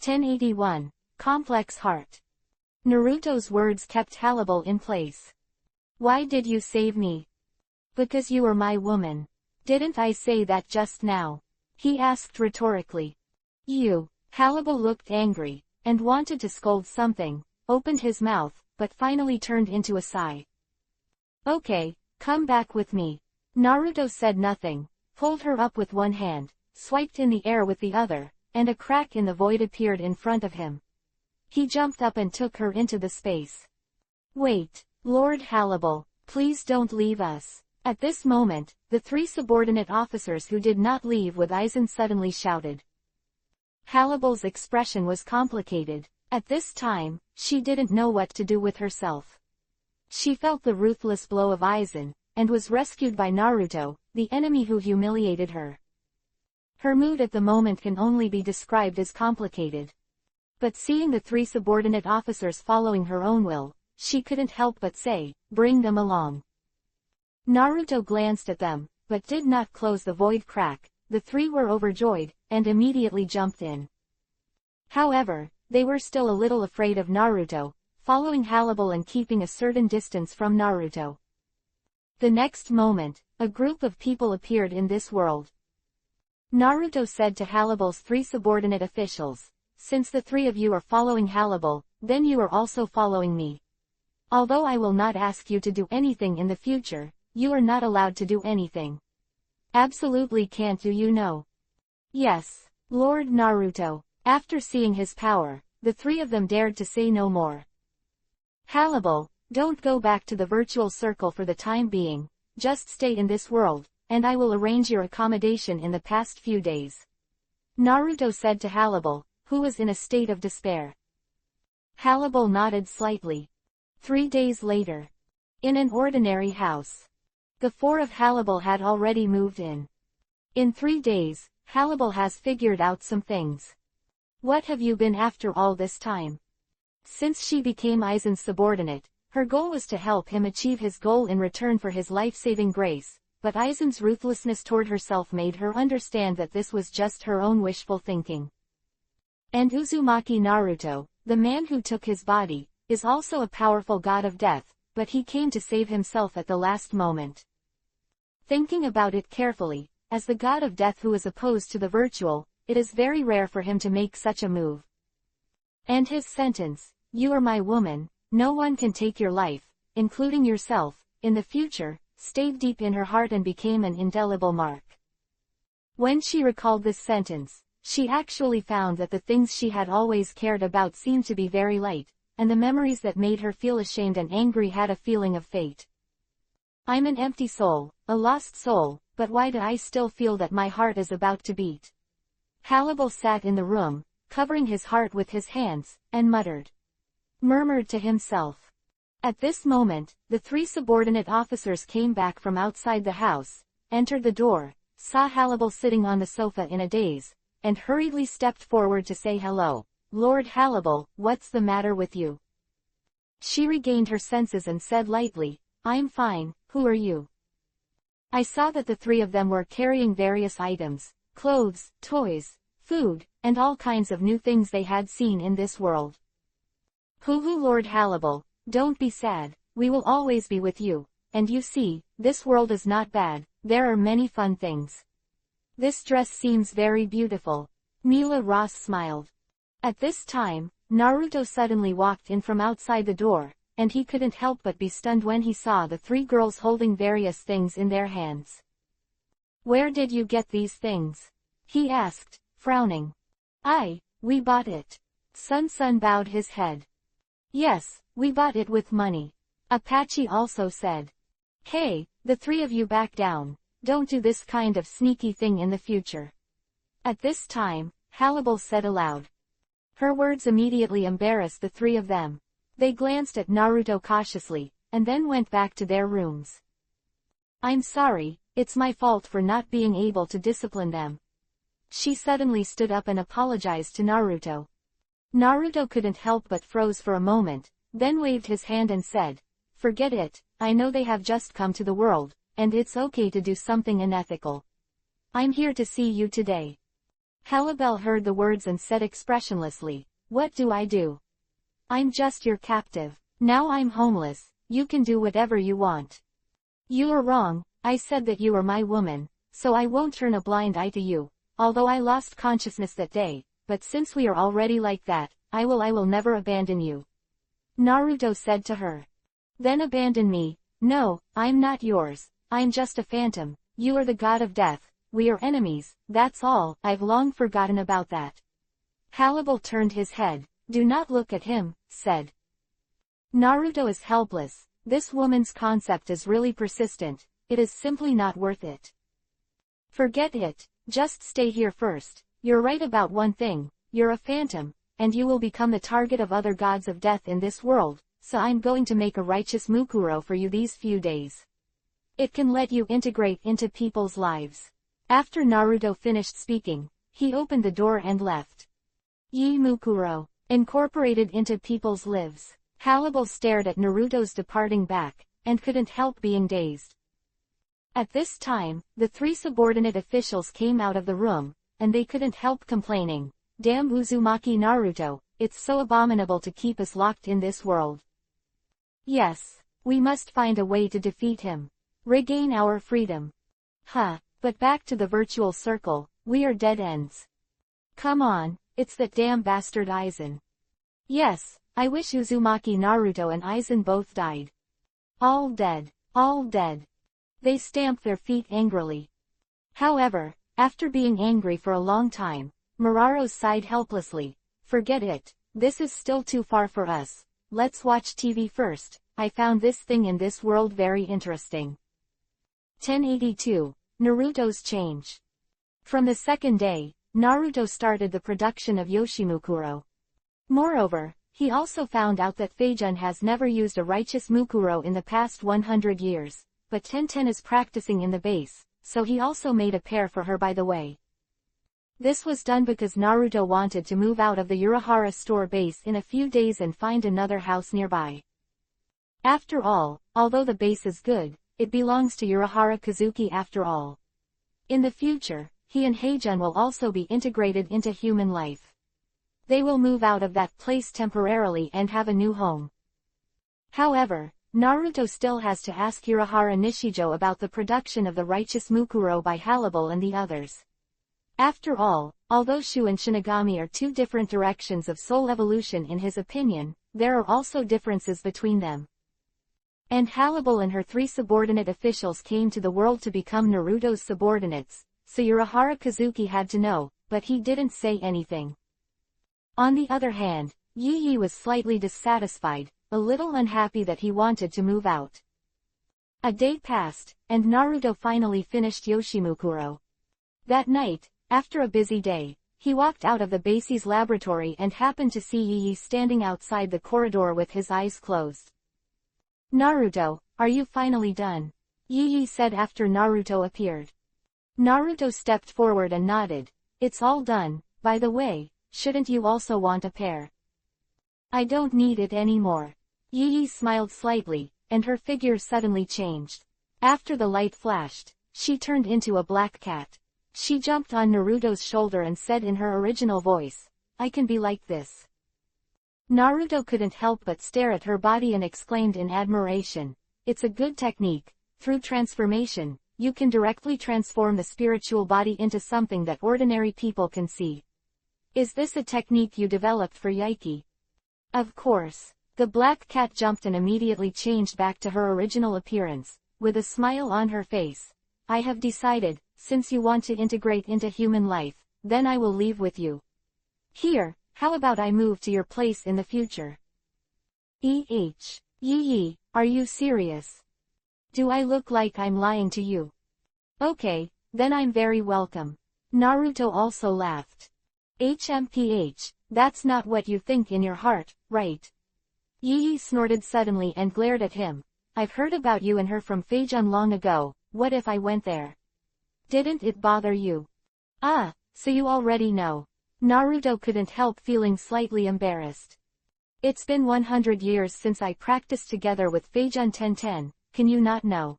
1081. Complex Heart. Naruto's words kept Hannibal in place. Why did you save me? Because you were my woman. Didn't I say that just now? He asked rhetorically. Hannibal looked angry, and wanted to scold something, opened his mouth, but finally turned into a sigh. Okay, come back with me. Naruto said nothing, pulled her up with one hand, swiped in the air with the other, and a crack in the void appeared in front of him. He jumped up and took her into the space. Wait, Lord Hannibal, please don't leave us. At this moment, the three subordinate officers who did not leave with Aizen suddenly shouted. Hannibal's expression was complicated. At this time, she didn't know what to do with herself. She felt the ruthless blow of Aizen, and was rescued by Naruto, the enemy who humiliated her. Her mood at the moment can only be described as complicated. But seeing the three subordinate officers following her own will, she couldn't help but say, bring them along. Naruto glanced at them, but did not close the void crack. The three were overjoyed, and immediately jumped in. However, they were still a little afraid of Naruto, following Hannibal and keeping a certain distance from Naruto. The next moment, a group of people appeared in this world. Naruto said to Hannibal's three subordinate officials, since the three of you are following Hannibal, then you are also following me. Although I will not ask you to do anything in the future, you are not allowed to do anything. Absolutely can't you know? Yes, Lord Naruto. After seeing his power, the three of them dared to say no more. Hannibal, don't go back to the virtual circle for the time being, just stay in this world, and I will arrange your accommodation in the past few days. Naruto said to Hannibal, who was in a state of despair. Hannibal nodded slightly. 3 days later. In an ordinary house. The four of Hannibal had already moved in. In 3 days, Hannibal has figured out some things. What have you been after all this time? Since she became Aizen's subordinate, her goal was to help him achieve his goal in return for his life-saving grace, but Aizen's ruthlessness toward herself made her understand that this was just her own wishful thinking. And Uzumaki Naruto, the man who took his body, is also a powerful god of death, but he came to save himself at the last moment. Thinking about it carefully, as the god of death who is opposed to the virtual, it is very rare for him to make such a move. And his sentence, you are my woman, no one can take your life, including yourself, in the future, stayed deep in her heart and became an indelible mark. When she recalled this sentence, she actually found that the things she had always cared about seemed to be very light, and the memories that made her feel ashamed and angry had a feeling of fate. I'm an empty soul, a lost soul, but why do I still feel that my heart is about to beat? Hannibal sat in the room, covering his heart with his hands, and murmured to himself. At this moment, the three subordinate officers came back from outside the house, entered the door, saw Hannibal sitting on the sofa in a daze, and hurriedly stepped forward to say hello. Lord Hannibal, what's the matter with you? She regained her senses and said lightly, I'm fine, who are you? I saw that the three of them were carrying various items, clothes, toys, food, and all kinds of new things they had seen in this world. Hoo-hoo Lord Hannibal, don't be sad, we will always be with you, and you see, this world is not bad, there are many fun things. This dress seems very beautiful. Mila Ross smiled. At this time, Naruto suddenly walked in from outside the door, and he couldn't help but be stunned when he saw the three girls holding various things in their hands. Where did you get these things? He asked, frowning. We bought it. Sun bowed his head. Yes, we bought it with money. Apache also said. Hey, the three of you back down, don't do this kind of sneaky thing in the future. At this time, Hannibal said aloud. Her words immediately embarrassed the three of them. They glanced at Naruto cautiously, and then went back to their rooms. I'm sorry, it's my fault for not being able to discipline them. She suddenly stood up and apologized to Naruto. Naruto couldn't help but froze for a moment, then waved his hand and said, forget it, I know they have just come to the world, and it's okay to do something unethical. I'm here to see you today. Halibel heard the words and said expressionlessly, "What do I do? I'm just your captive. Now I'm homeless, you can do whatever you want." "You are wrong, I said that you are my woman, so I won't turn a blind eye to you, although I lost consciousness that day, but since we are already like that, I will never abandon you," Naruto said to her. "Then abandon me." "No, I'm not yours, I'm just a phantom, you are the god of death, we are enemies, that's all." "I've long forgotten about that." Halibel turned his head. "Do not look at him," said Naruto is helpless. This woman's concept is really persistent, it is simply not worth it. "Forget it, just stay here first. You're right about one thing, you're a phantom, and you will become the target of other gods of death in this world, so I'm going to make a righteous Mukuro for you these few days. It can let you integrate into people's lives." After Naruto finished speaking, he opened the door and left. Yi Mukuro, incorporated into people's lives. Halibel stared at Naruto's departing back, and couldn't help being dazed. At this time, the three subordinate officials came out of the room, and they couldn't help complaining, "Damn Uzumaki Naruto, it's so abominable to keep us locked in this world. Yes, we must find a way to defeat him. Regain our freedom." But back to the virtual circle, we are dead ends. "Come on, it's that damn bastard Aizen." "Yes, I wish Uzumaki Naruto and Aizen both died. All dead, all dead." They stamped their feet angrily. However, after being angry for a long time, Muraro sighed helplessly, "Forget it, this is still too far for us, let's watch TV first, I found this thing in this world very interesting." 1082, Naruto's Change. From the second day, Naruto started the production of Yoshimukuro. Moreover, he also found out that Feijun has never used a righteous Mukuro in the past 100 years, but Tenten is practicing in the base, so he also made a pair for her by the way. This was done because Naruto wanted to move out of the Urahara store base in a few days and find another house nearby. After all, although the base is good, it belongs to Urahara Kazuki after all. In the future, he and Heijun will also be integrated into human life. They will move out of that place temporarily and have a new home. However, Naruto still has to ask Urahara Nishijo about the production of the righteous Mukuro by Halibel and the others. After all, although Shu and Shinigami are two different directions of soul evolution in his opinion, there are also differences between them. And Halibel and her three subordinate officials came to the world to become Naruto's subordinates, so Urahara Kazuki had to know, but he didn't say anything. On the other hand, Yi was slightly dissatisfied, a little unhappy that he wanted to move out. A day passed, and Naruto finally finished Yoshimukuro. That night, after a busy day, he walked out of the base's laboratory and happened to see Yi standing outside the corridor with his eyes closed. "Naruto, are you finally done?" Yi said after Naruto appeared. Naruto stepped forward and nodded. "It's all done, by the way, shouldn't you also want a pair?" "I don't need it anymore." Yi smiled slightly, and her figure suddenly changed. After the light flashed, she turned into a black cat. She jumped on Naruto's shoulder and said in her original voice, "I can be like this." Naruto couldn't help but stare at her body and exclaimed in admiration, "It's a good technique. Through transformation, you can directly transform the spiritual body into something that ordinary people can see. Is this a technique you developed for Yaiki?" "Of course." The black cat jumped and immediately changed back to her original appearance, with a smile on her face. "I have decided, since you want to integrate into human life, then I will leave with you. Here, how about I move to your place in the future?" Yi, are you serious? Do I look like I'm lying to you? Okay, then I'm very welcome. Naruto also laughed. HMPH, that's not what you think in your heart, right? Yi snorted suddenly and glared at him. "I've heard about you and her from Feijun long ago, what if I went there? Didn't it bother you?" "Ah, so you already know." Naruto couldn't help feeling slightly embarrassed. "It's been 100 years since I practiced together with Feijun Tenten, can you not know?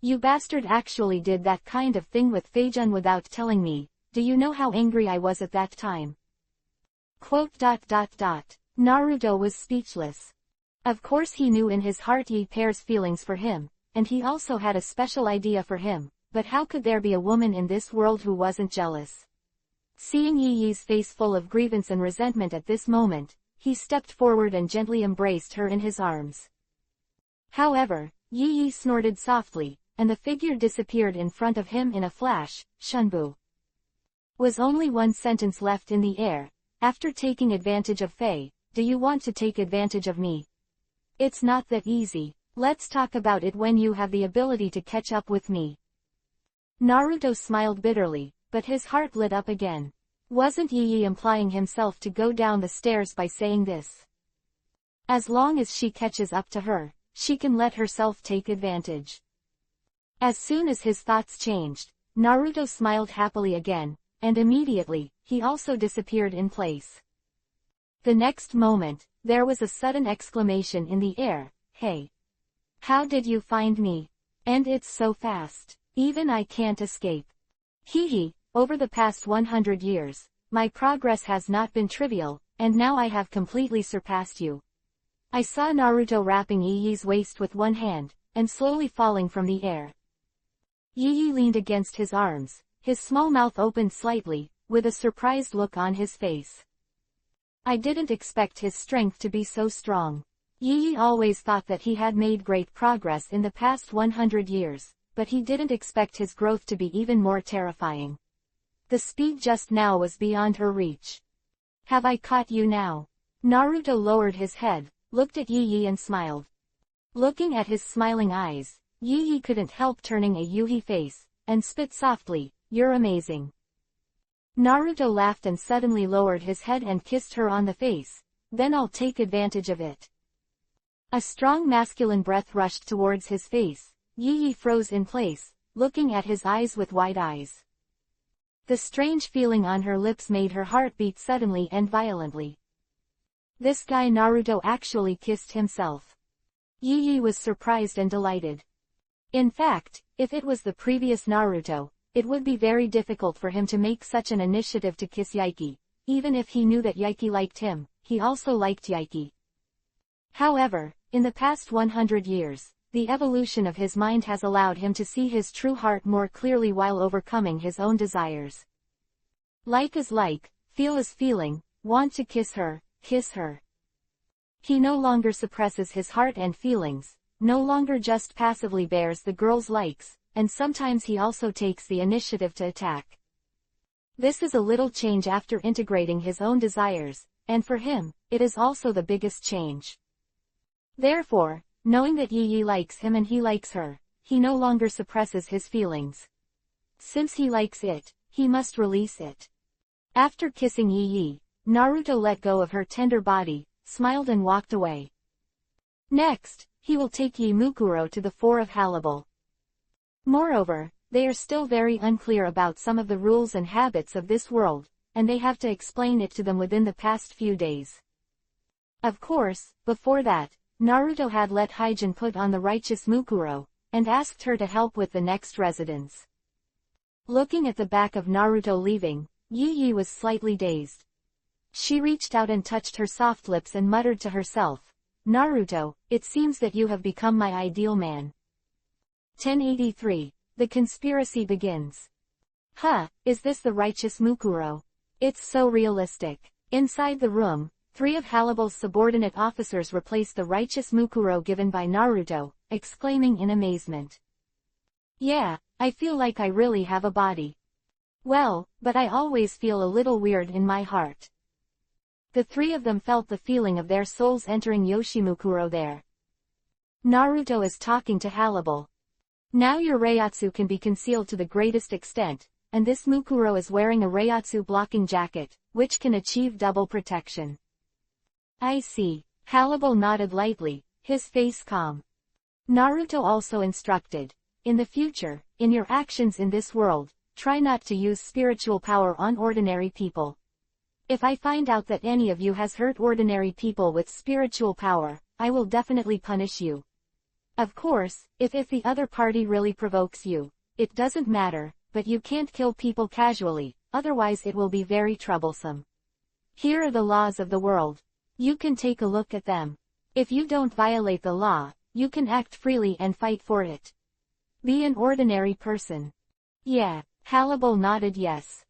You bastard actually did that kind of thing with Feijun without telling me, Do you know how angry I was at that time? Naruto was speechless. Of course he knew in his heart Yi Pair's feelings for him, and he also had a special idea for him, but how could there be a woman in this world who wasn't jealous? Seeing Yi Yi's face full of grievance and resentment at this moment, he stepped forward and gently embraced her in his arms. However, Yi Yi snorted softly, and the figure disappeared in front of him in a flash. Shunbu. Was only one sentence left in the air. After taking advantage of Faye, do you want to take advantage of me? It's not that easy. Let's talk about it when you have the ability to catch up with me. Naruto smiled bitterly, but his heart lit up again. Wasn't Yi Yi implying himself to go down the stairs by saying this? As long as she catches up to her, she can let herself take advantage. As soon as his thoughts changed, Naruto smiled happily again, and immediately, he also disappeared in place. The next moment, there was a sudden exclamation in the air, "Hey! How did you find me? And it's so fast. Even I can't escape." Hee, over the past 100 years, my progress has not been trivial, and now I have completely surpassed you. I saw Naruto wrapping Yi Yi's waist with one hand, and slowly falling from the air. Yi Yi leaned against his arms, his small mouth opened slightly, with a surprised look on his face. I didn't expect his strength to be so strong. Yi Yi always thought that he had made great progress in the past 100 years, but he didn't expect his growth to be even more terrifying. The speed just now was beyond her reach. Have I caught you now? Naruto lowered his head, looked at Yi Yi and smiled. Looking at his smiling eyes, Yi Yi couldn't help turning a Yuhi face, and spit softly, "You're amazing." Naruto laughed and suddenly lowered his head and kissed her on the face. "Then I'll take advantage of it." A strong masculine breath rushed towards his face. Yi Yi froze in place, looking at his eyes with wide eyes. The strange feeling on her lips made her heart beat suddenly and violently. This guy Naruto actually kissed himself. Yi Yi was surprised and delighted. In fact, if it was the previous Naruto, it would be very difficult for him to make such an initiative to kiss Yaiki. Even if he knew that Yaiki liked him, he also liked Yaiki. However, in the past 100 years, the evolution of his mind has allowed him to see his true heart more clearly while overcoming his own desires. Like is like, feel is feeling, want to kiss her, kiss her. He no longer suppresses his heart and feelings, no longer just passively bears the girl's likes, and sometimes he also takes the initiative to attack. This is a little change after integrating his own desires, and for him, it is also the biggest change. Therefore, knowing that Yi Yi likes him and he likes her, he no longer suppresses his feelings. Since he likes it, he must release it. After kissing Yi Yi, Naruto let go of her tender body, smiled and walked away. Next, he will take Yi Mukuro to the Four of Halibal. Moreover, they are still very unclear about some of the rules and habits of this world, and they have to explain it to them within the past few days. Of course, before that, Naruto had let Hyjin put on the righteous Mukuro, and asked her to help with the next residence. Looking at the back of Naruto leaving, Yi Yi was slightly dazed. She reached out and touched her soft lips and muttered to herself, "Naruto, it seems that you have become my ideal man." 1083. The conspiracy begins. Is this the righteous Mukuro? It's so realistic. Inside the room, 3 of Halibal's subordinate officers replaced the righteous Mukuro given by Naruto, exclaiming in amazement. "Yeah, I feel like I really have a body. Well, but I always feel a little weird in my heart." The 3 of them felt the feeling of their souls entering Yoshimukuro there. Naruto is talking to Halibal. "Now your Reiatsu can be concealed to the greatest extent, and this Mukuro is wearing a Reiatsu blocking jacket, which can achieve double protection." "I see." Halibal nodded lightly, his face calm. Naruto also instructed, "In the future, in your actions in this world, try not to use spiritual power on ordinary people. If I find out that any of you has hurt ordinary people with spiritual power, I will definitely punish you. Of course, if the other party really provokes you, it doesn't matter, but you can't kill people casually, otherwise it will be very troublesome. Here are the laws of the world. You can take a look at them. If you don't violate the law, you can act freely and fight for it. Be an ordinary person. Yeah, Hannibal nodded yes.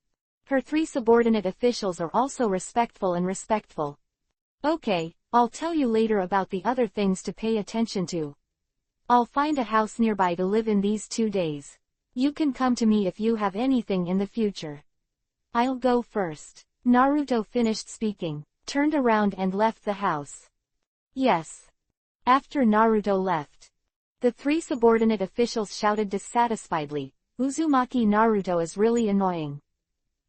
Her 3 subordinate officials are also respectful and respectful. Okay, I'll tell you later about the other things to pay attention to. I'll find a house nearby to live in these 2 days. You can come to me if you have anything in the future. I'll go first. Naruto finished speaking, turned around and left the house. Yes. After Naruto left, the 3 subordinate officials shouted dissatisfiedly, Uzumaki Naruto is really annoying.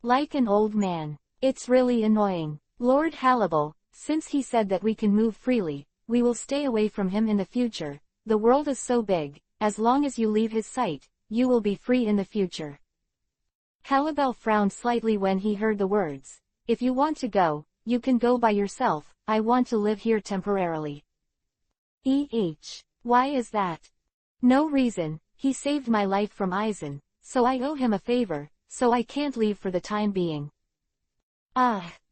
Like an old man. It's really annoying. Lord Hannibal, since he said that we can move freely, we will stay away from him in the future. The world is so big, as long as you leave his sight, you will be free in the future. Hannibal frowned slightly when he heard the words. If you want to go, you can go by yourself, I want to live here temporarily. Why is that? No reason, he saved my life from Aizen, so I owe him a favor, so I can't leave for the time being.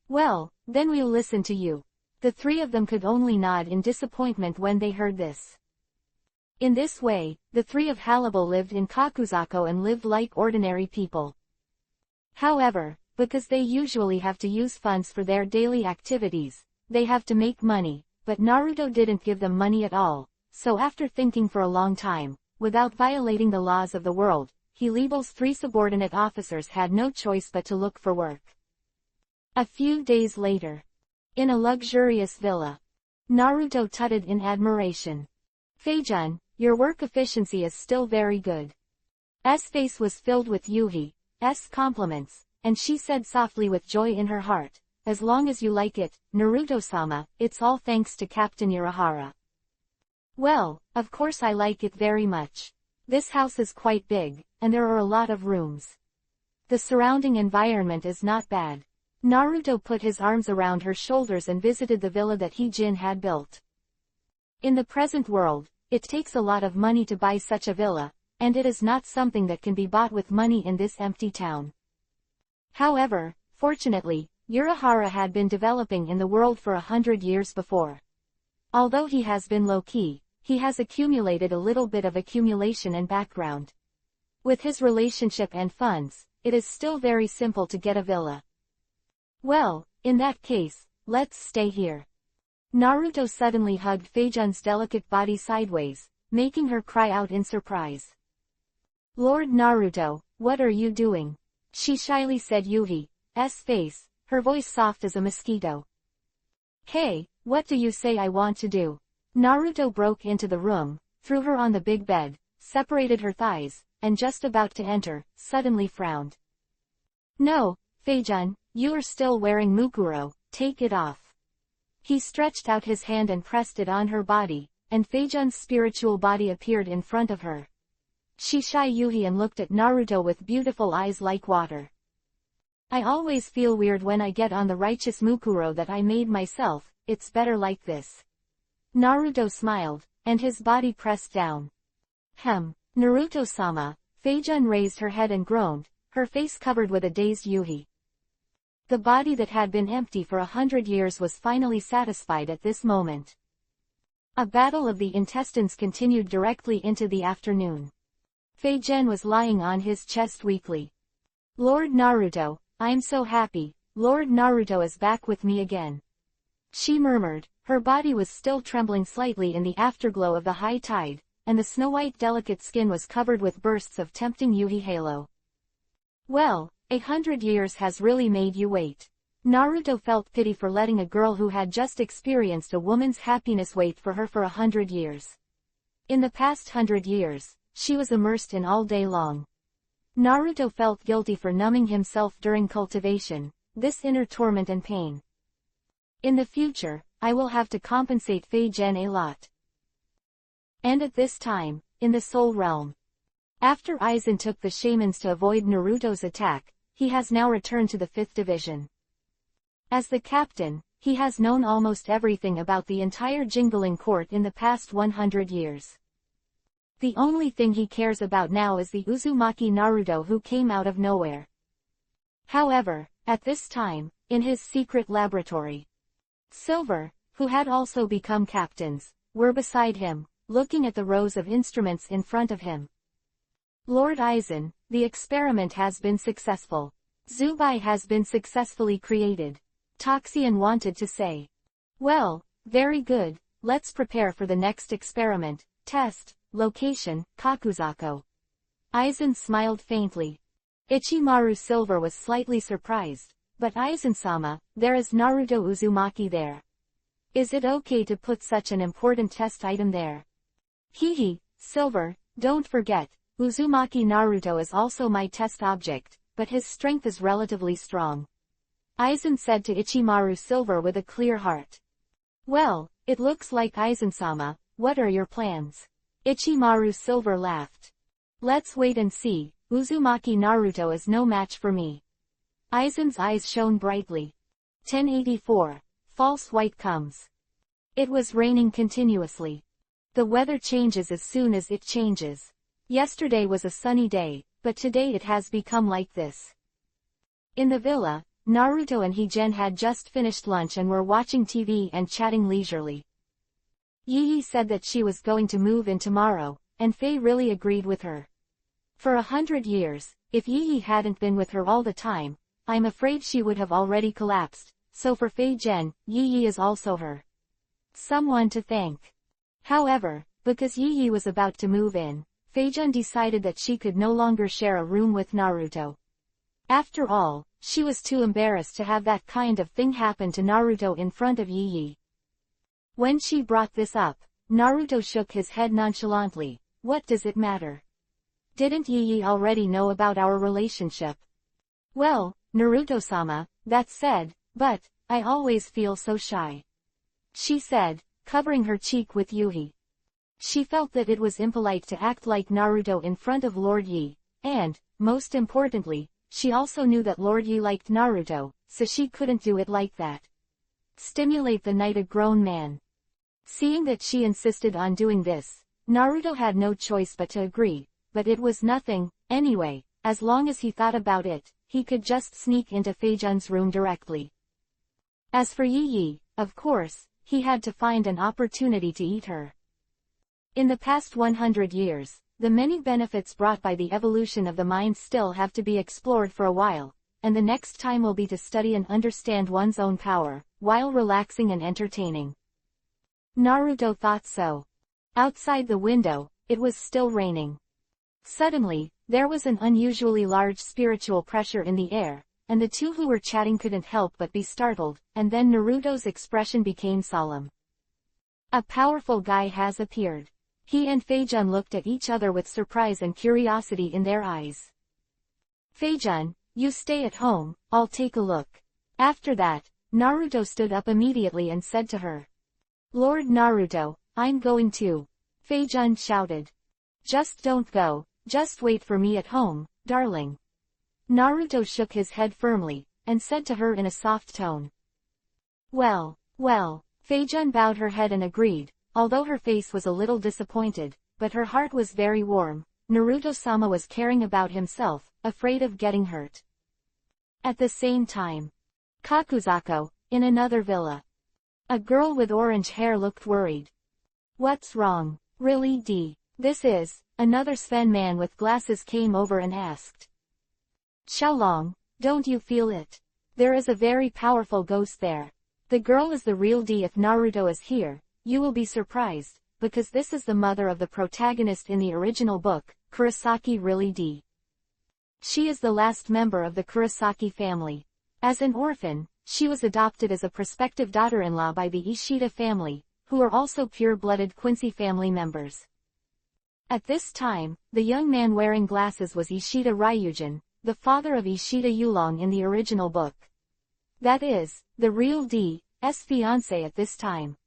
Well, then we'll listen to you. The 3 of them could only nod in disappointment when they heard this. In this way, the 3 of Hannibal lived in Kakuzako and lived like ordinary people. However, because they usually have to use funds for their daily activities, they have to make money, but Naruto didn't give them money at all, so after thinking for a long time, without violating the laws of the world, Hannibals 3 subordinate officers had no choice but to look for work. A few days later, in a luxurious villa, Naruto tutted in admiration. Feijun, your work efficiency is still very good. S face was filled with Yuhi's compliments, and she said softly with joy in her heart, as long as you like it, Naruto-sama, it's all thanks to Captain Urahara. Well, of course I like it very much. This house is quite big, and there are a lot of rooms. The surrounding environment is not bad. Naruto put his arms around her shoulders and visited the villa that Heijin had built. In the present world, it takes a lot of money to buy such a villa, and it is not something that can be bought with money in this empty town. However, fortunately, Urahara had been developing in the world for 100 years before. Although he has been low-key, he has accumulated a little bit of accumulation and background. With his relationship and funds, it is still very simple to get a villa. Well, in that case, let's stay here. Naruto suddenly hugged Feijun's delicate body sideways, making her cry out in surprise. Lord Naruto, what are you doing? She shyly said Yuhi's face, her voice soft as a mosquito. Hey, what do you say I want to do? Naruto broke into the room, threw her on the big bed, separated her thighs, and just about to enter, suddenly frowned. No, Feijun, you are still wearing Mukuro, take it off. He stretched out his hand and pressed it on her body, and Feijun's spiritual body appeared in front of her. She shied Yuhi and looked at Naruto with beautiful eyes like water. I always feel weird when I get on the righteous Mukuro that I made myself, it's better like this. Naruto smiled, and his body pressed down. Naruto-sama, Feijun raised her head and groaned, her face covered with a dazed Yuhi. The body that had been empty for 100 years was finally satisfied at this moment. A battle of the intestines continued directly into the afternoon. Feijun was lying on his chest weakly. Lord Naruto, I'm so happy, Lord Naruto is back with me again. She murmured, her body was still trembling slightly in the afterglow of the high tide, and the snow-white delicate skin was covered with bursts of tempting Yuhi halo. Well, 100 years has really made you wait. Naruto felt pity for letting a girl who had just experienced a woman's happiness wait for her for 100 years. In the past 100 years, she was immersed in all day long. Naruto felt guilty for numbing himself during cultivation, this inner torment and pain. In the future, I will have to compensate Feijun a lot. And at this time, in the Soul Realm. After Aizen took the shamans to avoid Naruto's attack, he has now returned to the 5th division. As the captain, he has known almost everything about the entire Jingaling court in the past 100 years. The only thing he cares about now is the Uzumaki Naruto who came out of nowhere. However, at this time, in his secret laboratory, Silver, who had also become captains, were beside him, looking at the rows of instruments in front of him. Lord Eisen, the experiment has been successful. Zubai has been successfully created. Toxian wanted to say. Well, very good, let's prepare for the next experiment. Test, location, Kakuzako. Eisen smiled faintly. Ichimaru Silver was slightly surprised. But Eisen-sama, there is Naruto Uzumaki there. Is it okay to put such an important test item there? Hehe, Silver, don't forget, Uzumaki Naruto is also my test object, but his strength is relatively strong. Eisen said to Ichimaru Silver with a clear heart. Well, it looks like Eisen-sama, what are your plans? Ichimaru Silver laughed. Let's wait and see, Uzumaki Naruto is no match for me. Eisen's eyes shone brightly. 1084. False white comes. It was raining continuously. The weather changes as soon as it changes. Yesterday was a sunny day, but today it has become like this. In the villa, Naruto and Higen had just finished lunch and were watching TV and chatting leisurely. Yi said that she was going to move in tomorrow, and Faye really agreed with her. For 100 years, if Yi hadn't been with her all the time, I'm afraid she would have already collapsed, so for Fei Zhen, Yi is also her someone to thank. However, because Yi was about to move in, Fei Zhen decided that she could no longer share a room with Naruto. After all, she was too embarrassed to have that kind of thing happen to Naruto in front of Yi. When she brought this up, Naruto shook his head nonchalantly. What does it matter? Didn't Yi already know about our relationship? Well, Naruto-sama, that said, but, I always feel so shy. She said, covering her cheek with Yuhi. She felt that it was impolite to act like Naruto in front of Lord Yi, and, most importantly, she also knew that Lord Yi liked Naruto, so she couldn't do it like that. Stimulate the night a grown man. Seeing that she insisted on doing this, Naruto had no choice but to agree, but it was nothing, anyway, as long as he thought about it, he could just sneak into Fei Zhen's room directly. As for Yi, of course, he had to find an opportunity to eat her. In the past 100 years, the many benefits brought by the evolution of the mind still have to be explored for a while, and the next time will be to study and understand one's own power, while relaxing and entertaining. Naruto thought so. Outside the window, it was still raining. Suddenly, there was an unusually large spiritual pressure in the air, and the two who were chatting couldn't help but be startled, and then Naruto's expression became solemn. A powerful guy has appeared. He and Fei Zhen looked at each other with surprise and curiosity in their eyes. Fei Zhen, you stay at home, I'll take a look. After that, Naruto stood up immediately and said to her. Lord Naruto, I'm going too. Fei Zhen shouted. Just don't go, just wait for me at home, darling. Naruto shook his head firmly, and said to her in a soft tone. Well, Fei Zhen bowed her head and agreed, although her face was a little disappointed, but her heart was very warm. Naruto-sama was caring about himself, afraid of getting hurt. At the same time, Kakuzako, in another villa. A girl with orange hair looked worried. What's wrong? Really D? This is, another Sven man with glasses came over and asked. Xiaolong, don't you feel it? There is a very powerful ghost there. The girl is the real D. If Naruto is here, you will be surprised, because this is the mother of the protagonist in the original book, Kurosaki really D. She is the last member of the Kurosaki family. As an orphan, she was adopted as a prospective daughter-in-law by the Ishida family, who are also pure-blooded Quincy family members. At this time, the young man wearing glasses was Ishida Ryujin, the father of Ishida Yulong in the original book. That is, the real D's fiancé at this time.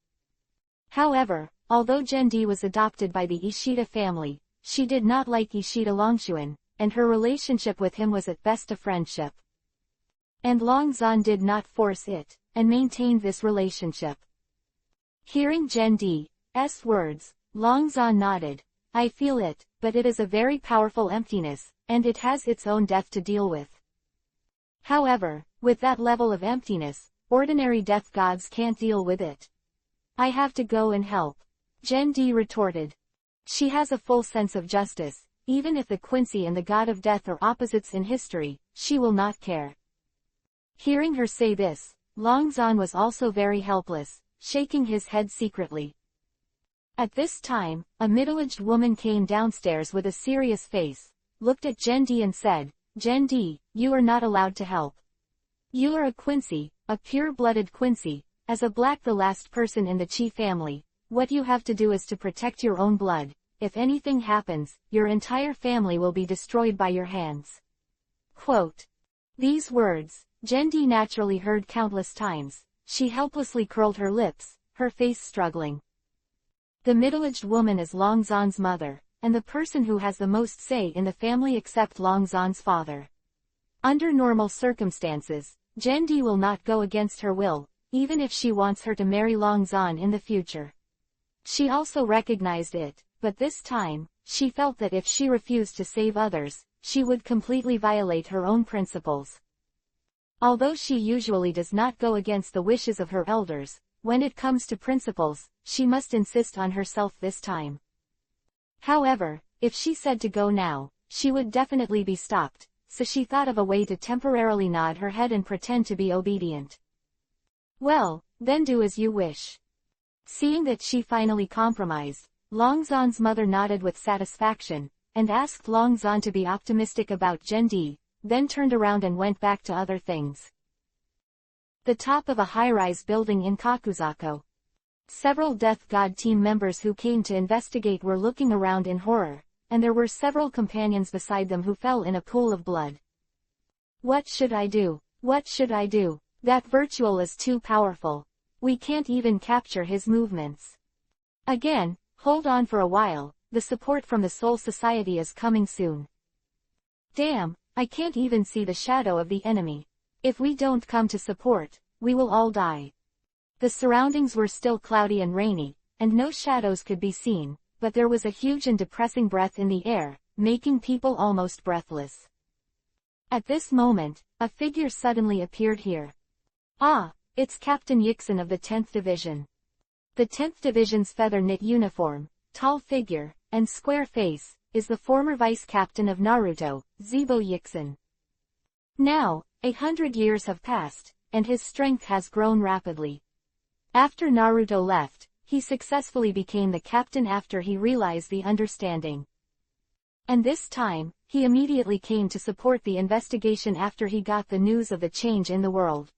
However, although Gen-D was adopted by the Ishida family, she did not like Ishida Longshuan, and her relationship with him was at best a friendship. And Longzan did not force it, and maintained this relationship. Hearing Gen-D's words, Longzan nodded. I feel it, but it is a very powerful emptiness, and it has its own death to deal with. However, with that level of emptiness, ordinary death gods can't deal with it. I have to go and help. Gen-D retorted. She has a full sense of justice. Even if the Quincy and the god of death are opposites in history, she will not care. Hearing her say this, Long Zhan was also very helpless, shaking his head secretly. At this time, a middle-aged woman came downstairs with a serious face, looked at Gen-D and said, Gen-D, you are not allowed to help. You are a Quincy, a pure-blooded Quincy, as a black the last person in the Chi family. What you have to do is to protect your own blood. If anything happens, your entire family will be destroyed by your hands. Quote. These words, Gen-D naturally heard countless times. She helplessly curled her lips, her face struggling. The middle-aged woman is Long Zhan's mother, and the person who has the most say in the family except Long Zhan's father. Under normal circumstances, Gen-D will not go against her will, even if she wants her to marry Long Zhan in the future. She also recognized it, but this time, she felt that if she refused to save others, she would completely violate her own principles. Although she usually does not go against the wishes of her elders, when it comes to principles, she must insist on herself this time. However, if she said to go now, she would definitely be stopped, so she thought of a way to temporarily nod her head and pretend to be obedient. Well, then do as you wish. Seeing that she finally compromised, Long Zhan's mother nodded with satisfaction, and asked Long Zhan to be optimistic about Gen-D, then turned around and went back to other things. The top of a high-rise building in Kakusako. Several Death God team members who came to investigate were looking around in horror, and there were several companions beside them who fell in a pool of blood. What should I do? What should I do? That virtual is too powerful. We can't even capture his movements. Again, hold on for a while, the support from the Soul Society is coming soon. Damn, I can't even see the shadow of the enemy. If we don't come to support, we will all die. The surroundings were still cloudy and rainy, and no shadows could be seen, but there was a huge and depressing breath in the air, making people almost breathless. At this moment, a figure suddenly appeared here. Ah, it's Captain Yixin of the 10th Division. The 10th Division's feather-knit uniform, tall figure, and square face, is the former vice captain of Naruto, Zibo Yixin. Now, 100 years have passed, and his strength has grown rapidly. After Naruto left, he successfully became the captain after he realized the understanding. And this time, he immediately came to support the investigation after he got the news of the change in the world.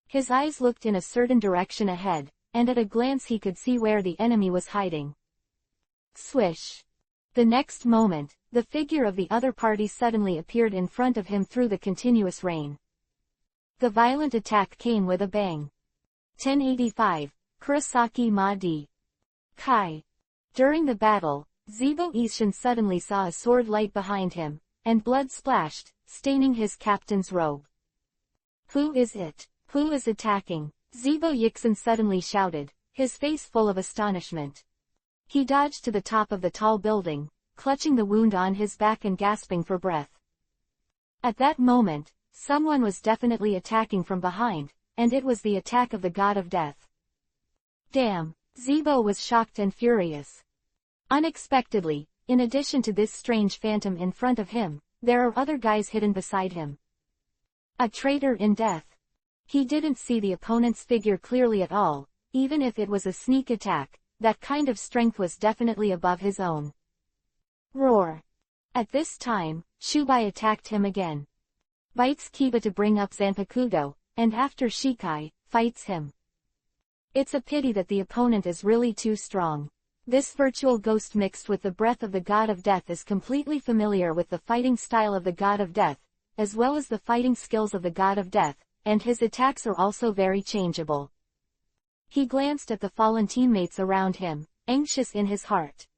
His eyes looked in a certain direction ahead, and at a glance he could see where the enemy was hiding. Swish! The next moment, the figure of the other party suddenly appeared in front of him through the continuous rain. The violent attack came with a bang. 1085, Kurosaki Ma-di. Kai. During the battle, Zibo Ishin suddenly saw a sword light behind him, and blood splashed, staining his captain's robe. Who is it? Who is attacking? Zibo Yixin suddenly shouted, his face full of astonishment. He dodged to the top of the tall building, clutching the wound on his back and gasping for breath. At that moment, someone was definitely attacking from behind, and it was the attack of the god of death. Damn, Zibo was shocked and furious. Unexpectedly, in addition to this strange phantom in front of him, there are other guys hidden beside him. A traitor in death. He didn't see the opponent's figure clearly at all, even if it was a sneak attack, that kind of strength was definitely above his own. Roar. At this time, Shubai attacked him again. Bites Kiba to bring up Zanpakuto, and after Shikai, fights him. It's a pity that the opponent is really too strong. This virtual ghost mixed with the breath of the god of death is completely familiar with the fighting style of the god of death, as well as the fighting skills of the god of death, and his attacks are also very changeable. He glanced at the fallen teammates around him, anxious in his heart.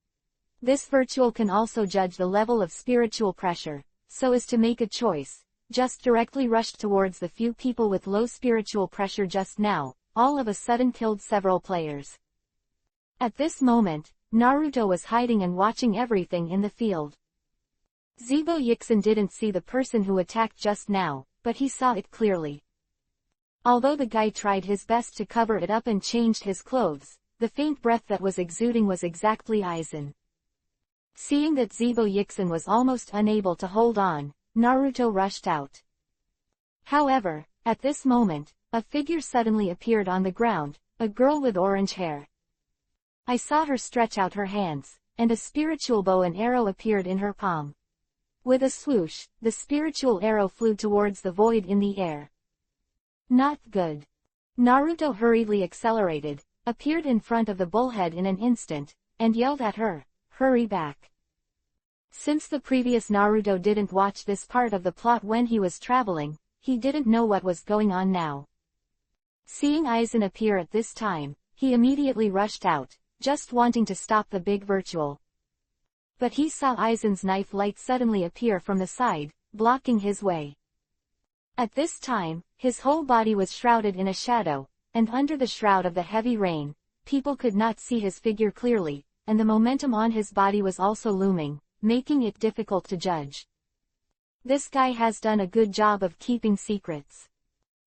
This virtual can also judge the level of spiritual pressure, so as to make a choice. Just directly rushed towards the few people with low spiritual pressure just now, all of a sudden killed several players. At this moment, Naruto was hiding and watching everything in the field. Zibo Yixin didn't see the person who attacked just now, but he saw it clearly. Although the guy tried his best to cover it up and changed his clothes, the faint breath that was exuding was exactly Aizen. Seeing that Zeebo Yixin was almost unable to hold on, Naruto rushed out. However, at this moment, a figure suddenly appeared on the ground, a girl with orange hair. I saw her stretch out her hands, and a spiritual bow and arrow appeared in her palm. With a swoosh, the spiritual arrow flew towards the void in the air. Not good. Naruto hurriedly accelerated, appeared in front of the bullhead in an instant, and yelled at her, "Hurry back." Since the previous Naruto didn't watch this part of the plot when he was traveling, he didn't know what was going on now. Seeing Aizen appear at this time, he immediately rushed out, just wanting to stop the big virtual. But he saw Aizen's knife light suddenly appear from the side, blocking his way. At this time, his whole body was shrouded in a shadow, and under the shroud of the heavy rain, people could not see his figure clearly, and the momentum on his body was also looming, making it difficult to judge. This guy has done a good job of keeping secrets.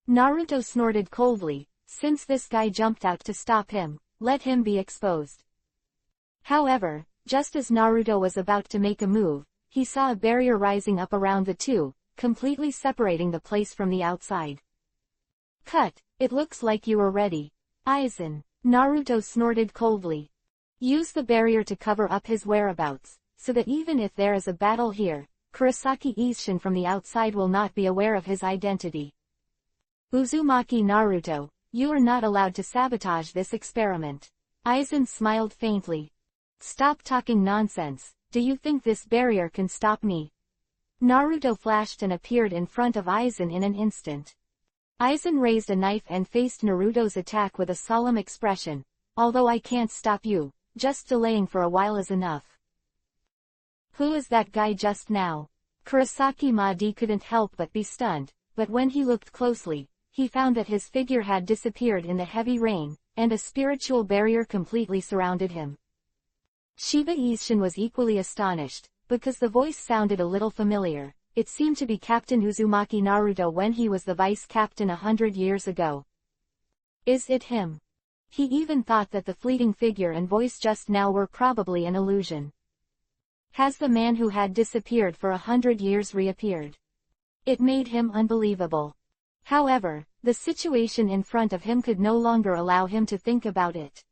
Naruto snorted coldly, since this guy jumped out to stop him, let him be exposed. However, just as Naruto was about to make a move, he saw a barrier rising up around the two, completely separating the place from the outside. Cut, it looks like you were ready. Aizen, Naruto snorted coldly. Use the barrier to cover up his whereabouts, so that even if there is a battle here, Kurosaki Isshin from the outside will not be aware of his identity. Uzumaki Naruto, you are not allowed to sabotage this experiment. Aizen smiled faintly. Stop talking nonsense, do you think this barrier can stop me? Naruto flashed and appeared in front of Aizen in an instant. Aizen raised a knife and faced Naruto's attack with a solemn expression. Although I can't stop you, just delaying for a while is enough. Who is that guy just now? Kurosaki Madi couldn't help but be stunned, but when he looked closely, he found that his figure had disappeared in the heavy rain, and a spiritual barrier completely surrounded him. Shiba Isshin was equally astonished, because the voice sounded a little familiar. It seemed to be Captain Uzumaki Naruto when he was the vice captain 100 years ago. Is it him? He even thought that the fleeting figure and voice just now were probably an illusion. Has the man who had disappeared for 100 years reappeared? It made him unbelievable. However, the situation in front of him could no longer allow him to think about it.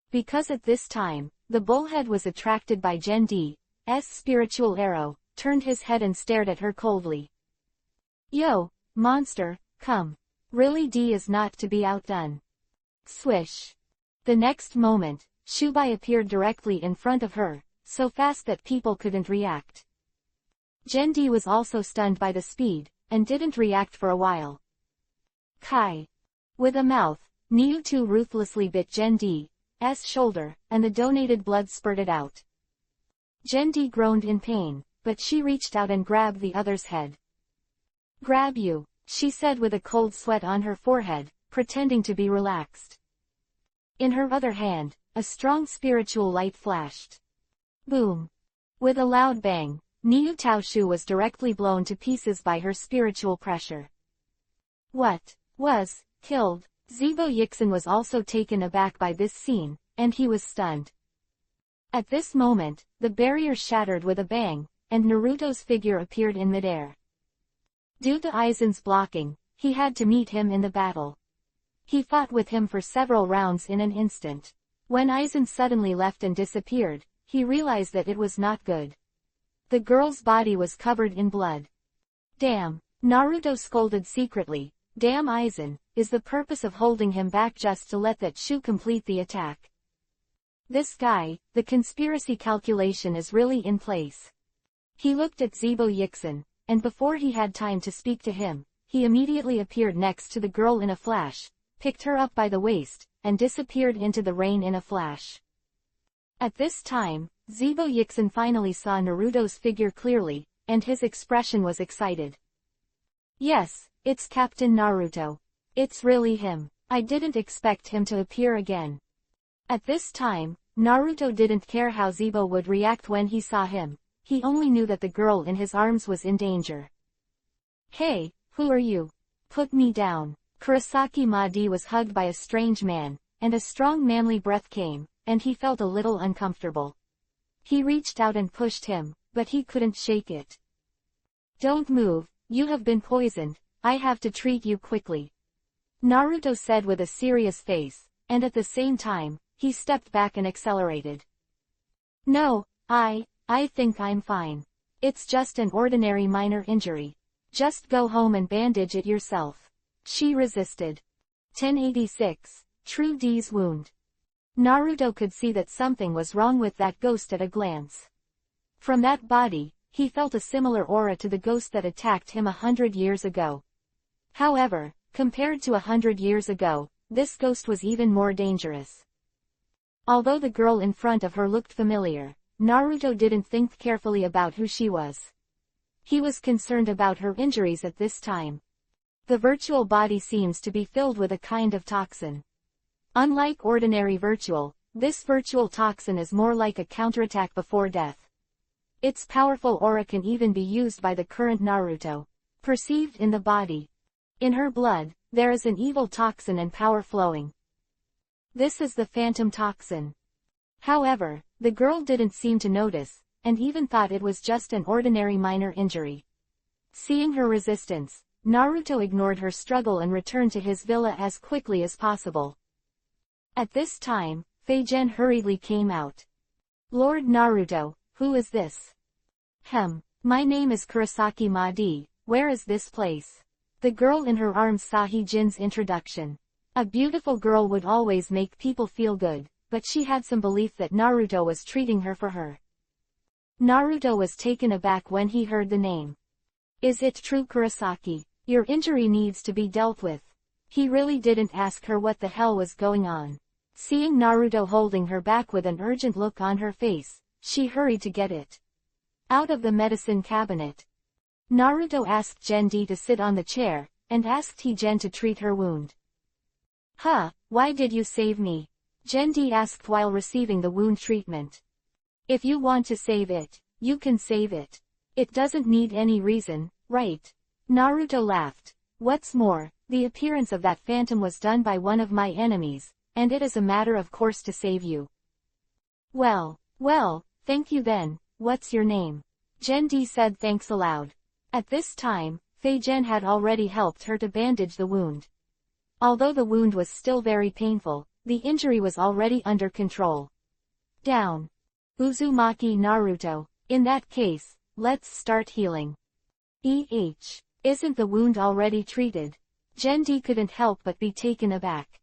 Because at this time, the bullhead was attracted by Gen D's spiritual arrow, turned his head and stared at her coldly. Yo, monster, come. Really D is not to be outdone. Swish. The next moment, Shubai appeared directly in front of her, so fast that people couldn't react. Gen D was also stunned by the speed, and didn't react for a while. Kai. With a mouth, Mewtwo ruthlessly bit Gen D's shoulder, and the donated blood spurted out. Gen D groaned in pain, but she reached out and grabbed the other's head. Grab you, she said with a cold sweat on her forehead, pretending to be relaxed. In her other hand, a strong spiritual light flashed. Boom. With a loud bang, Niu Taoshu was directly blown to pieces by her spiritual pressure. What? Was killed? Zeebo Yixin was also taken aback by this scene, and he was stunned. At this moment, the barrier shattered with a bang, and Naruto's figure appeared in midair. Due to Aizen's blocking, he had to meet him in the battle. He fought with him for several rounds in an instant. When Aizen suddenly left and disappeared, he realized that it was not good. The girl's body was covered in blood. Damn, Naruto scolded secretly. Damn Aizen, is the purpose of holding him back just to let that Shu complete the attack? This guy, the conspiracy calculation is really in place. He looked at Zeebo Yixin, and before he had time to speak to him, he immediately appeared next to the girl in a flash, picked her up by the waist, and disappeared into the rain in a flash. At this time, Zeebo Yixin finally saw Naruto's figure clearly, and his expression was excited. Yes, it's Captain Naruto. It's really him. I didn't expect him to appear again. At this time, Naruto didn't care how Zeebo would react when he saw him. He only knew that the girl in his arms was in danger. Hey, Who are you? Put me down. Kurosaki Madi was hugged by a strange man, and a strong manly breath came, and he felt a little uncomfortable. He reached out and pushed him, but he couldn't shake it. Don't move, you have been poisoned, I have to treat you quickly. Naruto said with a serious face, and at the same time, he stepped back and accelerated. No, I think I'm fine. It's just an ordinary minor injury. Just go home and bandage it yourself. She resisted. 1086, True D's wound. Naruto could see that something was wrong with that ghost at a glance. From that body, he felt a similar aura to the ghost that attacked him 100 years ago. However, compared to 100 years ago, this ghost was even more dangerous. Although the girl in front of her looked familiar, Naruto didn't think carefully about who she was. He was concerned about her injuries at this time. The virtual body seems to be filled with a kind of toxin. Unlike ordinary virtual, this virtual toxin is more like a counterattack before death. Its powerful aura can even be used by the current Naruto. Perceived in the body. In her blood, there is an evil toxin and power flowing. This is the phantom toxin. However, the girl didn't seem to notice, and even thought it was just an ordinary minor injury. Seeing her resistance, Naruto ignored her struggle and returned to his villa as quickly as possible. At this time, Feigen hurriedly came out. Lord Naruto, who is this? My name is Kurosaki Madi, where is this place? The girl in her arms saw Heijin's introduction. A beautiful girl would always make people feel good, but she had some belief that Naruto was treating her for her. Naruto was taken aback when he heard the name. Is it true, Kurosaki? Your injury needs to be dealt with. He really didn't ask her what the hell was going on. Seeing Naruto holding her back with an urgent look on her face, she hurried to get it out of the medicine cabinet. Naruto asked Gendi to sit on the chair, and asked Heijin to treat her wound. Why did you save me? Gendi asked while receiving the wound treatment. If you want to save it, you can save it. It doesn't need any reason, right? Naruto laughed. What's more, the appearance of that phantom was done by one of my enemies, and it is a matter of course to save you. Well, thank you then. What's your name? Gendi said thanks aloud. At this time, Feigen had already helped her to bandage the wound. Although the wound was still very painful, the injury was already under control. Down. Uzumaki Naruto, in that case, let's start healing. Isn't the wound already treated? Gendi couldn't help but be taken aback.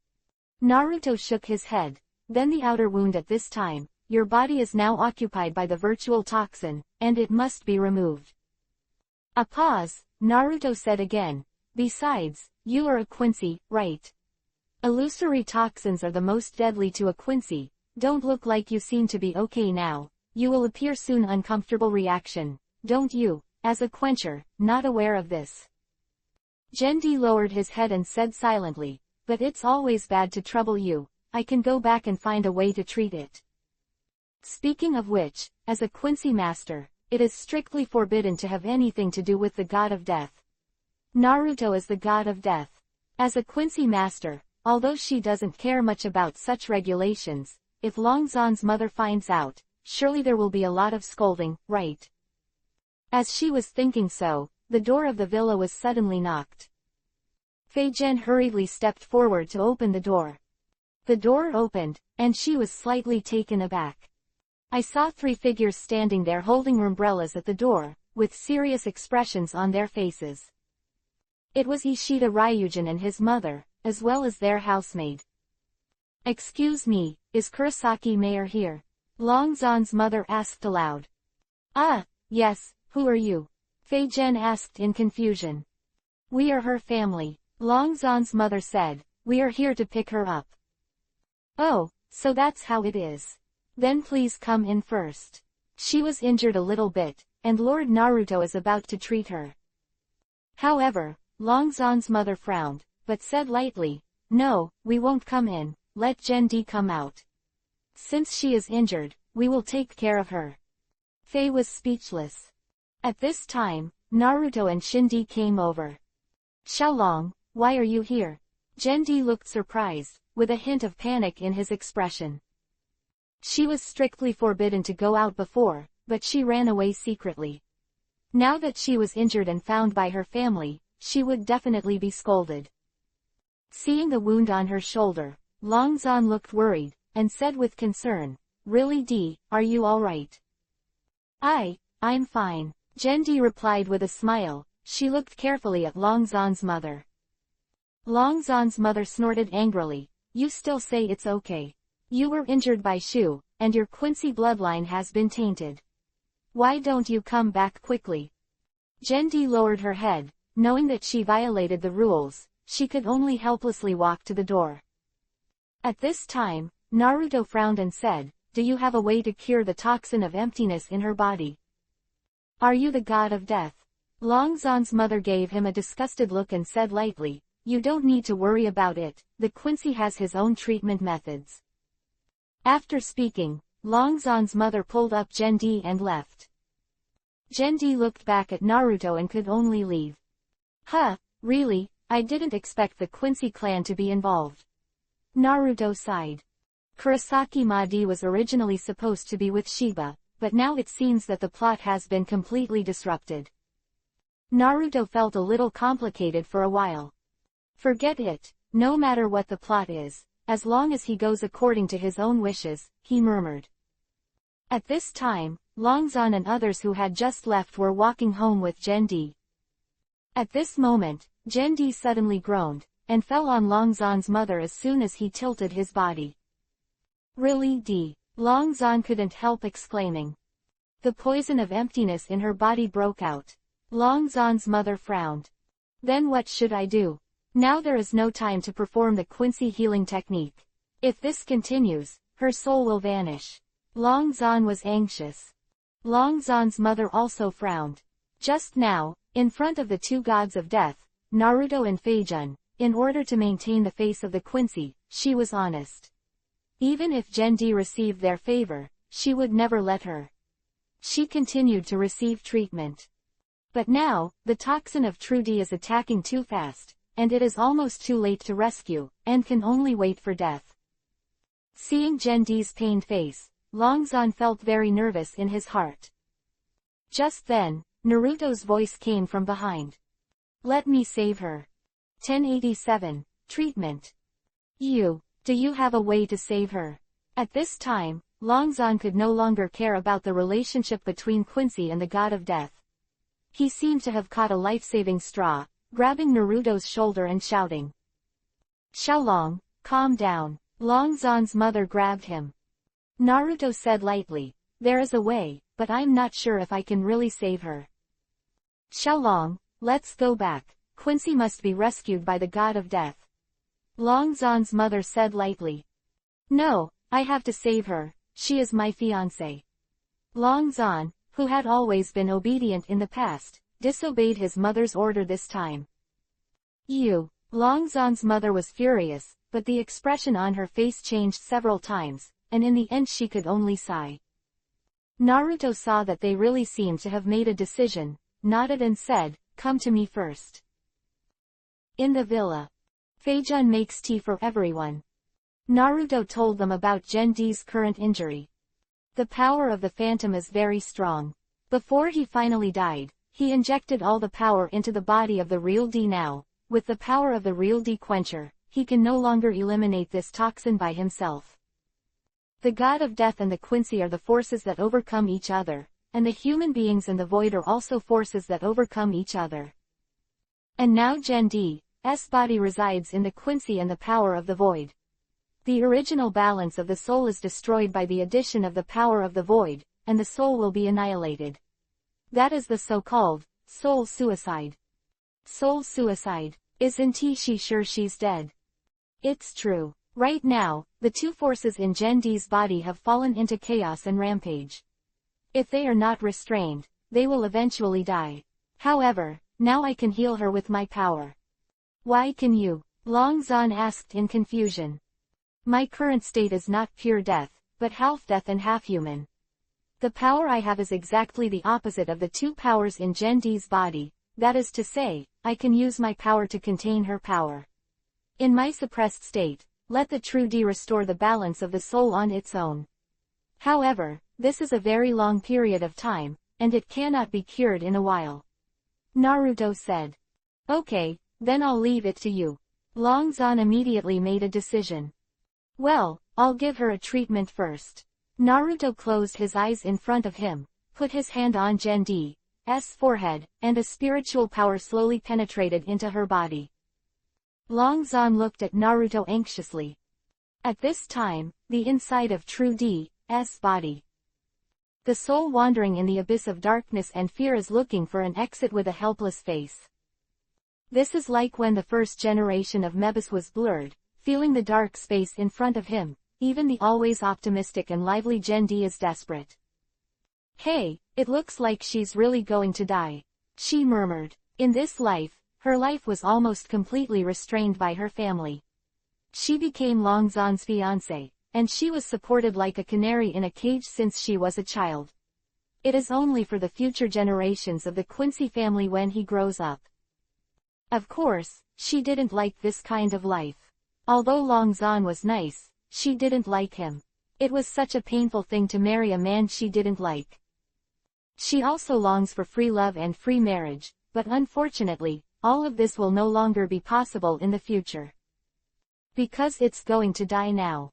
Naruto shook his head. Then the outer wound at this time, your body is now occupied by the virtual toxin, and it must be removed. A pause, Naruto said again. Besides, you are a Quincy, right? Illusory toxins are the most deadly to a Quincy. Don't look like you seem to be okay now. You will appear soon. Uncomfortable reaction, don't you, as a quencher, not aware of this? Gendi lowered his head and said silently, but it's always bad to trouble you. I can go back and find a way to treat it. Speaking of which, as a Quincy master, it is strictly forbidden to have anything to do with the god of death. Naruto is the god of death. As a Quincy master, although she doesn't care much about such regulations, if Longzon's mother finds out, surely there will be a lot of scolding, right? As she was thinking so, the door of the villa was suddenly knocked. Feigen hurriedly stepped forward to open the door. The door opened, and she was slightly taken aback. I saw 3 figures standing there holding umbrellas at the door, with serious expressions on their faces. It was Ishida Ryujin and his mother, as well as their housemaid. Excuse me, is Kurosaki Mayor here? Longzon's mother asked aloud. Yes, who are you? Feigen asked in confusion. We are her family, Longzon's mother said. We are here to pick her up. Oh, so that's how it is. Then please come in first. She was injured a little bit, and Lord Naruto is about to treat her. However, Longzon's mother frowned, but said lightly, no, we won't come in, let Gendi come out. Since she is injured, we will take care of her. Fei was speechless. At this time, Naruto and Shinji came over. Xiaolong, why are you here? Zhendi looked surprised, with a hint of panic in his expression. She was strictly forbidden to go out before, but she ran away secretly. Now that she was injured and found by her family, she would definitely be scolded. Seeing the wound on her shoulder, Longzhan looked worried, and said with concern, Really Di, are you alright? I'm fine, Zhendi replied with a smile. She looked carefully at Longzhan's mother. Longzhan's mother snorted angrily, You still say it's okay. You were injured by Shu, and your Quincy bloodline has been tainted. Why don't you come back quickly? Zhendi lowered her head, knowing that she violated the rules. She could only helplessly walk to the door. At this time, Naruto frowned and said, Do you have a way to cure the toxin of emptiness in her body? Are you the god of death? Longzhan's mother gave him a disgusted look and said lightly, You don't need to worry about it, the Quincy has his own treatment methods. After speaking, Longzhan's mother pulled up Zhendi and left. Zhendi looked back at Naruto and could only leave. Really, I didn't expect the Quincy clan to be involved. Naruto sighed. Kurosaki Madi was originally supposed to be with Shiba, but now it seems that the plot has been completely disrupted. Naruto felt a little complicated for a while. Forget it, no matter what the plot is, as long as he goes according to his own wishes, he murmured. At this time, Longzhan and others who had just left were walking home with Zhendi. At this moment, Zhendi suddenly groaned, and fell on Longzhan's mother as soon as he tilted his body. Really Di, Longzhan couldn't help exclaiming. The poison of emptiness in her body broke out. Longzhan's mother frowned. Then what should I do? Now there is no time to perform the Quincy healing technique. If this continues, her soul will vanish. Longzhan was anxious. Longzhan's mother also frowned. Just now, in front of the two gods of death, Naruto and Feijun, in order to maintain the face of the Quincy, she was honest. Even if Zhendi received their favor, she would never let her. She continued to receive treatment. But now, the toxin of True D is attacking too fast, and it is almost too late to rescue, and can only wait for death. Seeing Zhendi's pained face, Longzhan felt very nervous in his heart. Just then, Naruto's voice came from behind. Let me save her. 1087, Treatment. Do you have a way to save her? At this time, Longzhan could no longer care about the relationship between Quincy and the god of death. He seemed to have caught a life-saving straw, grabbing Naruto's shoulder and shouting. Xiaolong, calm down. Longzhan's mother grabbed him. Naruto said lightly, There is a way, but I'm not sure if I can really save her. Xiaolong, let's go back. Quincy must be rescued by the god of death. Longzhan's mother said lightly. No, I have to save her, she is my fiancé. Longzhan, who had always been obedient in the past, disobeyed his mother's order this time. Longzhan's mother was furious, but the expression on her face changed several times, and in the end she could only sigh. Naruto saw that they really seemed to have made a decision, nodded and said, Come to me first. In the villa. Feijun makes tea for everyone. Naruto told them about Zhendi's current injury. The power of the phantom is very strong. Before he finally died, he injected all the power into the body of the real D now. With the power of the real D quencher, he can no longer eliminate this toxin by himself. The god of death and the Quincy are the forces that overcome each other, and the human beings and the void are also forces that overcome each other. And now Zhendi's body resides in the Quincy and the power of the void. The original balance of the soul is destroyed by the addition of the power of the void, and the soul will be annihilated. That is the so-called soul suicide. Soul suicide. Isn't she sure she's dead? It's true. Right now, the two forces in Zhendi's body have fallen into chaos and rampage. If they are not restrained, they will eventually die. However, now I can heal her with my power. Why can you? Longzhan asked in confusion. My current state is not pure death, but half death and half human. The power I have is exactly the opposite of the two powers in Zhendi's body, that is to say, I can use my power to contain her power. In my suppressed state, let the true D restore the balance of the soul on its own. However, this is a very long period of time, and it cannot be cured in a while. Naruto said. Okay, then I'll leave it to you. Long Zan immediately made a decision. Well, I'll give her a treatment first. Naruto closed his eyes in front of him, put his hand on Gendi's forehead, and a spiritual power slowly penetrated into her body. Long Zan looked at Naruto anxiously. At this time, the inside of True D's body. The soul wandering in the abyss of darkness and fear is looking for an exit with a helpless face. This is like when the first generation of Mebus was blurred, feeling the dark space in front of him. Even the always optimistic and lively Gendi is desperate. Hey, it looks like she's really going to die, she murmured. In this life, her life was almost completely restrained by her family. She became Long Zan's fiancé, and she was supported like a canary in a cage since she was a child. It is only for the future generations of the Quincy family when he grows up. Of course, she didn't like this kind of life. Although Long Zan was nice, she didn't like him. It was such a painful thing to marry a man she didn't like. She also longs for free love and free marriage, but unfortunately, all of this will no longer be possible in the future. Because it's going to die now.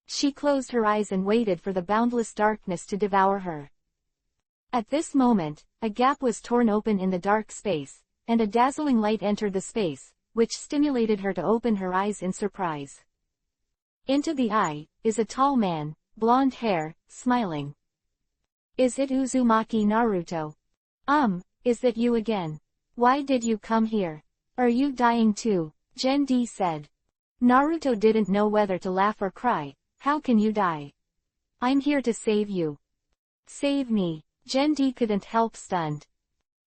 She closed her eyes and waited for the boundless darkness to devour her. At this moment, a gap was torn open in the dark space, and a dazzling light entered the space, which stimulated her to open her eyes in surprise. Into the eye is a tall man, blonde hair, smiling. Is it Uzumaki Naruto? Is that you again? Why did you come here? Are you dying too? Gendi said. Naruto didn't know whether to laugh or cry. How can you die? I'm here to save you. Save me. Gendi couldn't help stunned.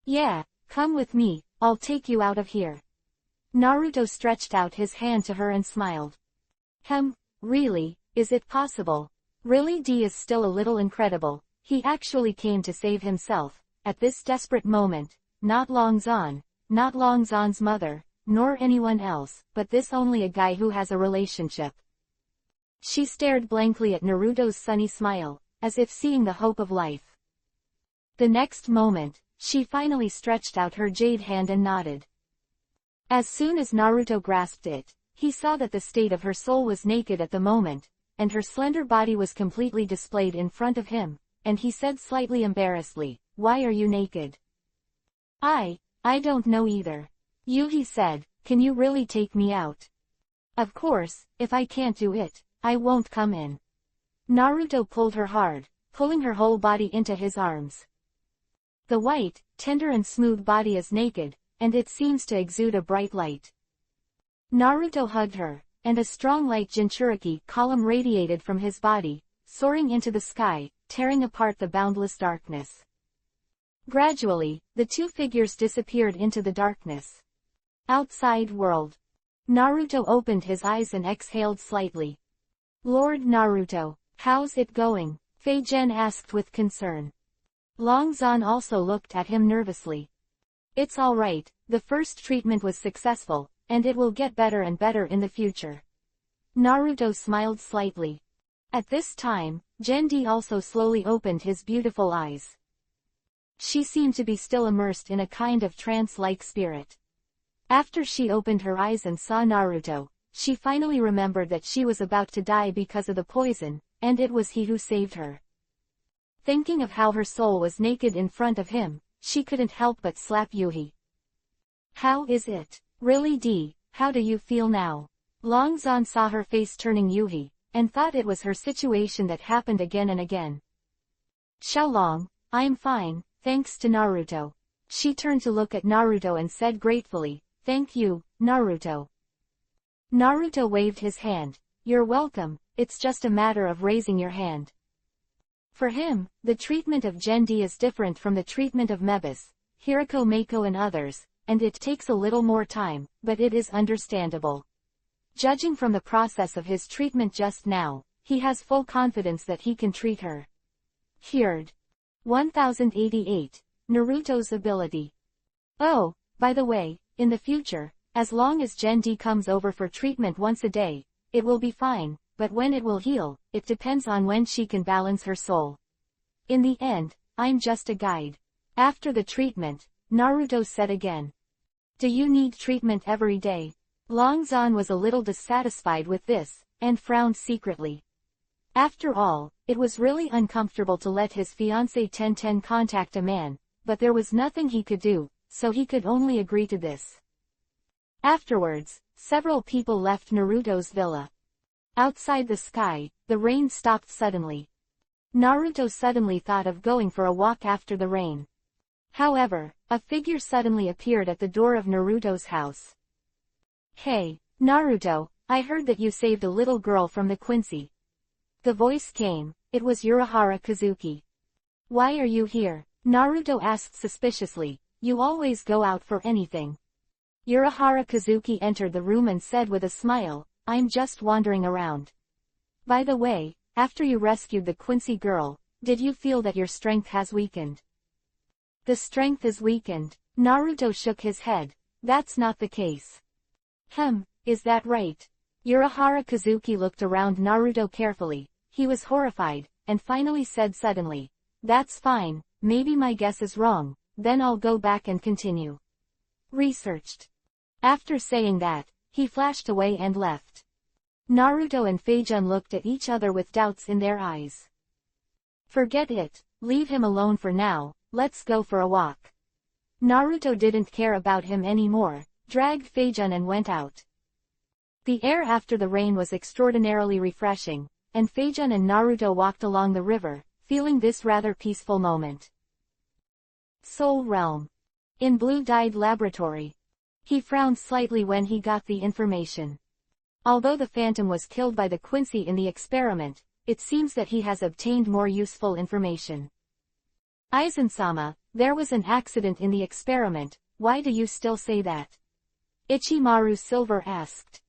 Yeah, come with me, I'll take you out of here. Naruto stretched out his hand to her and smiled. Really, is it possible? Really D is still a little incredible. He actually came to save himself, at this desperate moment, not Long Zan, not Long Zan's mother, nor anyone else, but this only a guy who has a relationship. She stared blankly at Naruto's sunny smile, as if seeing the hope of life. The next moment, she finally stretched out her jade hand and nodded. As soon as Naruto grasped it, he saw that the state of her soul was naked at the moment, and her slender body was completely displayed in front of him, and he said slightly embarrassedly, "Why are you naked?" I don't know either. Yuhi said, "Can you really take me out?" Of course, if I can't do it, I won't come in. Naruto pulled her hard, pulling her whole body into his arms. The white, tender and smooth body is naked, and it seems to exude a bright light. Naruto hugged her, and a strong light Jinchuriki column radiated from his body, soaring into the sky, tearing apart the boundless darkness. Gradually, the two figures disappeared into the darkness. Outside world. Naruto opened his eyes and exhaled slightly. Lord Naruto, how's it going? Fei-Gen asked with concern. Long Zan also looked at him nervously. It's alright, the first treatment was successful, and it will get better and better in the future. Naruto smiled slightly. At this time, Gendi also slowly opened his beautiful eyes. She seemed to be still immersed in a kind of trance-like spirit. After she opened her eyes and saw Naruto, she finally remembered that she was about to die because of the poison, and it was he who saved her. Thinking of how her soul was naked in front of him, she couldn't help but slap Yuhi. How is it? Really D, how do you feel now? Long Zan saw her face turning Yuhi, and thought it was her situation that happened again and again. Xiaolong, I'm fine, thanks to Naruto. She turned to look at Naruto and said gratefully, "Thank you, Naruto." Naruto waved his hand. "You're welcome, it's just a matter of raising your hand." For him, the treatment of Gendi is different from the treatment of Mebus, Hirako Mako and others, and it takes a little more time, but it is understandable. Judging from the process of his treatment just now, he has full confidence that he can treat her. Cured. 1088. Naruto's ability. Oh, by the way, in the future, as long as Gen-D comes over for treatment once a day, it will be fine, but when it will heal, it depends on when she can balance her soul. In the end, I'm just a guide. After the treatment, Naruto said again. Do you need treatment every day? Longzan was a little dissatisfied with this, and frowned secretly. After all, it was really uncomfortable to let his fiancée Tenten contact a man, but there was nothing he could do, so he could only agree to this. Afterwards, several people left Naruto's villa. Outside the sky, the rain stopped suddenly. Naruto suddenly thought of going for a walk after the rain. However, a figure suddenly appeared at the door of Naruto's house. Hey, Naruto, I heard that you saved a little girl from the Quincy. The voice came. It was Urahara Kazuki. Why are you here? Naruto asked suspiciously. You always go out for anything. Urahara Kazuki entered the room and said with a smile, I'm just wandering around. By the way, after you rescued the Quincy girl, did you feel that your strength has weakened? The strength is weakened. Naruto shook his head. That's not the case. Is that right? Urahara Kazuki looked around Naruto carefully. He was horrified, and finally said suddenly, that's fine, maybe my guess is wrong, then I'll go back and continue. Researched. After saying that, he flashed away and left. Naruto and Feijun looked at each other with doubts in their eyes. Forget it, leave him alone for now, let's go for a walk. Naruto didn't care about him anymore, dragged Feijun and went out. The air after the rain was extraordinarily refreshing, and Feijun and Naruto walked along the river, feeling this rather peaceful moment. Soul Realm. In blue-dyed laboratory. He frowned slightly when he got the information. Although the Phantom was killed by the Quincy in the experiment, it seems that he has obtained more useful information. Aizen-sama, there was an accident in the experiment, why do you still say that? Ichimaru Silver asked.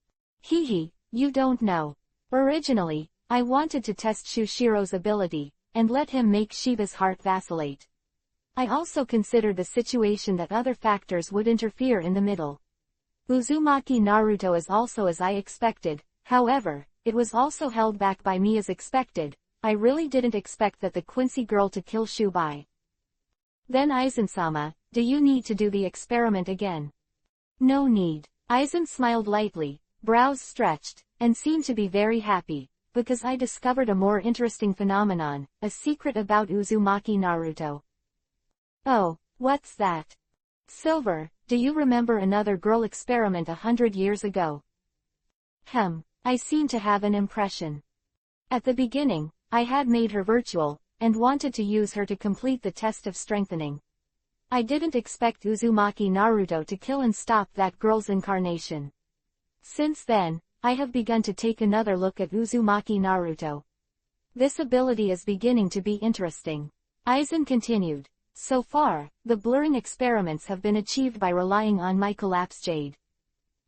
Hehe, you don't know. Originally, I wanted to test Shushiro's ability, and let him make Shiba's heart vacillate. I also considered the situation that other factors would interfere in the middle. Uzumaki Naruto is also as I expected, however, it was also held back by me as expected, I really didn't expect that the Quincy girl to kill Shubai. Then Aizen-sama, do you need to do the experiment again? No need. Aizen smiled lightly, brows stretched, and seemed to be very happy, because I discovered a more interesting phenomenon, a secret about Uzumaki Naruto. Oh, what's that? Silver, do you remember another girl experiment 100 years ago? I seem to have an impression. At the beginning, I had made her virtual, and wanted to use her to complete the test of strengthening. I didn't expect Uzumaki Naruto to kill and stop that girl's incarnation. Since then, I have begun to take another look at Uzumaki Naruto. This ability is beginning to be interesting. Aizen continued. So far, the blurring experiments have been achieved by relying on my collapse jade.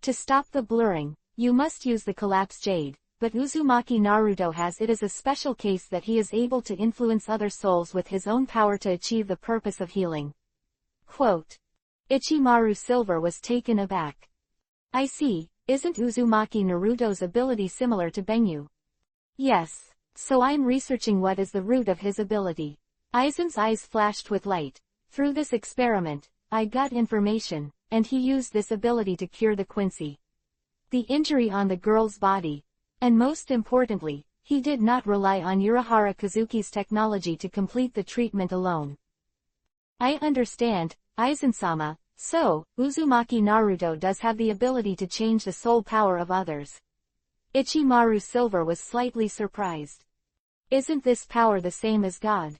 To stop the blurring, you must use the collapse jade, but Uzumaki Naruto has it as a special case that he is able to influence other souls with his own power to achieve the purpose of healing. Quote. Ichimaru Silver was taken aback. I see, isn't Uzumaki Naruto's ability similar to Benyu? Yes, so I'm researching what is the root of his ability. Aizen's eyes flashed with light. Through this experiment, I got information, and he used this ability to cure the Quincy. The injury on the girl's body. And most importantly, he did not rely on Urahara Kazuki's technology to complete the treatment alone. I understand, Aizen-sama, so, Uzumaki Naruto does have the ability to change the soul power of others. Ichimaru Silver was slightly surprised. Isn't this power the same as God?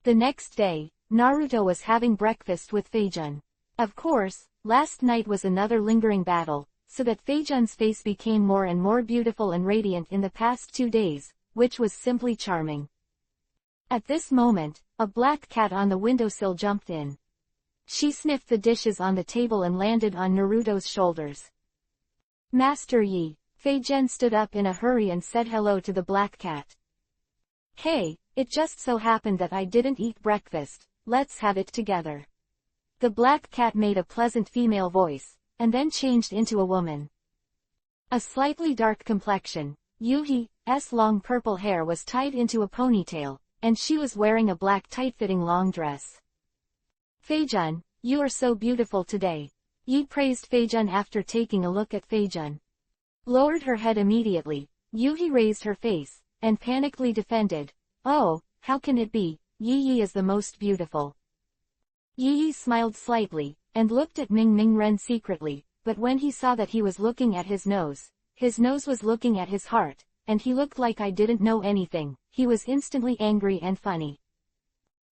The next day, Naruto was having breakfast with Feijun. Of course, last night was another lingering battle, so that Feijun's face became more and more beautiful and radiant in the past 2 days, which was simply charming. At this moment, a black cat on the windowsill jumped in. She sniffed the dishes on the table and landed on Naruto's shoulders. Master Yi, Feijun stood up in a hurry and said hello to the black cat. Hey, it just so happened that I didn't eat breakfast, let's have it together. The black cat made a pleasant female voice, and then changed into a woman. A slightly dark complexion, Yuhi's long purple hair was tied into a ponytail, and she was wearing a black tight-fitting long dress. Feijun, you are so beautiful today. Yi praised Feijun after taking a look at Feijun. Lowered her head immediately, Yuhi raised her face, and panickedly defended, "Oh, how can it be? Yi is the most beautiful." Yi smiled slightly, and looked at Ming Ren secretly, but when he saw that he was looking at his nose was looking at his heart, and he looked like I didn't know anything, he was instantly angry and funny.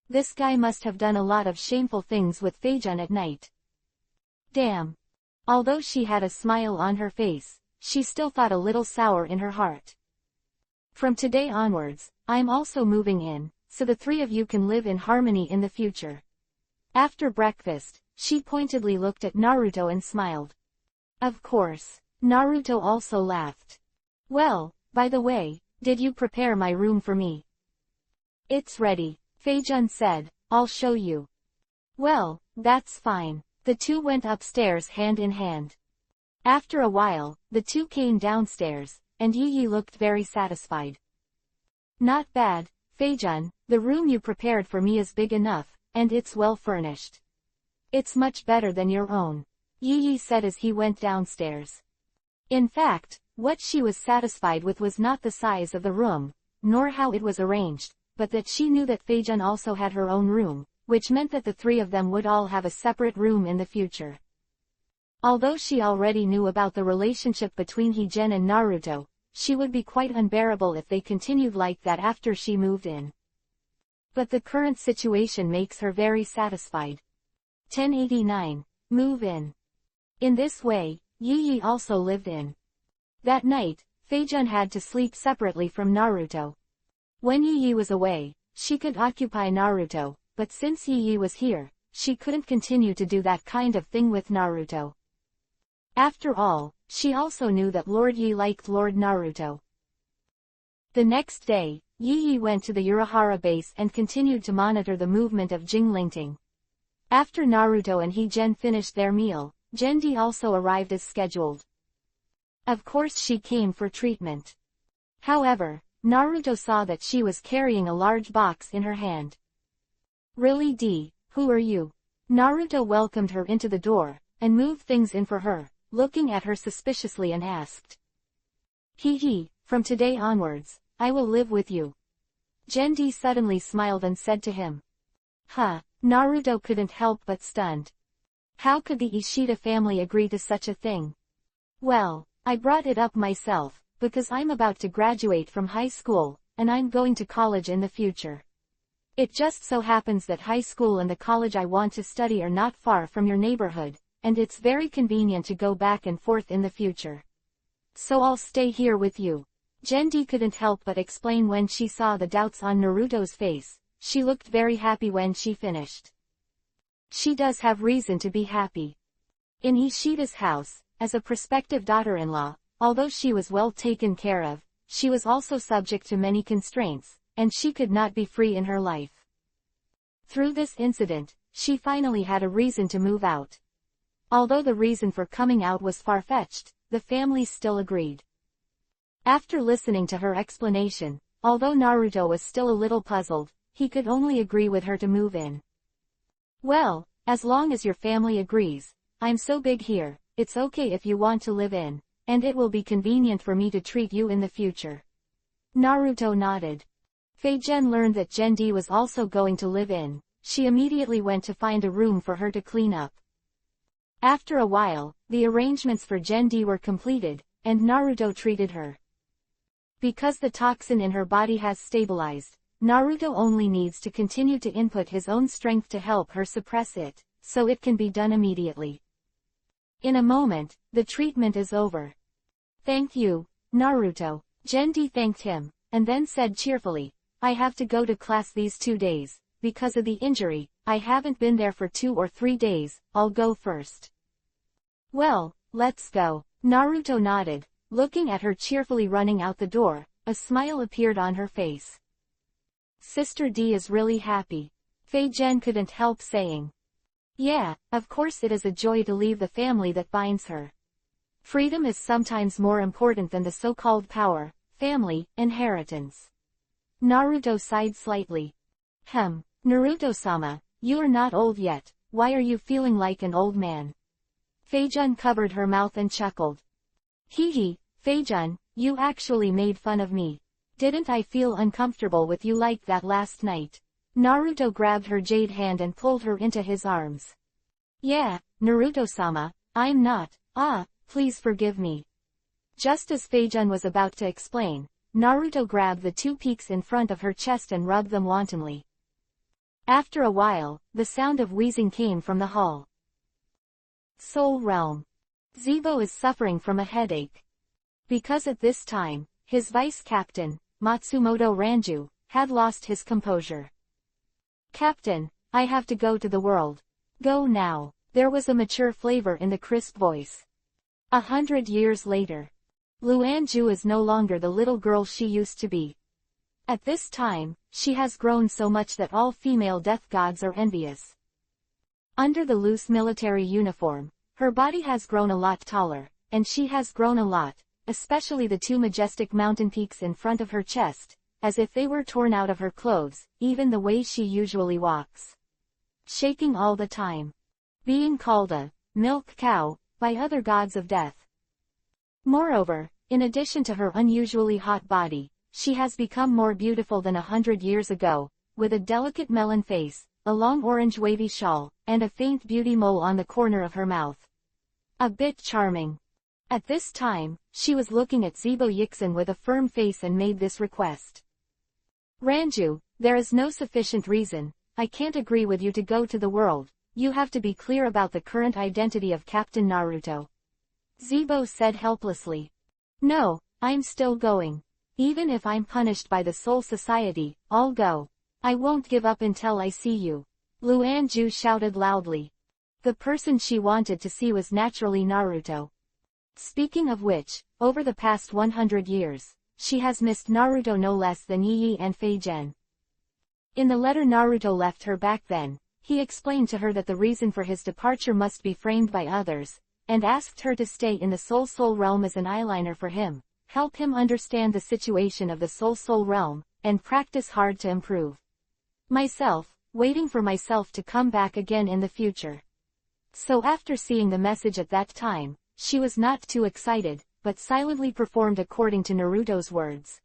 This guy must have done a lot of shameful things with Feijun at night. Damn. Although she had a smile on her face, she still thought a little sour in her heart. From today onwards, I'm also moving in, so the three of you can live in harmony in the future. After breakfast, she pointedly looked at Naruto and smiled. Of course, Naruto also laughed. Well, by the way, did you prepare my room for me? It's ready, Feijun said, I'll show you. Well, that's fine. The two went upstairs hand in hand. After a while, the two came downstairs, and Yi looked very satisfied. Not bad, Feijun, the room you prepared for me is big enough, and it's well furnished. It's much better than your own, Yi said as he went downstairs. In fact, what she was satisfied with was not the size of the room, nor how it was arranged, but that she knew that Feijun also had her own room, which meant that the three of them would all have a separate room in the future. Although she already knew about the relationship between Higen and Naruto, she would be quite unbearable if they continued like that after she moved in. But the current situation makes her very satisfied. 1089. Move in. In this way, Yi also lived in. That night, Feijun had to sleep separately from Naruto. When Yi was away, she could occupy Naruto, but since Yi was here, she couldn't continue to do that kind of thing with Naruto. After all, she also knew that Lord Yi liked Lord Naruto. The next day, Yi went to the Urahara base and continued to monitor the movement of Jinglingting. After Naruto and Higen finished their meal, Gendi also arrived as scheduled. Of course she came for treatment. However, Naruto saw that she was carrying a large box in her hand. Really who are you? Naruto welcomed her into the door, and moved things in for her, looking at her suspiciously and asked. From today onwards, I will live with you. Gendi suddenly smiled and said to him. Naruto couldn't help but stunned. How could the Ishida family agree to such a thing? Well, I brought it up myself, because I'm about to graduate from high school, and I'm going to college in the future. It just so happens that high school and the college I want to study are not far from your neighborhood, and it's very convenient to go back and forth in the future. So I'll stay here with you. Gendi couldn't help but explain when she saw the doubts on Naruto's face. She looked very happy when she finished. She does have reason to be happy. In Ishida's house, as a prospective daughter-in-law, although she was well taken care of, she was also subject to many constraints, and she could not be free in her life. Through this incident, she finally had a reason to move out. Although the reason for coming out was far-fetched, the family still agreed. After listening to her explanation, although Naruto was still a little puzzled, he could only agree with her to move in. Well, as long as your family agrees, I'm so big here, it's okay if you want to live in, and it will be convenient for me to treat you in the future. Naruto nodded. Feijun learned that Gendi was also going to live in. She immediately went to find a room for her to clean up. After a while, the arrangements for Gendi were completed, and Naruto treated her. Because the toxin in her body has stabilized, Naruto only needs to continue to input his own strength to help her suppress it, so it can be done immediately. In a moment, the treatment is over. Thank you, Naruto. Gendi thanked him, and then said cheerfully, I have to go to class these 2 days, because of the injury, I haven't been there for 2 or 3 days, I'll go first. Well, let's go. Naruto nodded, looking at her cheerfully running out the door, a smile appeared on her face. Sister D is really happy. Feijun couldn't help saying. Yeah, of course it is a joy to leave the family that binds her. Freedom is sometimes more important than the so-called power, family, inheritance. Naruto sighed slightly. Naruto-sama, you are not old yet, why are you feeling like an old man? Feijun covered her mouth and chuckled. Hee hee, Feijun, you actually made fun of me. Didn't I feel uncomfortable with you like that last night? Naruto grabbed her jade hand and pulled her into his arms. Yeah, Naruto-sama, I'm not, please forgive me. Just as Feijun was about to explain, Naruto grabbed the two peaks in front of her chest and rubbed them wantonly. After a while, the sound of wheezing came from the hall. Soul Realm. Zeebo is suffering from a headache. Because at this time, his vice captain, Matsumoto Ranju, had lost his composure. Captain, I have to go to the world. Go now. There was a mature flavor in the crisp voice. 100 years later. Luanju is no longer the little girl she used to be. At this time, she has grown so much that all female death gods are envious. Under the loose military uniform, her body has grown a lot taller, and she has grown a lot, especially the two majestic mountain peaks in front of her chest, as if they were torn out of her clothes, even the way she usually walks. Shaking all the time. Being called a milk cow by other gods of death. Moreover, in addition to her unusually hot body, she has become more beautiful than 100 years ago, with a delicate melon face, a long orange wavy shawl, and a faint beauty mole on the corner of her mouth. A bit charming. At this time, she was looking at Zeebo Yixin with a firm face and made this request. Ranju, there is no sufficient reason, I can't agree with you to go to the world, you have to be clear about the current identity of Captain Naruto. Zeebo said helplessly. No, I'm still going. Even if I'm punished by the Soul Society, I'll go. I won't give up until I see you. Luanju shouted loudly. The person she wanted to see was naturally Naruto. Speaking of which, over the past 100 years, she has missed Naruto no less than Yi and Feijun. In the letter Naruto left her back then, he explained to her that the reason for his departure must be framed by others, and asked her to stay in the Soul realm as an eyeliner for him, help him understand the situation of the Soul realm, and practice hard to improve. Waiting for myself to come back again in the future. So after seeing the message at that time, she was not too excited, but silently performed according to Naruto's words.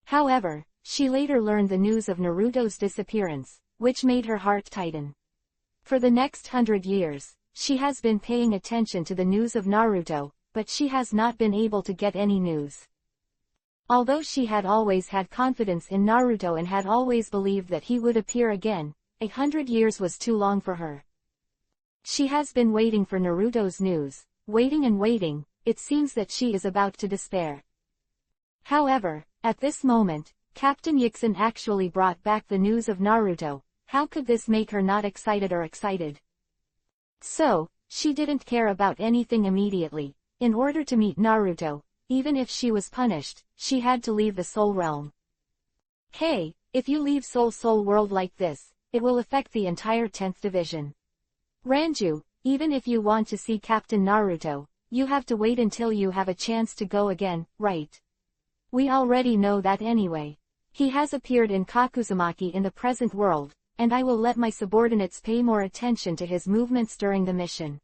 However, she later learned the news of Naruto's disappearance, which made her heart tighten. For the next 100 years, she has been paying attention to the news of Naruto, but she has not been able to get any news. Although she had always had confidence in Naruto and had always believed that he would appear again, 100 years was too long for her. She has been waiting for Naruto's news, waiting and waiting, it seems that she is about to despair. However, at this moment, Captain Yixin actually brought back the news of Naruto. How could this make her not excited or excited? So, she didn't care about anything immediately. In order to meet Naruto, even if she was punished, she had to leave the Soul Realm. Hey, if you leave Soul World like this, it will affect the entire 10th division. Ranju, even if you want to see Captain Naruto, you have to wait until you have a chance to go again, right? We already know that anyway. He has appeared in Kakuzumaki in the present world, and I will let my subordinates pay more attention to his movements during the mission.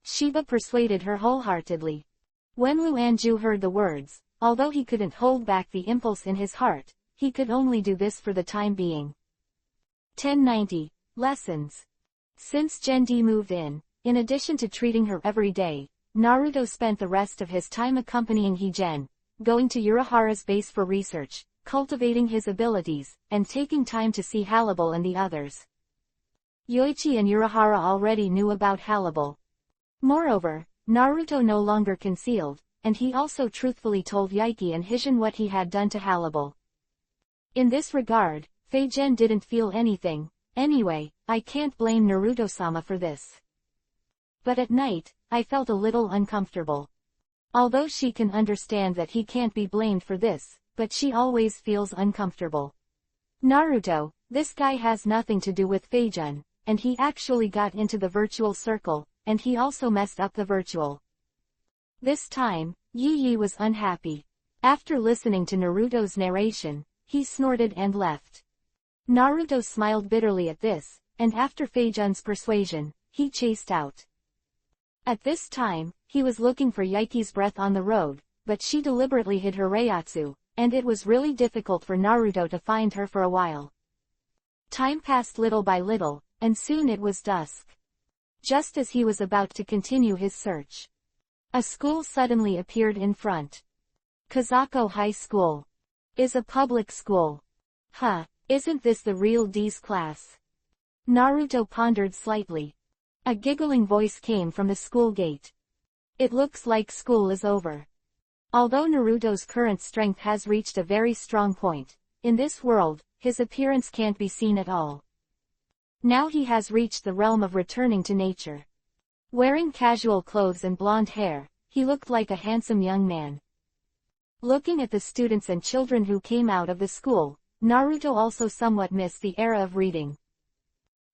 Shiba persuaded her wholeheartedly. When Luanju heard the words, although he couldn't hold back the impulse in his heart, he could only do this for the time being. 1090. Lessons. Since Gendi moved in addition to treating her every day, Naruto spent the rest of his time accompanying Higen, going to Urahara's base for research, cultivating his abilities, and taking time to see Hannibal and the others. Yoichi and Urahara already knew about Hannibal. Moreover, Naruto no longer concealed, and he also truthfully told Yaiki and Higen what he had done to Hannibal. In this regard, Feijun didn't feel anything. Anyway, I can't blame Naruto-sama for this. But at night, I felt a little uncomfortable. Although she can understand that he can't be blamed for this, but she always feels uncomfortable. Naruto, this guy has nothing to do with Feijun, and he actually got into the virtual circle, and he also messed up the virtual. This time, Yi Yi was unhappy. After listening to Naruto's narration, he snorted and left. Naruto smiled bitterly at this, and after Feijun's persuasion, he chased out. At this time, he was looking for Yaiki's breath on the road, but she deliberately hid her Reiatsu, and it was really difficult for Naruto to find her for a while. Time passed little by little, and soon it was dusk. Just as he was about to continue his search, a school suddenly appeared in front. Kazako High School is a public school. Huh, isn't this the real D's class? Naruto pondered slightly. A giggling voice came from the school gate. It looks like school is over. Although Naruto's current strength has reached a very strong point, in this world, his appearance can't be seen at all. Now he has reached the realm of returning to nature. Wearing casual clothes and blonde hair, he looked like a handsome young man. Looking at the students and children who came out of the school, Naruto also somewhat missed the era of reading.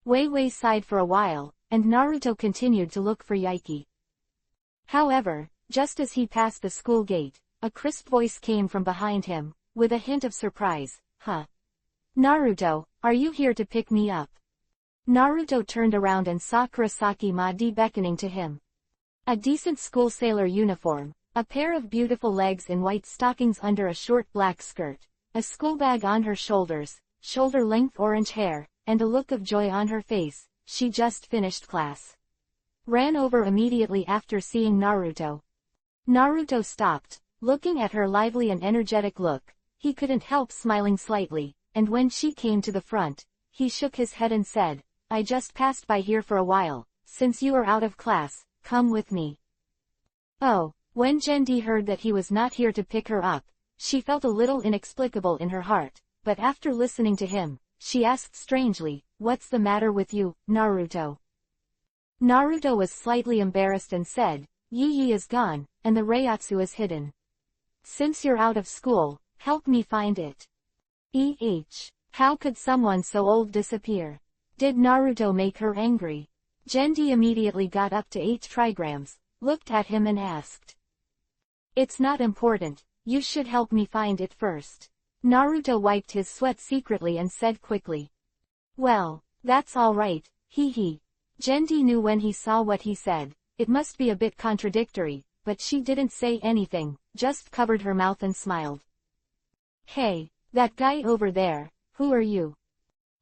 Wei Wei sighed for a while, and Naruto continued to look for Yaiki. However, just as he passed the school gate, a crisp voice came from behind him, with a hint of surprise. Huh? Naruto, are you here to pick me up? Naruto turned around and saw Kurosaki Madi beckoning to him. A decent school sailor uniform, a pair of beautiful legs in white stockings under a short black skirt, a school bag on her shoulders, shoulder-length orange hair, and a look of joy on her face. She just finished class. Ran over immediately after seeing Naruto. Naruto stopped, looking at her lively and energetic look. He couldn't help smiling slightly, and when she came to the front, he shook his head and said, I just passed by here for a while. Since you are out of class, come with me. Oh, when Jendi heard that he was not here to pick her up, she felt a little inexplicable in her heart, but after listening to him, she asked strangely, what's the matter with you, Naruto? Naruto was slightly embarrassed and said, Yi Yi is gone, and the Reiatsu is hidden. Since you're out of school, help me find it. How could someone so old disappear? Did Naruto make her angry? Jendi immediately got up to 8 trigrams, looked at him and asked. It's not important, you should help me find it first. Naruto wiped his sweat secretly and said quickly. Well, that's all right, hee hee. Jendi knew when he saw what he said, it must be a bit contradictory, but she didn't say anything, just covered her mouth and smiled. Hey, that guy over there, who are you?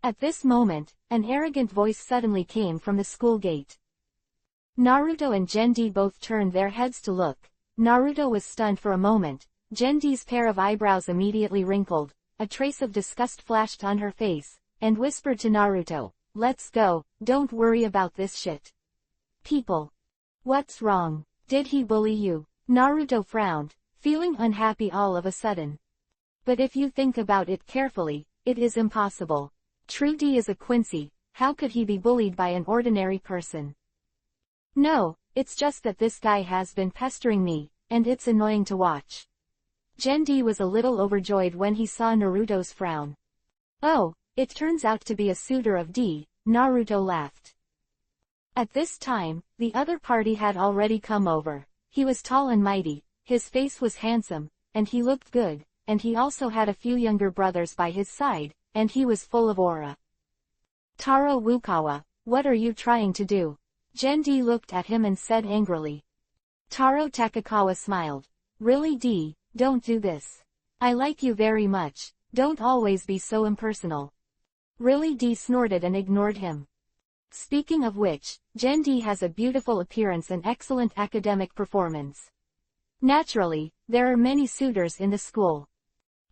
At this moment, an arrogant voice suddenly came from the school gate. Naruto and Jendi both turned their heads to look. Naruto was stunned for a moment. Jendi's pair of eyebrows immediately wrinkled, a trace of disgust flashed on her face, and whispered to Naruto, let's go, don't worry about this shit. People. What's wrong? Did he bully you? Naruto frowned, feeling unhappy all of a sudden. But if you think about it carefully, it is impossible. True D is a Quincy, how could he be bullied by an ordinary person? No, it's just that this guy has been pestering me, and it's annoying to watch. Jendi was a little overjoyed when he saw Naruto's frown. Oh, it turns out to be a suitor of D, Naruto laughed. At this time, the other party had already come over. He was tall and mighty, his face was handsome, and he looked good, and he also had a few younger brothers by his side, and he was full of aura. Taro Wukawa, what are you trying to do? Jendi looked at him and said angrily. Taro Takakawa smiled. Really D, don't do this. I like you very much, don't always be so impersonal. Really D snorted and ignored him. Speaking of which, Jendi has a beautiful appearance and excellent academic performance. Naturally, there are many suitors in the school.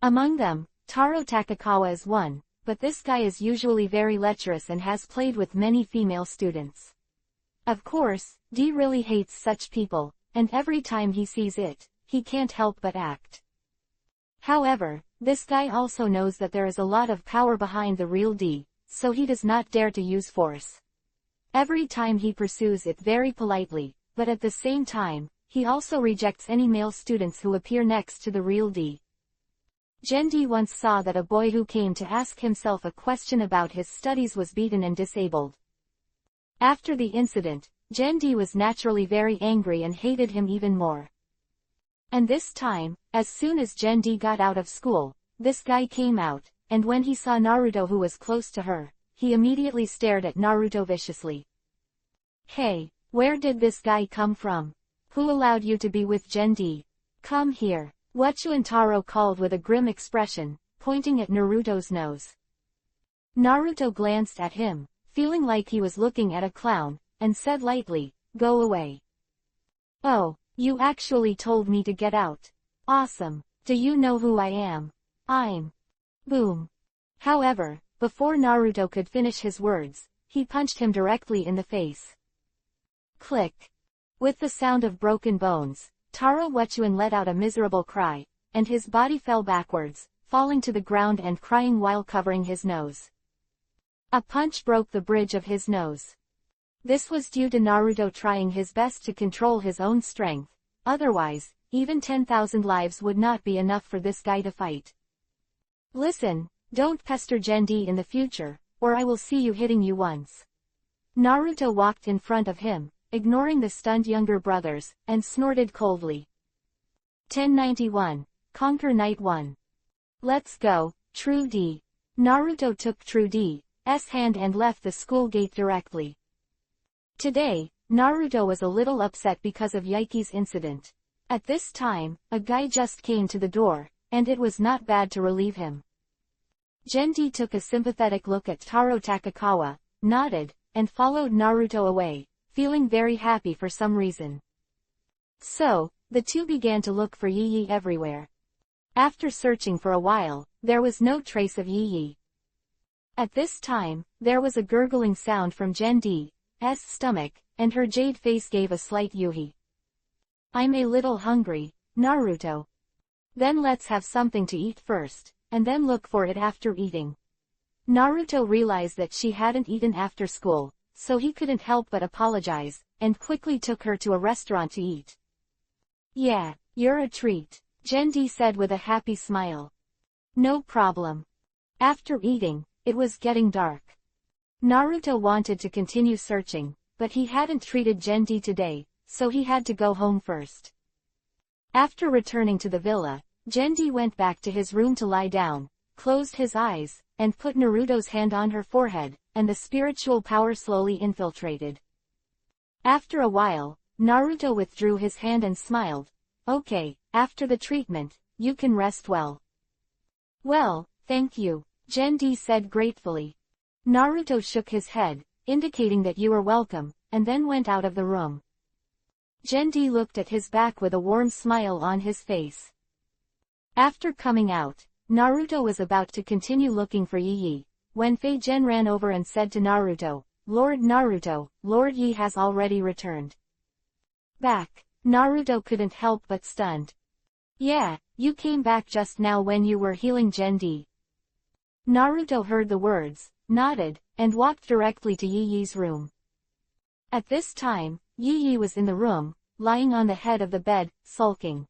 Among them, Taro Takakawa is one, but this guy is usually very lecherous and has played with many female students. Of course, D really hates such people, and every time he sees it, he can't help but act. However, this guy also knows that there is a lot of power behind the real D, so he does not dare to use force. Every time he pursues it very politely, but at the same time, he also rejects any male students who appear next to the real D. Jendi once saw that a boy who came to ask himself a question about his studies was beaten and disabled. After the incident, Genji was naturally very angry and hated him even more. And this time, as soon as Genji got out of school, this guy came out, and when he saw Naruto who was close to her, he immediately stared at Naruto viciously. Hey, where did this guy come from? Who allowed you to be with Genji? Come here, Wachuen Taro called with a grim expression, pointing at Naruto's nose. Naruto glanced at him, feeling like he was looking at a clown, and said lightly, "Go away." "Oh, you actually told me to get out. Awesome. Do you know who I am? I'm..." Boom. However, before Naruto could finish his words, he punched him directly in the face. Click. With the sound of broken bones, Taro Wachuen let out a miserable cry, and his body fell backwards, falling to the ground and crying while covering his nose. A punch broke the bridge of his nose. This was due to Naruto trying his best to control his own strength, otherwise, even 10,000 lives would not be enough for this guy to fight. Listen, don't pester Genji in the future, or I will see you hitting you once. Naruto walked in front of him, ignoring the stunned younger brothers, and snorted coldly. 1091, Conquer Night 1. Let's go, True D. Naruto took True D's hand and left the school gate directly. Today, Naruto was a little upset because of Yaiki's incident. At this time, a guy just came to the door, and it was not bad to relieve him. Genji took a sympathetic look at Taro Takakawa, nodded, and followed Naruto away, feeling very happy for some reason. So, the two began to look for Yi everywhere. After searching for a while, there was no trace of Yi. At this time, there was a gurgling sound from Genji's stomach, and her jade face gave a slight yuhi. I'm a little hungry, Naruto. Then let's have something to eat first, and then look for it after eating. Naruto realized that she hadn't eaten after school, so he couldn't help but apologize, and quickly took her to a restaurant to eat. Yeah, you're a treat, Genji said with a happy smile. No problem. After eating, it was getting dark. Naruto wanted to continue searching, but he hadn't treated Genji today, so he had to go home first. After returning to the villa, Genji went back to his room to lie down, closed his eyes, and put Naruto's hand on her forehead, and the spiritual power slowly infiltrated. After a while, Naruto withdrew his hand and smiled. Okay, after the treatment, you can rest well. Well, thank you, Genji said gratefully. Naruto shook his head, indicating that you were welcome, and then went out of the room. Genji looked at his back with a warm smile on his face. After coming out, Naruto was about to continue looking for Yi, when Fei-Gen ran over and said to Naruto, Lord Naruto, Lord Yi has already returned. Back, Naruto couldn't help but stunned. Yeah, you came back just now when you were healing Genji. Naruto heard the words, nodded, and walked directly to Yi's room. At this time, Yi was in the room, lying on the head of the bed, sulking.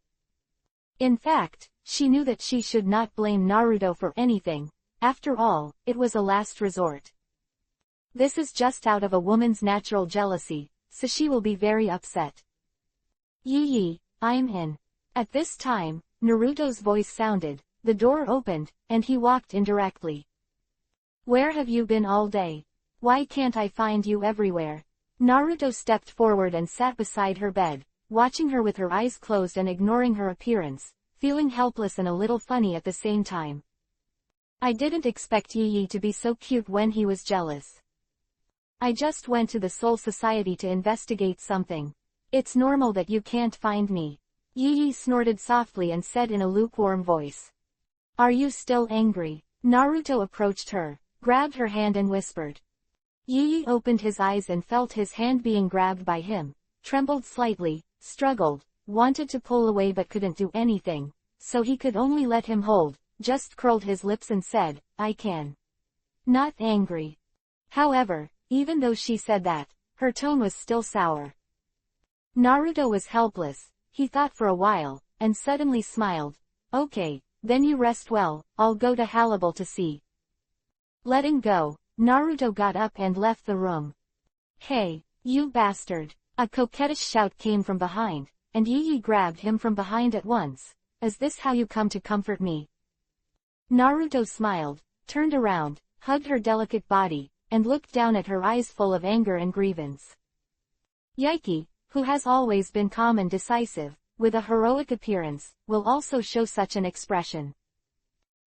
In fact, she knew that she should not blame Naruto for anything. After all, it was a last resort. This is just out of a woman's natural jealousy, so she will be very upset. Yi, I'm in. At this time, Naruto's voice sounded, the door opened, and he walked in directly. Where have you been all day? Why can't I find you everywhere? Naruto stepped forward and sat beside her bed, watching her with her eyes closed and ignoring her appearance, feeling helpless and a little funny at the same time. I didn't expect Yi to be so cute when he was jealous. I just went to the Soul Society to investigate something. It's normal that you can't find me. Yi snorted softly and said in a lukewarm voice. Are you still angry? Naruto approached her, grabbed her hand and whispered. Yi opened his eyes and felt his hand being grabbed by him, trembled slightly, struggled, wanted to pull away but couldn't do anything, so he could only let him hold, just curled his lips and said, I can. Not angry. However, even though she said that, her tone was still sour. Naruto was helpless, he thought for a while, and suddenly smiled. Okay, then you rest well, I'll go to Halibal to see. Letting go, Naruto got up and left the room. Hey, you bastard! A coquettish shout came from behind, and Yi grabbed him from behind at once. Is this how you come to comfort me? Naruto smiled, turned around, hugged her delicate body, and looked down at her eyes full of anger and grievance. Yaiki, who has always been calm and decisive, with a heroic appearance, will also show such an expression.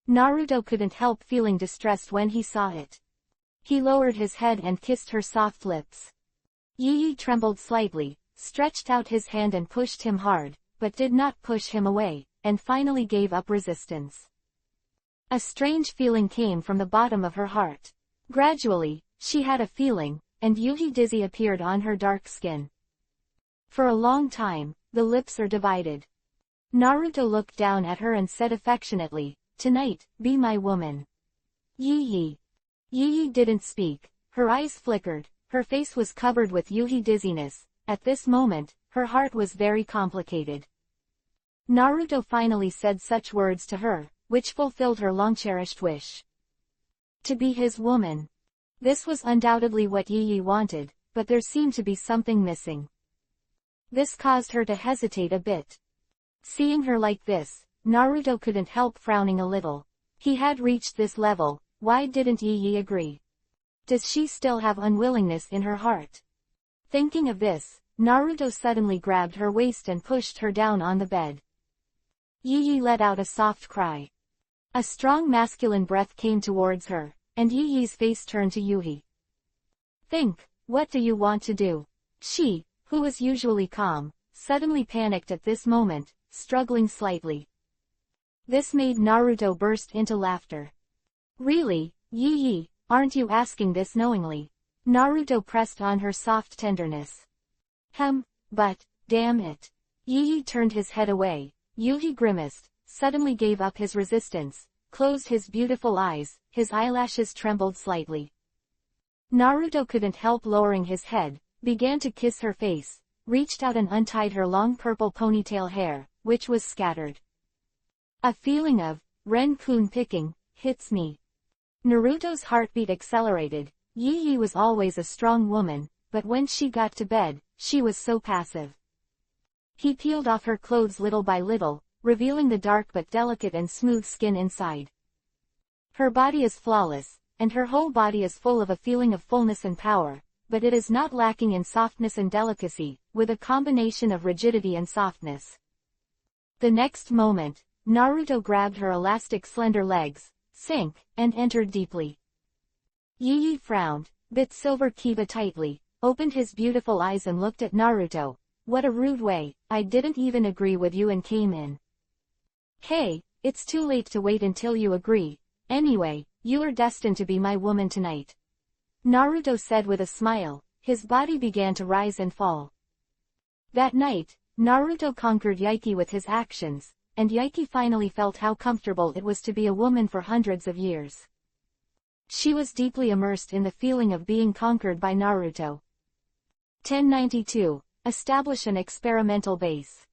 Naruto couldn't help feeling distressed when he saw it. He lowered his head and kissed her soft lips. Yi trembled slightly, stretched out his hand and pushed him hard, but did not push him away, and finally gave up resistance. A strange feeling came from the bottom of her heart. Gradually, she had a feeling, and Yuhi dizzy appeared on her dark skin. For a long time, the lips are divided. Naruto looked down at her and said affectionately, "Tonight, be my woman." Yi didn't speak, her eyes flickered, her face was covered with Yuhi dizziness. At this moment, her heart was very complicated. Naruto finally said such words to her, which fulfilled her long-cherished wish. To be his woman. This was undoubtedly what Yi wanted, but there seemed to be something missing. This caused her to hesitate a bit. Seeing her like this, Naruto couldn't help frowning a little. He had reached this level, why didn't Yi agree? Does she still have unwillingness in her heart? Thinking of this, Naruto suddenly grabbed her waist and pushed her down on the bed. Yi let out a soft cry. A strong masculine breath came towards her, and Yi's face turned to Yuhi. "Think, what do you want to do?" She, who was usually calm, suddenly panicked at this moment, struggling slightly. This made Naruto burst into laughter. "Really, Yi, aren't you asking this knowingly?" Naruto pressed on her soft tenderness. But, damn it." Yi turned his head away. Yuhi grimaced, suddenly gave up his resistance, closed his beautiful eyes, his eyelashes trembled slightly. Naruto couldn't help lowering his head, began to kiss her face, reached out and untied her long purple ponytail hair, which was scattered. A feeling of Ren-kun picking hits me. Naruto's heartbeat accelerated. Yi was always a strong woman, but when she got to bed, she was so passive. He peeled off her clothes little by little, revealing the dark but delicate and smooth skin inside. Her body is flawless, and her whole body is full of a feeling of fullness and power, but it is not lacking in softness and delicacy, with a combination of rigidity and softness. The next moment, Naruto grabbed her elastic slender legs, sank, and entered deeply. Yi frowned, bit Silver Kiba tightly, opened his beautiful eyes and looked at Naruto. "What a rude way, I didn't even agree with you and came in." "Hey, it's too late to wait until you agree. Anyway, you are destined to be my woman tonight," Naruto said with a smile. His body began to rise and fall. That night, Naruto conquered Yaiki with his actions, and Yaiki finally felt how comfortable it was to be a woman for hundreds of years. She was deeply immersed in the feeling of being conquered by Naruto. 1092. Establish an experimental base.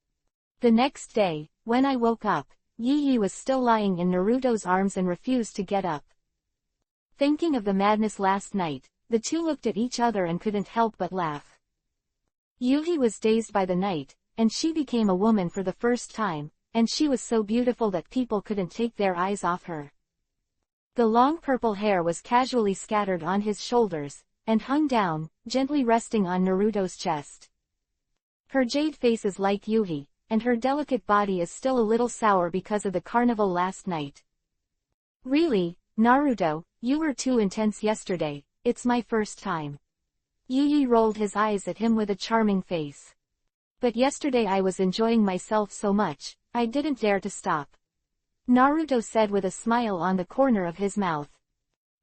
The next day, when I woke up, Yi was still lying in Naruto's arms and refused to get up. Thinking of the madness last night, the two looked at each other and couldn't help but laugh. Yuhi was dazed by the night, and she became a woman for the first time, and she was so beautiful that people couldn't take their eyes off her. The long purple hair was casually scattered on his shoulders, and hung down, gently resting on Naruto's chest. Her jade face is like Yuhi, and her delicate body is still a little sour because of the carnival last night. "Really, Naruto, you were too intense yesterday, it's my first time." Yi rolled his eyes at him with a charming face. "But yesterday I was enjoying myself so much, I didn't dare to stop," Naruto said with a smile on the corner of his mouth.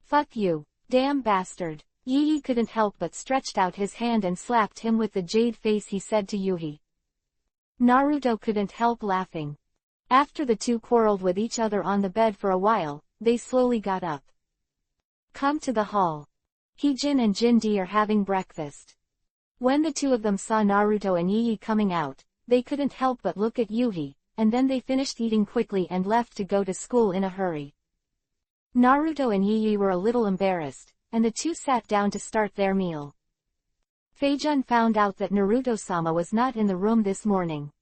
"Fuck you, damn bastard." Yi couldn't help but stretched out his hand and slapped him with the jade face he said to Yuhi. Naruto couldn't help laughing. After the two quarreled with each other on the bed for a while, they slowly got up. "Come to the hall. Hijin and Jin-D are having breakfast." When the two of them saw Naruto and Yi coming out, they couldn't help but look at Yuhi, and then they finished eating quickly and left to go to school in a hurry. Naruto and Yi were a little embarrassed, and the two sat down to start their meal. Feijun found out that Naruto-sama was not in the room this morning.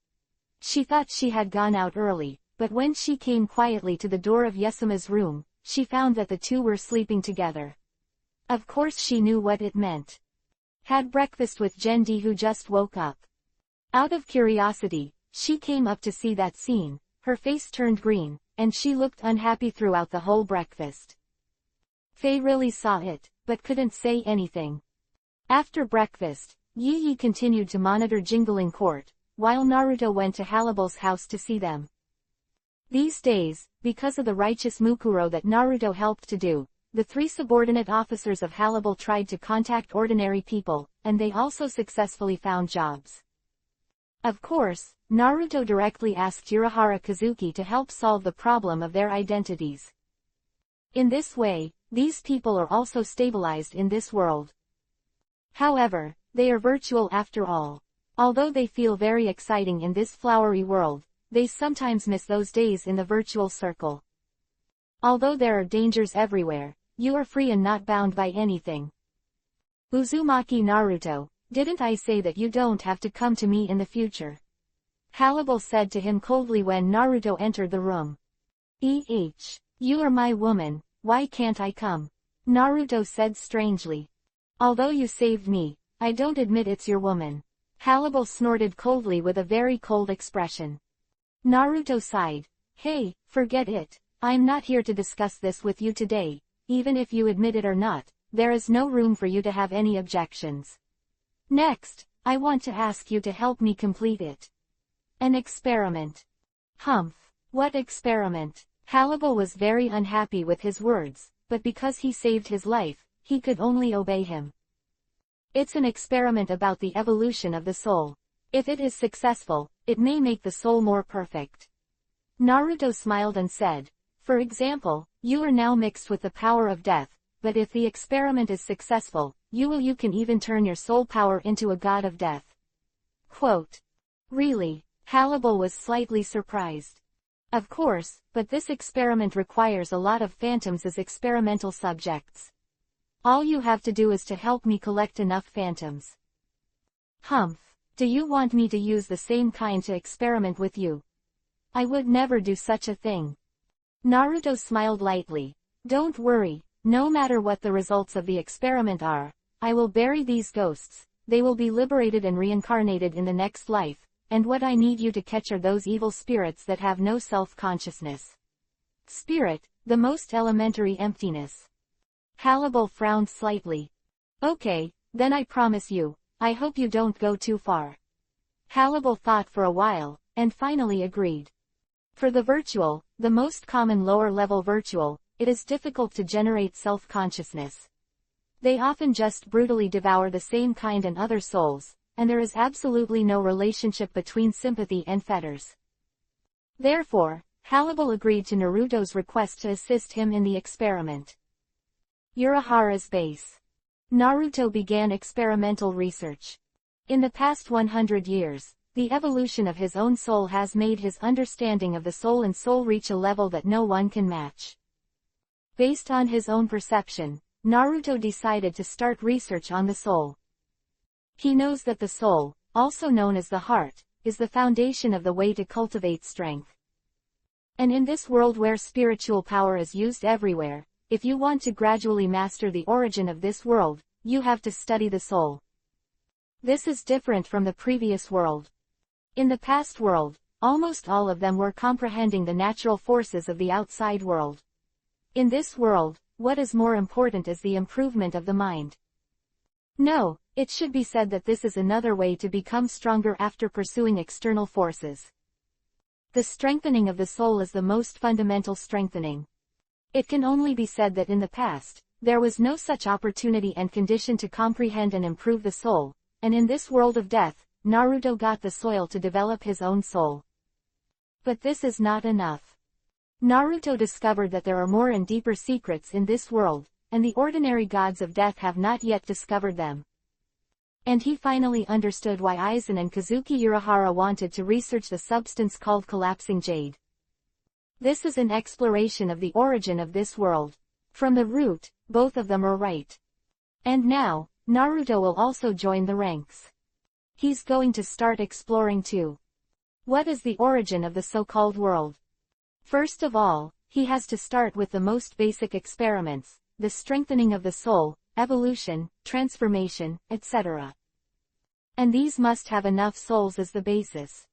She thought she had gone out early, but when she came quietly to the door of Yasuma's room, she found that the two were sleeping together. Of course she knew what it meant. Had breakfast with Gendi, who just woke up. Out of curiosity, she came up to see that scene. Her face turned green, and she looked unhappy throughout the whole breakfast. Faye really saw it, but couldn't say anything. After breakfast, Yi Yi continued to monitor Jingling Court, while Naruto went to Halibal's house to see them. These days, because of the righteous Mukuro that Naruto helped to do, the three subordinate officers of Halibal tried to contact ordinary people, and they also successfully found jobs. Of course, Naruto directly asked Urahara Kazuki to help solve the problem of their identities. In this way, these people are also stabilized in this world. However, they are virtual after all. Although they feel very exciting in this flowery world, they sometimes miss those days in the virtual circle. Although there are dangers everywhere, you are free and not bound by anything. Uzumaki Naruto, didn't I say that you don't have to come to me in the future? Halibal said to him coldly when Naruto entered the room. You are my woman, why can't I come? Naruto said strangely. Although you saved me, I don't admit it's your woman. Halibal snorted coldly with a very cold expression. Naruto sighed. Hey, forget it. I'm not here to discuss this with you today. Even if you admit it or not, there is no room for you to have any objections. Next, I want to ask you to help me complete it. An experiment. Humph. What experiment? Halibal was very unhappy with his words, but because he saved his life, he could only obey him. It's an experiment about the evolution of the soul. If it is successful, it may make the soul more perfect. Naruto smiled and said, for example, you are now mixed with the power of death, but if the experiment is successful, you can even turn your soul power into a god of death. Quote. Really? Halibal was slightly surprised. Of course, but this experiment requires a lot of phantoms as experimental subjects. All you have to do is to help me collect enough phantoms. Humph. Do you want me to use the same kind to experiment with you? I would never do such a thing. Naruto smiled lightly. Don't worry, no matter what the results of the experiment are, I will bury these ghosts, they will be liberated and reincarnated in the next life, and what I need you to catch are those evil spirits that have no self-consciousness. Spirit, the most elementary emptiness. Halibal frowned slightly. Okay, then I promise you, I hope you don't go too far. Halibal thought for a while, and finally agreed. For the virtual, the most common lower-level virtual, it is difficult to generate self-consciousness. They often just brutally devour the same kind and other souls, and there is absolutely no relationship between sympathy and fetters. Therefore, Halibal agreed to Naruto's request to assist him in the experiment. Urahara's base. Naruto began experimental research. In the past 100 years, the evolution of his own soul has made his understanding of the soul and soul reach a level that no one can match. Based on his own perception, Naruto decided to start research on the soul. He knows that the soul, also known as the heart, is the foundation of the way to cultivate strength. And in this world where spiritual power is used everywhere, if you want to gradually master the origin of this world, you have to study the soul. This is different from the previous world. In the past world, almost all of them were comprehending the natural forces of the outside world. In this world, what is more important is the improvement of the mind. No, it should be said that this is another way to become stronger after pursuing external forces. The strengthening of the soul is the most fundamental strengthening. It can only be said that in the past, there was no such opportunity and condition to comprehend and improve the soul, and in this world of death, Naruto got the soil to develop his own soul. But this is not enough. Naruto discovered that there are more and deeper secrets in this world, and the ordinary gods of death have not yet discovered them. And he finally understood why Aizen and Kazuki Urahara wanted to research the substance called collapsing jade. This is an exploration of the origin of this world. From the root, both of them are right. And now, Naruto will also join the ranks. He's going to start exploring too. What is the origin of the so-called world? First of all, he has to start with the most basic experiments, the strengthening of the soul, evolution, transformation, etc. And these must have enough souls as the basis.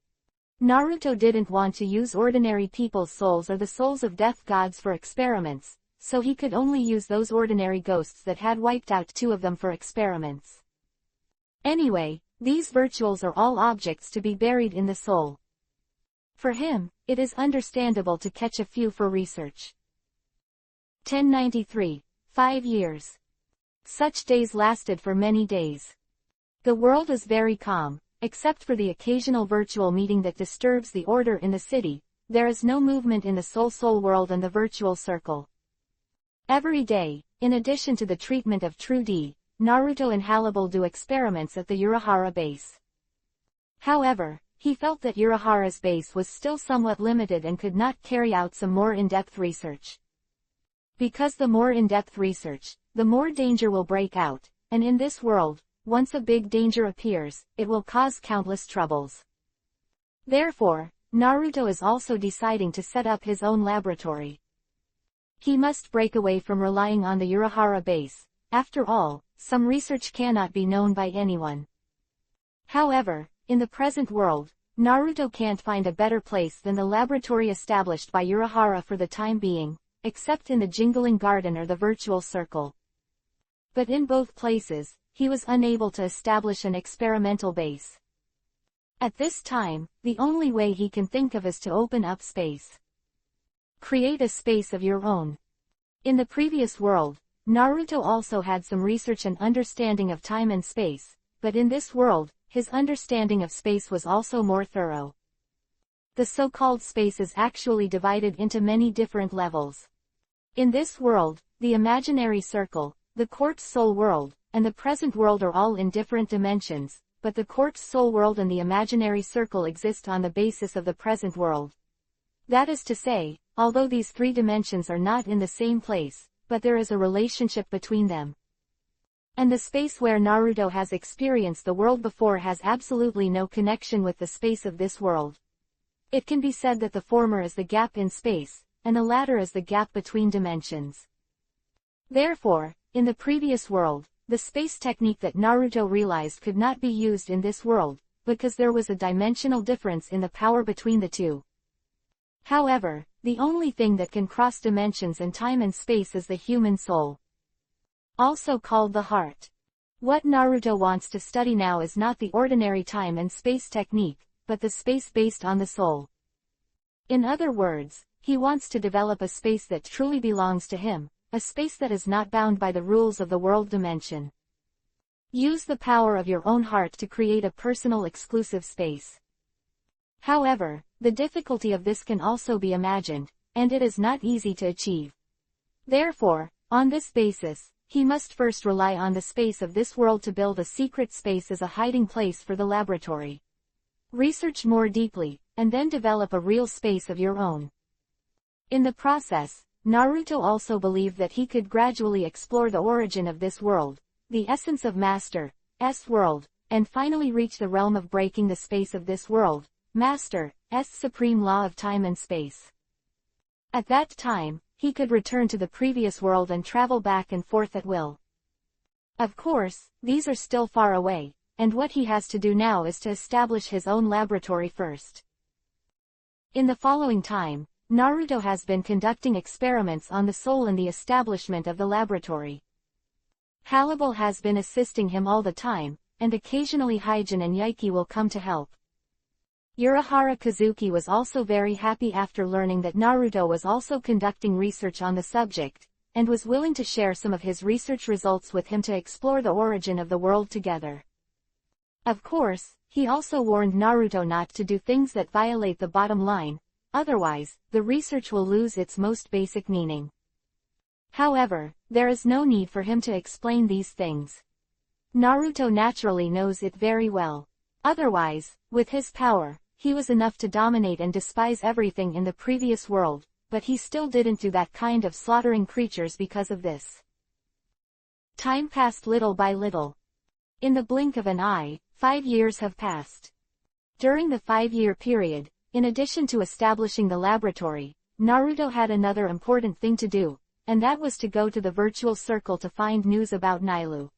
Naruto didn't want to use ordinary people's souls or the souls of death gods for experiments, so he could only use those ordinary ghosts that had wiped out 2 of them for experiments. Anyway, these virtuals are all objects to be buried in the soul. For him, it is understandable to catch a few for research. 1093. 5 years. Such days lasted for many days. The world is very calm, except for the occasional virtual meeting that disturbs the order in the city. There is no movement in the soul world and the virtual circle. Every day, in addition to the treatment of True D, Naruto and Hannibal do experiments at the Urahara base. However, he felt that Urahara's base was still somewhat limited and could not carry out some more in-depth research. Because the more in-depth research, the more danger will break out, and in this world, once a big danger appears, it will cause countless troubles. Therefore, Naruto is also deciding to set up his own laboratory. He must break away from relying on the Urahara base. After all, some research cannot be known by anyone. However, in the present world, Naruto can't find a better place than the laboratory established by Urahara for the time being, except in the Jingling Garden or the Virtual Circle. But in both places, he was unable to establish an experimental base. At this time, the only way he can think of is to open up space. Create a space of your own. In the previous world, Naruto also had some research and understanding of time and space, but in this world, his understanding of space was also more thorough. The so-called space is actually divided into many different levels. In this world, the imaginary circle, the quartz soul world, and the present world are all in different dimensions, but the quartz soul world and the imaginary circle exist on the basis of the present world. That is to say, although these 3 dimensions are not in the same place, but there is a relationship between them. And the space where Naruto has experienced the world before has absolutely no connection with the space of this world. It can be said that the former is the gap in space, and the latter is the gap between dimensions. Therefore, in the previous world, the space technique that Naruto realized could not be used in this world, because there was a dimensional difference in the power between the 2. However, the only thing that can cross dimensions and time and space is the human soul. Also called the heart. What Naruto wants to study now is not the ordinary time and space technique, but the space based on the soul. In other words, he wants to develop a space that truly belongs to him, a space that is not bound by the rules of the world dimension. Use the power of your own heart to create a personal exclusive space. However, the difficulty of this can also be imagined, and it is not easy to achieve. Therefore, on this basis, he must first rely on the space of this world to build a secret space as a hiding place for the laboratory. Research more deeply, and then develop a real space of your own. In the process, Naruto also believed that he could gradually explore the origin of this world, the essence of Master's world, and finally reach the realm of breaking the space of this world, Master's supreme law of time and space. At that time, he could return to the previous world and travel back and forth at will. Of course, these are still far away, and what he has to do now is to establish his own laboratory first. In the following time, Naruto has been conducting experiments on the soul and the establishment of the laboratory. Hannibal has been assisting him all the time, and occasionally Hygen and Yaiki will come to help. Urahara Kazuki was also very happy after learning that Naruto was also conducting research on the subject, and was willing to share some of his research results with him to explore the origin of the world together. Of course, he also warned Naruto not to do things that violate the bottom line, otherwise, the research will lose its most basic meaning. However, there is no need for him to explain these things. Naruto naturally knows it very well. Otherwise, with his power, he was enough to dominate and despise everything in the previous world, but he still didn't do that kind of slaughtering creatures because of this. Time passed little by little. In the blink of an eye, 5 years have passed. During the 5-year period, in addition to establishing the laboratory, Naruto had another important thing to do, and that was to go to the virtual circle to find news about Nailu.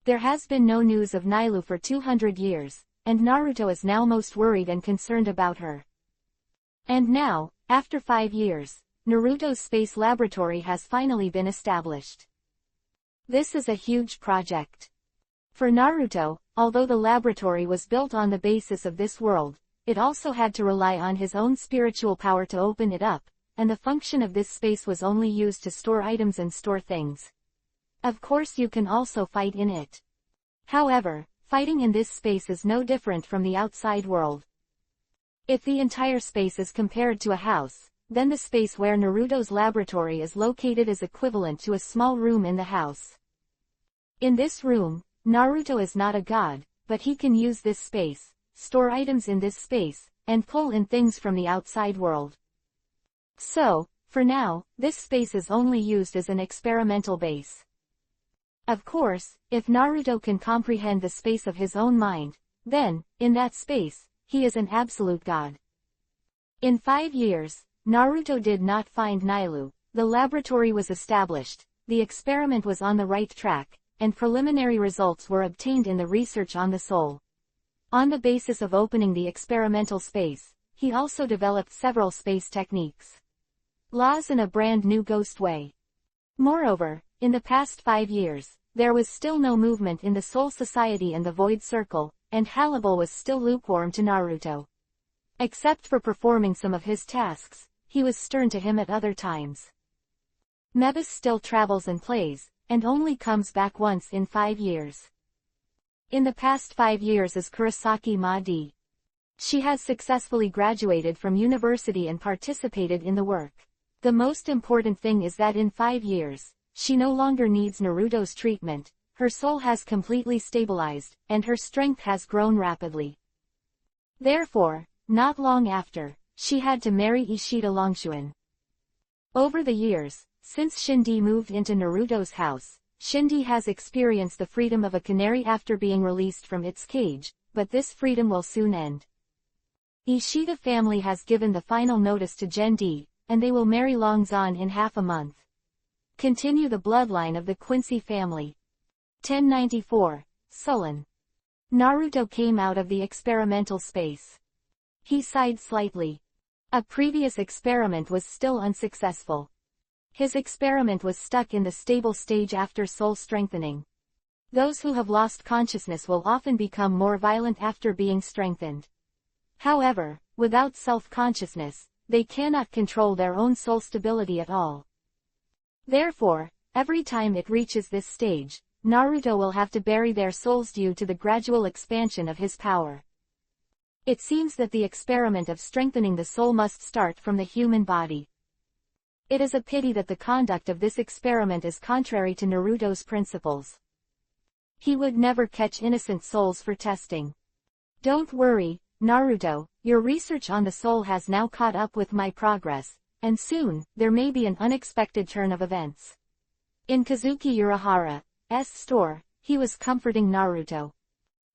There has been no news of Nailu for 200 years, and Naruto is now most worried and concerned about her. And now, after 5 years, Naruto's space laboratory has finally been established. This is a huge project. For Naruto, although the laboratory was built on the basis of this world, it also had to rely on his own spiritual power to open it up, and the function of this space was only used to store items and store things. Of course you can also fight in it. However, fighting in this space is no different from the outside world. If the entire space is compared to a house, then the space where Naruto's laboratory is located is equivalent to a small room in the house. In this room, Naruto is not a god, but he can use this space, store items in this space, and pull in things from the outside world. So, for now, this space is only used as an experimental base. Of course, if Naruto can comprehend the space of his own mind, then, in that space, he is an absolute god. In 5 years, Naruto did not find Nailu, the laboratory was established, the experiment was on the right track, and preliminary results were obtained in the research on the soul. On the basis of opening the experimental space, he also developed several space techniques. Laws in a brand new ghost way. Moreover, in the past 5 years, there was still no movement in the Soul Society and the Void Circle, and Hannibal was still lukewarm to Naruto. Except for performing some of his tasks, he was stern to him at other times. Mebus still travels and plays, and only comes back once in 5 years. In the past 5 years is Kurosaki Ma-di. She has successfully graduated from university and participated in the work. The most important thing is that in 5 years, she no longer needs Naruto's treatment, her soul has completely stabilized, and her strength has grown rapidly. Therefore, not long after, she had to marry Ishida Longshuin. Over the years, since Shinji moved into Naruto's house, Shinji has experienced the freedom of a canary after being released from its cage, but this freedom will soon end. Ishida family has given the final notice to Gendi, and they will marry Longzan in half a month. Continue the bloodline of the Quincy family. 1094, Sullen. Naruto came out of the experimental space. He sighed slightly. A previous experiment was still unsuccessful. His experiment was stuck in the stable stage after soul strengthening. Those who have lost consciousness will often become more violent after being strengthened. However, without self-consciousness, they cannot control their own soul stability at all. Therefore, every time it reaches this stage, Naruto will have to bury their souls due to the gradual expansion of his power. It seems that the experiment of strengthening the soul must start from the human body. It is a pity that the conduct of this experiment is contrary to Naruto's principles. He would never catch innocent souls for testing. Don't worry, Naruto, your research on the soul has now caught up with my progress, and soon, there may be an unexpected turn of events. In Kazuki Urahara's store, he was comforting Naruto.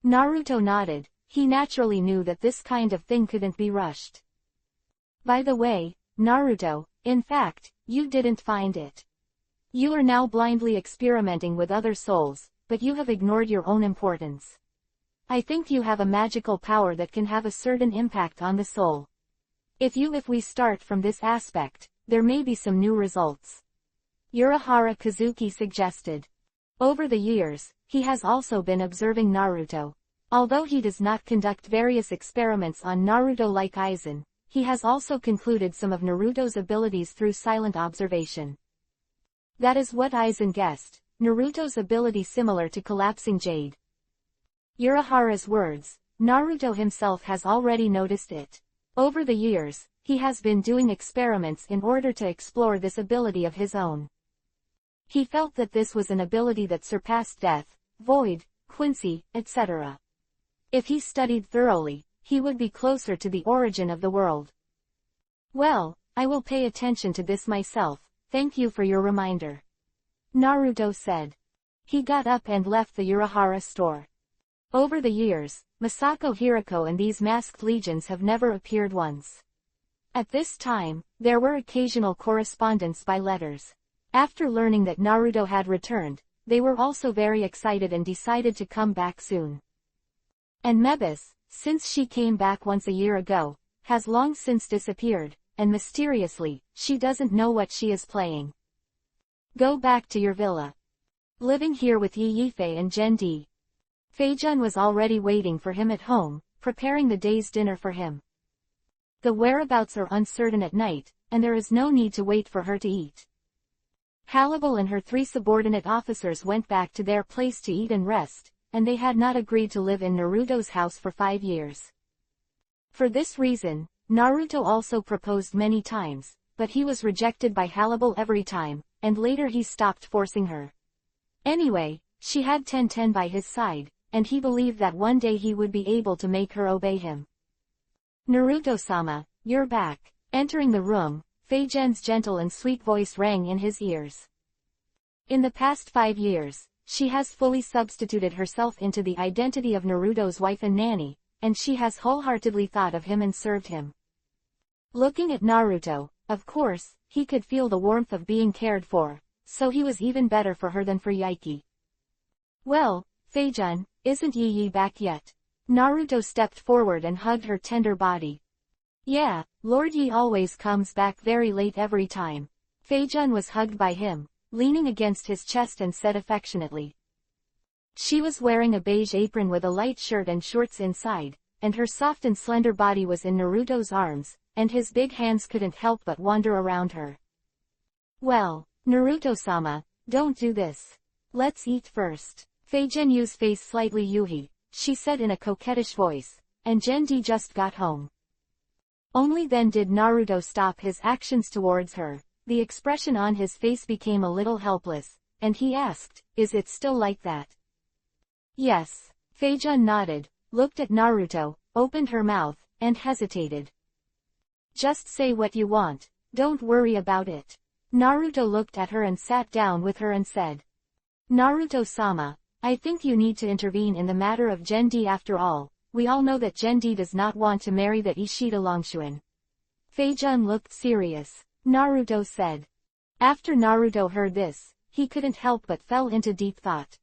Naruto nodded, he naturally knew that this kind of thing couldn't be rushed. By the way, Naruto, in fact, you didn't find it. You are now blindly experimenting with other souls, but you have ignored your own importance. I think you have a magical power that can have a certain impact on the soul. If we start from this aspect, there may be some new results. Urahara Kazuki suggested. Over the years, he has also been observing Naruto. Although he does not conduct various experiments on Naruto like Aizen, he has also concluded some of Naruto's abilities through silent observation. That is what Aizen guessed, Naruto's ability similar to collapsing jade. Urahara's words, Naruto himself has already noticed it. Over the years, he has been doing experiments in order to explore this ability of his own. He felt that this was an ability that surpassed death, void, Quincy, etc. If he studied thoroughly, he would be closer to the origin of the world. Well, I will pay attention to this myself, thank you for your reminder. Naruto said. He got up and left the Urahara store. Over the years, Masako Hirako and these masked legions have never appeared once. At this time, there were occasional correspondence by letters. After learning that Naruto had returned, they were also very excited and decided to come back soon. And Mebis, since she came back once a year ago, has long since disappeared, and mysteriously, she doesn't know what she is playing. Go back to your villa. Living here with Yi Yifei and Jendi. Feijun was already waiting for him at home, preparing the day's dinner for him. The whereabouts are uncertain at night, and there is no need to wait for her to eat. Halibal and her 3 subordinate officers went back to their place to eat and rest, and they had not agreed to live in Naruto's house for 5 years. For this reason, Naruto also proposed many times, but he was rejected by Halibal every time, and later he stopped forcing her. Anyway, she had Tenten by his side, and he believed that one day he would be able to make her obey him. Naruto-sama, you're back. Entering the room, Feijun's gentle and sweet voice rang in his ears. In the past 5 years, she has fully substituted herself into the identity of Naruto's wife and nanny, and she has wholeheartedly thought of him and served him. Looking at Naruto, of course, he could feel the warmth of being cared for, so he was even better for her than for Yaiki. Well, Feijun, isn't Yi back yet? Naruto stepped forward and hugged her tender body. Yeah, Lord Yi always comes back very late every time. Feijun was hugged by him, leaning against his chest and said affectionately. She was wearing a beige apron with a light shirt and shorts inside, and her soft and slender body was in Naruto's arms, and his big hands couldn't help but wander around her. Well, Naruto-sama, don't do this. Let's eat first. Feijun's face slightly yuhi, she said in a coquettish voice, and Jendi just got home. Only then did Naruto stop his actions towards her. The expression on his face became a little helpless, and he asked, is it still like that? Yes. Feijun nodded, looked at Naruto, opened her mouth, and hesitated. Just say what you want, don't worry about it. Naruto looked at her and sat down with her and said. Naruto-sama, I think you need to intervene in the matter of Jendi after all. We all know that Jendi does not want to marry the Ishida Longshuan. Feijun looked serious. Naruto said. After Naruto heard this, he couldn't help but fell into deep thought.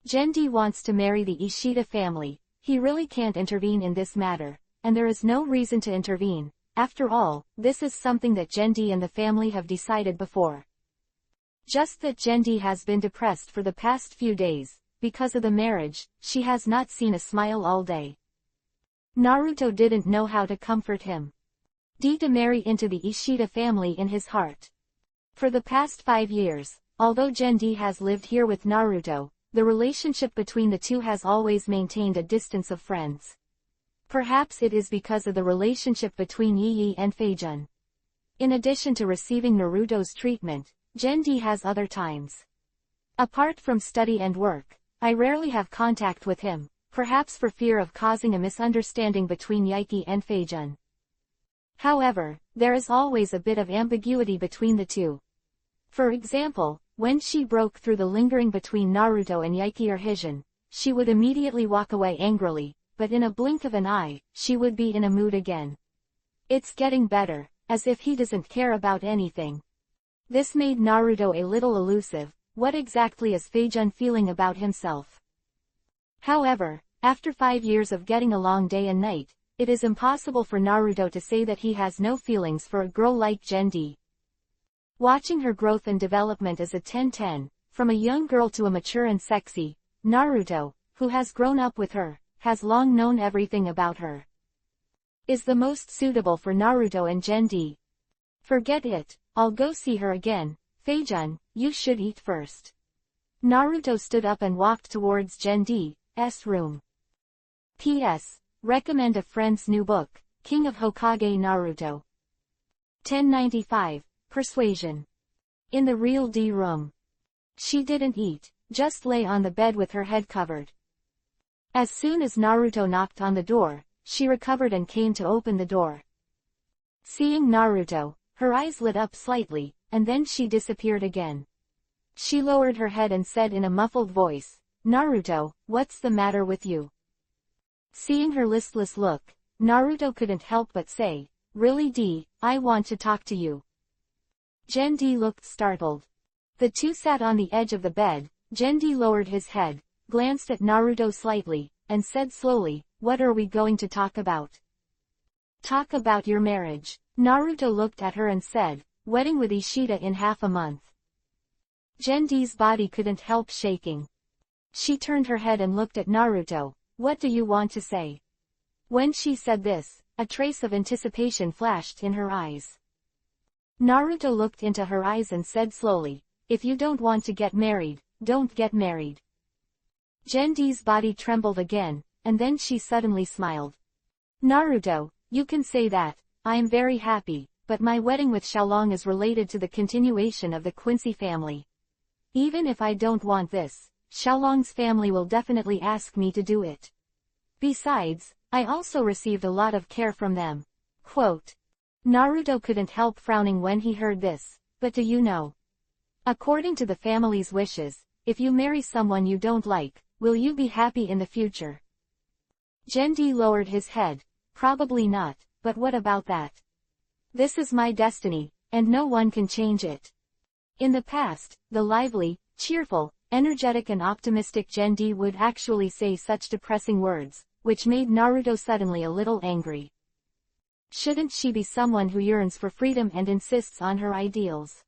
Jendi wants to marry the Ishida family, he really can't intervene in this matter, and there is no reason to intervene. After all, this is something that Jendi and the family have decided before. Just that Jendi has been depressed for the past few days. Because of the marriage, she has not seen a smile all day. Naruto didn't know how to comfort him. To marry into the Ishida family in his heart. For the past 5 years, although Jendi has lived here with Naruto, the relationship between the two has always maintained a distance of friends. Perhaps it is because of the relationship between Yi and Feijun. In addition to receiving Naruto's treatment, Jendi has other times. Apart from study and work, I rarely have contact with him, perhaps for fear of causing a misunderstanding between Yaiki and Feijun. However, there is always a bit of ambiguity between the two. For example, when she broke through the lingering between Naruto and Yaiki or Hijin, she would immediately walk away angrily, but in a blink of an eye, she would be in a mood again. It's getting better, as if he doesn't care about anything. This made Naruto a little elusive. What exactly is Feijun feeling about himself? However, after 5 years of getting along day and night, it is impossible for Naruto to say that he has no feelings for a girl like Jendi. Watching her growth and development as a Tenten, from a young girl to a mature and sexy, Naruto, who has grown up with her, has long known everything about her. Is the most suitable for Naruto and Jendi. Forget it, I'll go see her again. Feijun, you should eat first. Naruto stood up and walked towards Jendi's room. P.S. Recommend a friend's new book, King of Hokage Naruto. 1095, Persuasion. In the real D room. She didn't eat, just lay on the bed with her head covered. As soon as Naruto knocked on the door, she recovered and came to open the door. Seeing Naruto, her eyes lit up slightly, and then she disappeared again. She lowered her head and said in a muffled voice, "Naruto, what's the matter with you?" Seeing her listless look, Naruto couldn't help but say, "Really D, I want to talk to you." Gen-D looked startled. The two sat on the edge of the bed. Gen-D lowered his head, glanced at Naruto slightly, and said slowly, "What are we going to talk about?" "Talk about your marriage." Naruto looked at her and said, "Wedding with Ishida in half a month." Gen-D's body couldn't help shaking. She turned her head and looked at Naruto. "What do you want to say?" When she said this, a trace of anticipation flashed in her eyes. Naruto looked into her eyes and said slowly, "If you don't want to get married, don't get married." Gen-D's body trembled again, and then she suddenly smiled. "Naruto, you can say that. I am very happy, but my wedding with Xiaolong is related to the continuation of the Quincy family. Even if I don't want this, Xiaolong's family will definitely ask me to do it. Besides, I also received a lot of care from them." Quote. Naruto couldn't help frowning when he heard this, "But do you know? According to the family's wishes, if you marry someone you don't like, will you be happy in the future?" Gen-D lowered his head. "Probably not, but what about that? This is my destiny, and no one can change it." In the past, the lively, cheerful, energetic and optimistic Gen-D would actually say such depressing words, which made Naruto suddenly a little angry. Shouldn't she be someone who yearns for freedom and insists on her ideals?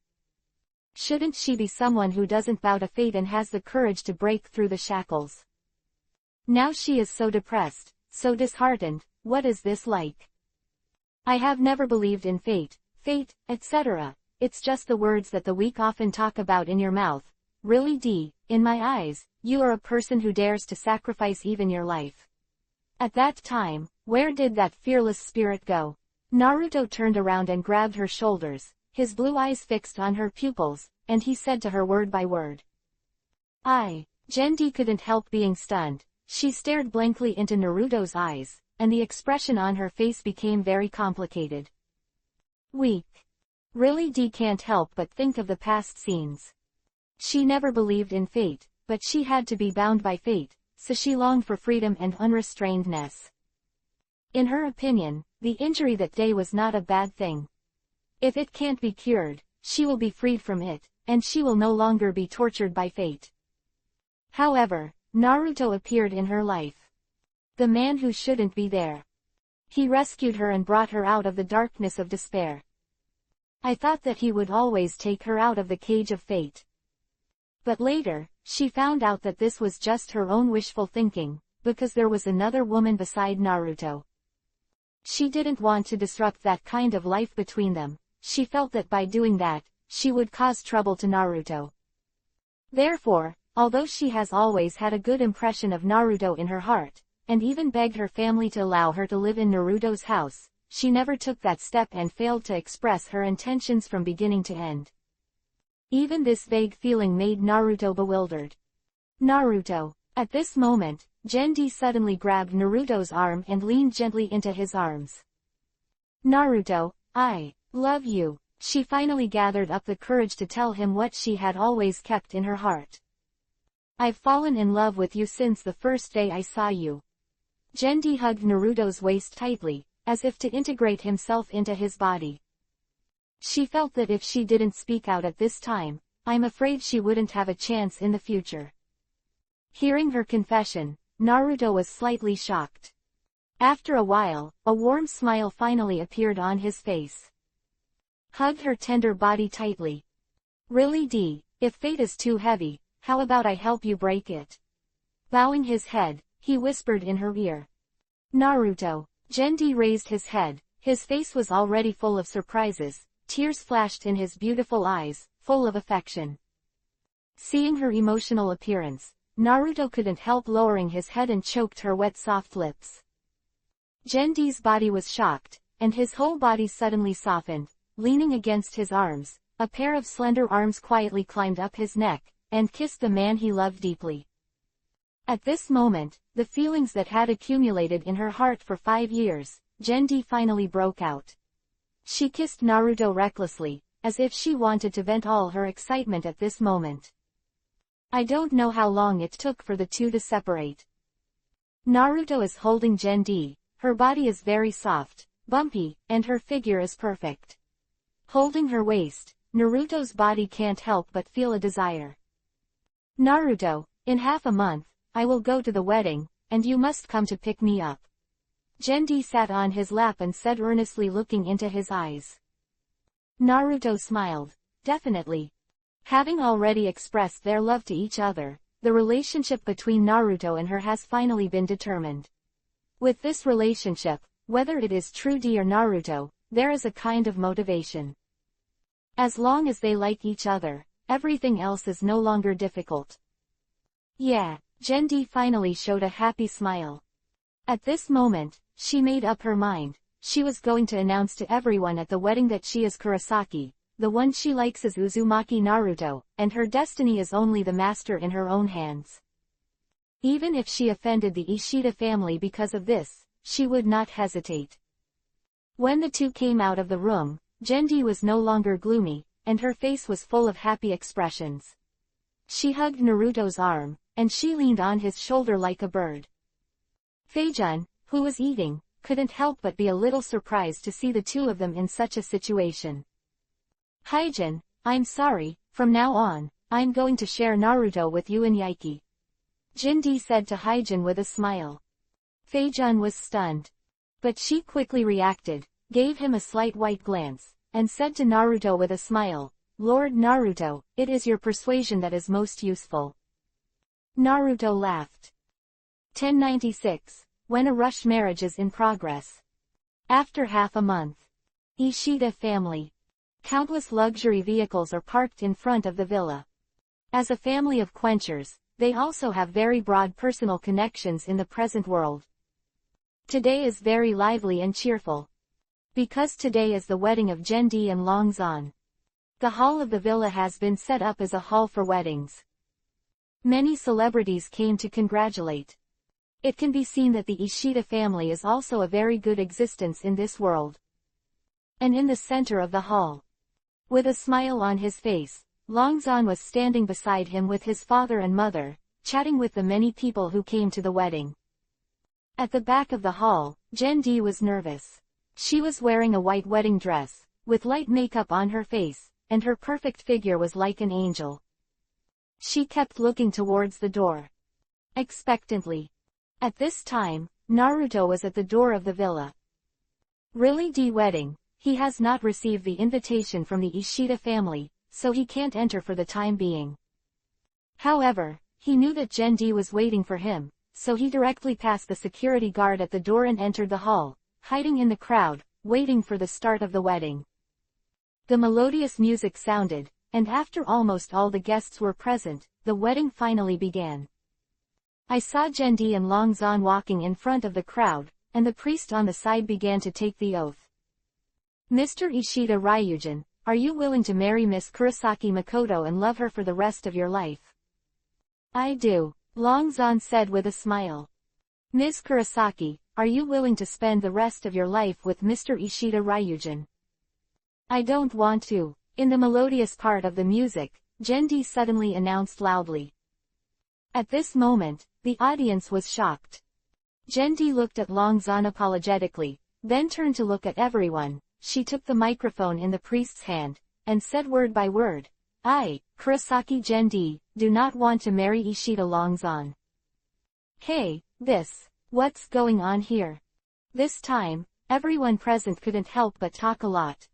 Shouldn't she be someone who doesn't bow to fate and has the courage to break through the shackles? Now she is so depressed, so disheartened. What is this like? "I have never believed in fate, etc. It's just the words that the weak often talk about in your mouth. Really D, in my eyes, you are a person who dares to sacrifice even your life." At that time, where did that fearless spirit go? Naruto turned around and grabbed her shoulders, his blue eyes fixed on her pupils, and he said to her word by word. Gen-D couldn't help being stunned. She stared blankly into Naruto's eyes, and the expression on her face became very complicated. Weak. Really D can't help but think of the past scenes. She never believed in fate, but she had to be bound by fate, so she longed for freedom and unrestrainedness. In her opinion, the injury that day was not a bad thing. If it can't be cured, she will be freed from it, and she will no longer be tortured by fate. However, Naruto appeared in her life. The man who shouldn't be there. He rescued her and brought her out of the darkness of despair. I thought that he would always take her out of the cage of fate. But later, she found out that this was just her own wishful thinking, because there was another woman beside Naruto. She didn't want to disrupt that kind of life between them. She felt that by doing that, she would cause trouble to Naruto. Therefore, although she has always had a good impression of Naruto in her heart, and even begged her family to allow her to live in Naruto's house, she never took that step and failed to express her intentions from beginning to end. Even this vague feeling made Naruto bewildered. Naruto. At this moment, Gen-D suddenly grabbed Naruto's arm and leaned gently into his arms. "Naruto, I love you." She finally gathered up the courage to tell him what she had always kept in her heart. "I've fallen in love with you since the first day I saw you." Gen-D hugged Naruto's waist tightly, as if to integrate himself into his body. She felt that if she didn't speak out at this time, I'm afraid she wouldn't have a chance in the future. Hearing her confession, Naruto was slightly shocked. After a while, a warm smile finally appeared on his face. Hugged her tender body tightly. "Really D, if fate is too heavy, how about I help you break it?" Bowing his head, he whispered in her ear. "Naruto." Gen-D raised his head. His face was already full of surprises. Tears flashed in his beautiful eyes, full of affection. Seeing her emotional appearance, Naruto couldn't help lowering his head and choked her wet soft lips. Gen-D's body was shocked, and his whole body suddenly softened. Leaning against his arms, a pair of slender arms quietly climbed up his neck, and kissed the man he loved deeply. At this moment, the feelings that had accumulated in her heart for 5 years, Gen-D finally broke out. She kissed Naruto recklessly, as if she wanted to vent all her excitement at this moment. I don't know how long it took for the two to separate. Naruto is holding Gendi. Her body is very soft, bumpy, and her figure is perfect. Holding her waist, Naruto's body can't help but feel a desire. Naruto, in half a month, I will go to the wedding, and you must come to pick me up. Gendi sat on his lap and said earnestly, looking into his eyes. Naruto smiled. Definitely. Having already expressed their love to each other, the relationship between Naruto and her has finally been determined. With this relationship, whether it is true or Naruto, there is a kind of motivation. As long as they like each other, everything else is no longer difficult. Yeah, Gendi finally showed a happy smile. At this moment, she made up her mind. She was going to announce to everyone at the wedding that she is Kurosaki, the one she likes is Uzumaki Naruto, and her destiny is only the master in her own hands. Even if she offended the Ishida family because of this, she would not hesitate. When the two came out of the room, Gendi was no longer gloomy, and her face was full of happy expressions. She hugged Naruto's arm, and she leaned on his shoulder like a bird. Feijun, who was eating, couldn't help but be a little surprised to see the two of them in such a situation. Hyjin, I'm sorry, from now on, I'm going to share Naruto with you and Yaiki. Gendi said to Hyjin with a smile. Feijun was stunned. But she quickly reacted, gave him a slight white glance, and said to Naruto with a smile, Lord Naruto, it is your persuasion that is most useful. Naruto laughed. 1096, when a rush marriage is in progress. After half a month. Ishida family. Countless luxury vehicles are parked in front of the villa. As a family of quenchers, they also have very broad personal connections in the present world. Today is very lively and cheerful. Because today is the wedding of Gendi and Longzan. The hall of the villa has been set up as a hall for weddings. Many celebrities came to congratulate. It can be seen that the Ishida family is also a very good existence in this world. And in the center of the hall, with a smile on his face, Longzan was standing beside him with his father and mother, chatting with the many people who came to the wedding. At the back of the hall, Gendi was nervous. She was wearing a white wedding dress, with light makeup on her face, and her perfect figure was like an angel. She kept looking towards the door. Expectantly. At this time, Naruto was at the door of the villa. Really the wedding? He has not received the invitation from the Ishida family, so he can't enter for the time being. However, he knew that Gendi was waiting for him, so he directly passed the security guard at the door and entered the hall, hiding in the crowd, waiting for the start of the wedding. The melodious music sounded, and after almost all the guests were present, the wedding finally began. I saw Gendi and Longzan walking in front of the crowd, and the priest on the side began to take the oath. Mr. Ishida Ryujin, are you willing to marry Miss Kurosaki Makoto and love her for the rest of your life? I do, Longzan said with a smile. Ms. Kurosaki, are you willing to spend the rest of your life with Mr. Ishida Ryujin? I don't want to. In the melodious part of the music, Gendi suddenly announced loudly. At this moment, the audience was shocked. Gendi looked at Longzan apologetically, then turned to look at everyone. She took the microphone in the priest's hand, and said word by word, I, Kurosaki Gendi, do not want to marry Ishida Longzan. Hey, what's going on here? This time, everyone present couldn't help but talk a lot.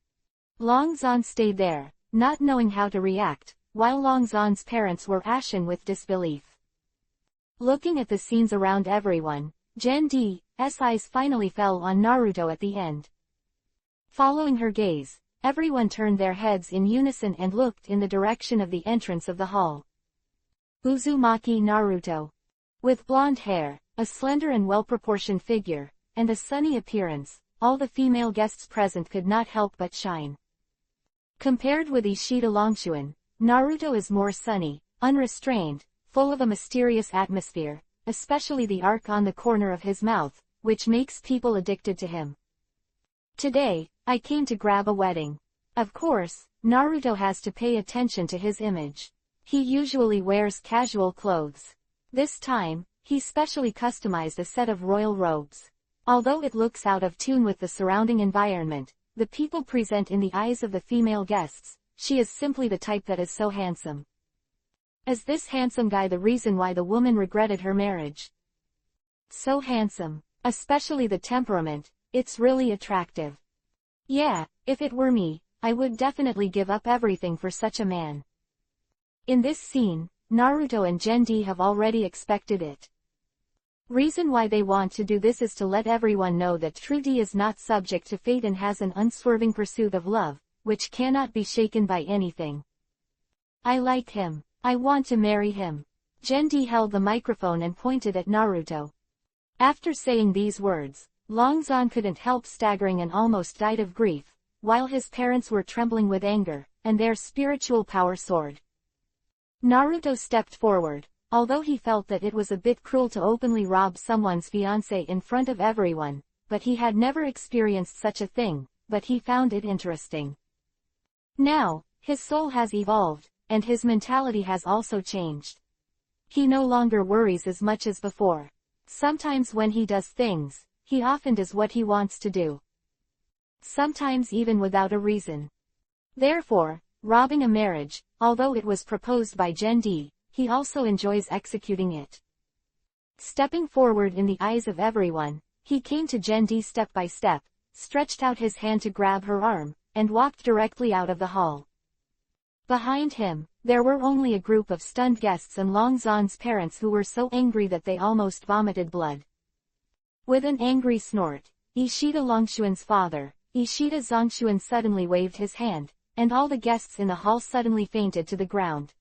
Longzan stayed there, not knowing how to react, while Longzan's parents were ashen with disbelief. Looking at the scenes around everyone, Gendi's eyes finally fell on Naruto at the end. Following her gaze, everyone turned their heads in unison and looked in the direction of the entrance of the hall. Uzumaki Naruto. With blonde hair, a slender and well-proportioned figure, and a sunny appearance, all the female guests present could not help but shine. Compared with Ishida Longshuin, Naruto is more sunny, unrestrained, full of a mysterious atmosphere, especially the arc on the corner of his mouth, which makes people addicted to him. Today, I came to grab a wedding. Of course, Naruto has to pay attention to his image. He usually wears casual clothes. This time, he specially customized a set of royal robes. Although it looks out of tune with the surrounding environment, the people present in the eyes of the female guests, she is simply the type that is so handsome. Is this handsome guy the reason why the woman regretted her marriage? So handsome. Especially the temperament, it's really attractive. Yeah, if it were me, I would definitely give up everything for such a man. In this scene, Naruto and Genji have already expected it. Reason why they want to do this is to let everyone know that True D is not subject to fate and has an unswerving pursuit of love, which cannot be shaken by anything. I like him. I want to marry him. Genji held the microphone and pointed at Naruto. After saying these words, Longzon couldn't help staggering and almost died of grief, while his parents were trembling with anger, and their spiritual power soared. Naruto stepped forward, although he felt that it was a bit cruel to openly rob someone's fiancé in front of everyone, but he had never experienced such a thing, but he found it interesting. Now, his soul has evolved, and his mentality has also changed. He no longer worries as much as before. Sometimes when he does things, he often does what he wants to do. Sometimes even without a reason. Therefore, robbing a marriage, although it was proposed by Genji, he also enjoys executing it. Stepping forward in the eyes of everyone, he came to Genji step by step, stretched out his hand to grab her arm, and walked directly out of the hall. Behind him, there were only a group of stunned guests and Longzon's parents who were so angry that they almost vomited blood. With an angry snort, Ishida Longshuan's father, Ishida Zongshuan suddenly waved his hand, and all the guests in the hall suddenly fainted to the ground.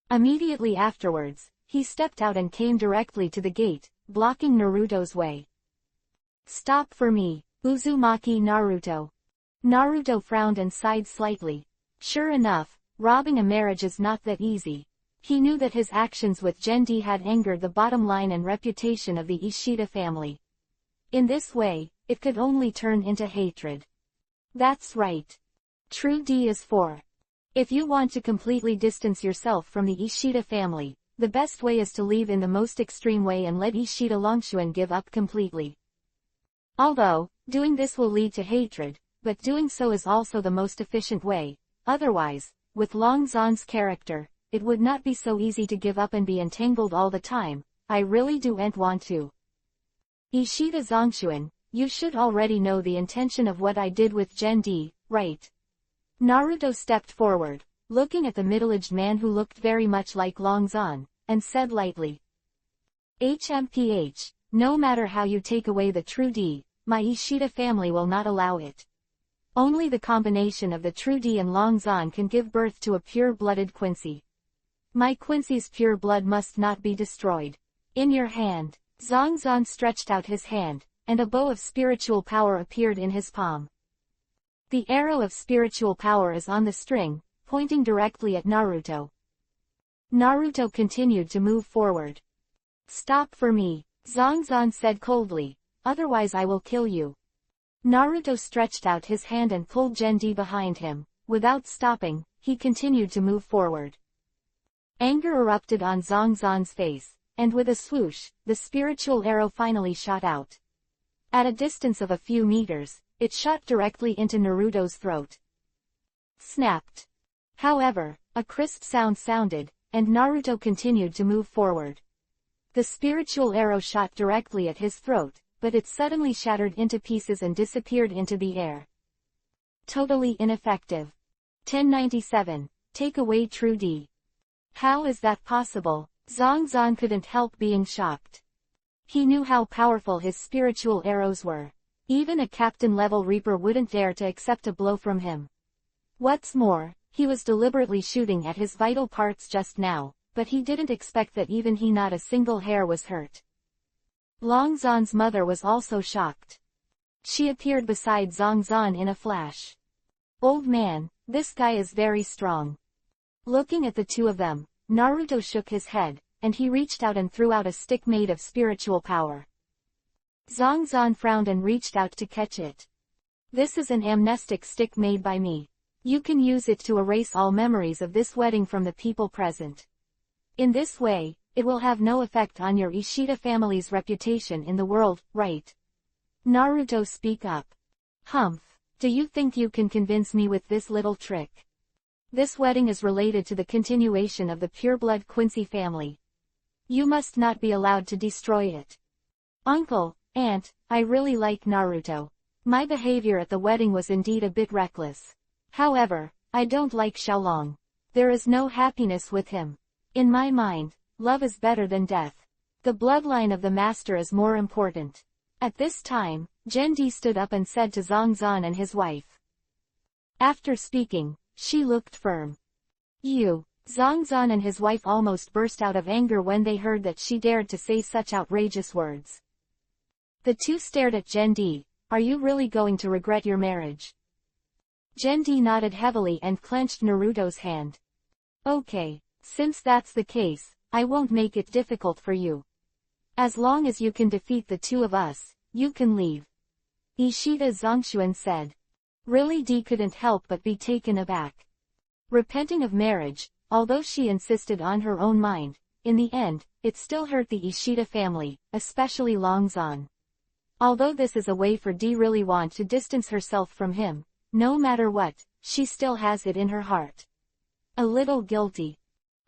Immediately afterwards, he stepped out and came directly to the gate, blocking Naruto's way. Stop for me, Uzumaki Naruto. Naruto frowned and sighed slightly. Sure enough, robbing a marriage is not that easy. He knew that his actions with Genji had angered the bottom line and reputation of the Ishida family. In this way, it could only turn into hatred. That's right. True D is for. If you want to completely distance yourself from the Ishida family, the best way is to leave in the most extreme way and let Ishida Longshuan give up completely. Although, doing this will lead to hatred, but doing so is also the most efficient way. Otherwise, with Longzon's character, it would not be so easy to give up and be entangled all the time. I really don't want to. Ishida Zongshuan, you should already know the intention of what I did with Genji, right? Naruto stepped forward, looking at the middle-aged man who looked very much like Longzon, and said lightly. HMPH, no matter how you take away the True D, my Ishida family will not allow it. Only the combination of the True D and Longzon can give birth to a pure-blooded Quincy. My Quincy's pure blood must not be destroyed. In your hand. Zongzon stretched out his hand, and a bow of spiritual power appeared in his palm. The arrow of spiritual power is on the string, pointing directly at Naruto. Naruto continued to move forward. Stop for me, Zongzon said coldly, otherwise I will kill you. Naruto stretched out his hand and pulled Genji behind him. Without stopping, he continued to move forward. Anger erupted on Zongzon's face, and with a swoosh, the spiritual arrow finally shot out. At a distance of a few meters, it shot directly into Naruto's throat. Snapped. However, a crisp sound sounded, and Naruto continued to move forward. The spiritual arrow shot directly at his throat, but it suddenly shattered into pieces and disappeared into the air. Totally ineffective. 1097. Take away True D. How is that possible? Zongzon couldn't help being shocked. He knew how powerful his spiritual arrows were. Even a captain-level Reaper wouldn't dare to accept a blow from him. What's more, he was deliberately shooting at his vital parts just now, but he didn't expect that even he not a single hair was hurt. Longzon's mother was also shocked. She appeared beside Zongzon in a flash. Old man, this guy is very strong. Looking at the two of them, Naruto shook his head, and he reached out and threw out a stick made of spiritual power. Zongzon frowned and reached out to catch it. This is an amnestic stick made by me. You can use it to erase all memories of this wedding from the people present. In this way, it will have no effect on your Ishida family's reputation in the world, right? Naruto, speak up. Humph. Do you think you can convince me with this little trick? This wedding is related to the continuation of the pureblood Quincy family. You must not be allowed to destroy it. Uncle, Aunt, I really like Naruto. My behavior at the wedding was indeed a bit reckless. However, I don't like Xiaolong. There is no happiness with him. In my mind, love is better than death. The bloodline of the master is more important. At this time, Jendi stood up and said to Zongzan and his wife. After speaking, she looked firm. Zongzan and his wife almost burst out of anger when they heard that she dared to say such outrageous words. The two stared at Jendi. Are you really going to regret your marriage? Jendi nodded heavily and clenched Naruto's hand. Okay, since that's the case, I won't make it difficult for you. As long as you can defeat the two of us, you can leave. Ishida Zongxuan said. Really, Dee couldn't help but be taken aback. Repenting of marriage, although she insisted on her own mind, in the end, it still hurt the Ishida family, especially Longzan. Although this is a way for Dee really want to distance herself from him, no matter what, she still has it in her heart. A little guilty.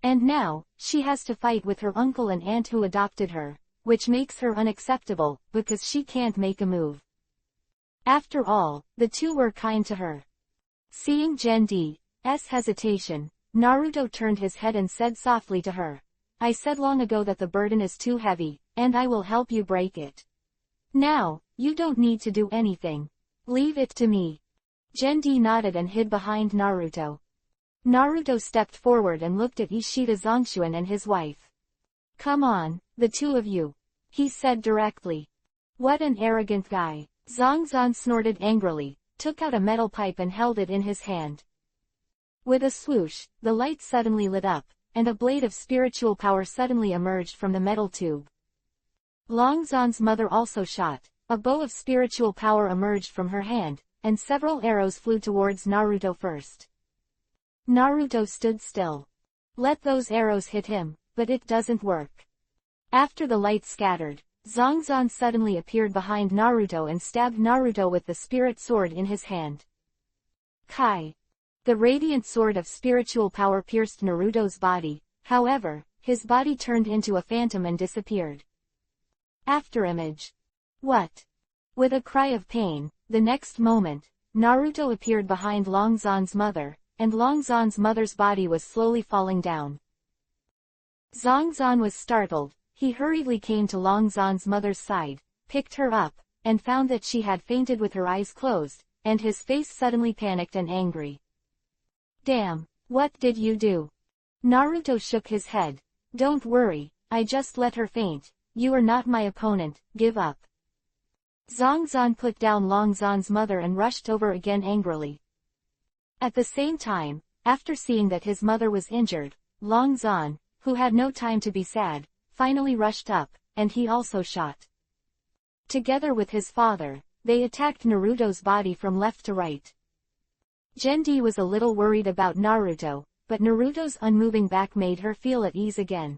And now, she has to fight with her uncle and aunt who adopted her, which makes her unacceptable, because she can't make a move. After all, the two were kind to her. Seeing Jendi's hesitation, Naruto turned his head and said softly to her, I said long ago that the burden is too heavy, and I will help you break it. Now, you don't need to do anything. Leave it to me. Jendi nodded and hid behind Naruto. Naruto stepped forward and looked at Ishida Zongxuan and his wife. Come on, the two of you, he said directly. What an arrogant guy. Zongzan snorted angrily, took out a metal pipe and held it in his hand. With a swoosh, the light suddenly lit up, and a blade of spiritual power suddenly emerged from the metal tube. Longzan's mother also shot. A bow of spiritual power emerged from her hand, and several arrows flew towards Naruto first. Naruto stood still. Let those arrows hit him, but it doesn't work. After the light scattered, Zongzan suddenly appeared behind Naruto and stabbed Naruto with the spirit sword in his hand. Kai. The radiant sword of spiritual power pierced Naruto's body, however, his body turned into a phantom and disappeared. Afterimage. What? With a cry of pain, the next moment, Naruto appeared behind Longzan's mother, and Longzan's mother's body was slowly falling down. Zongzan was startled. He hurriedly came to Longzan's mother's side, picked her up, and found that she had fainted with her eyes closed, and his face suddenly panicked and angry. Damn, what did you do? Naruto shook his head. Don't worry, I just let her faint. You are not my opponent, give up. Zongzan put down Longzan's mother and rushed over again angrily. At the same time, after seeing that his mother was injured, Longzan, who had no time to be sad, finally rushed up, and he also shot. Together with his father, they attacked Naruto's body from left to right. Jendi was a little worried about Naruto, but Naruto's unmoving back made her feel at ease again.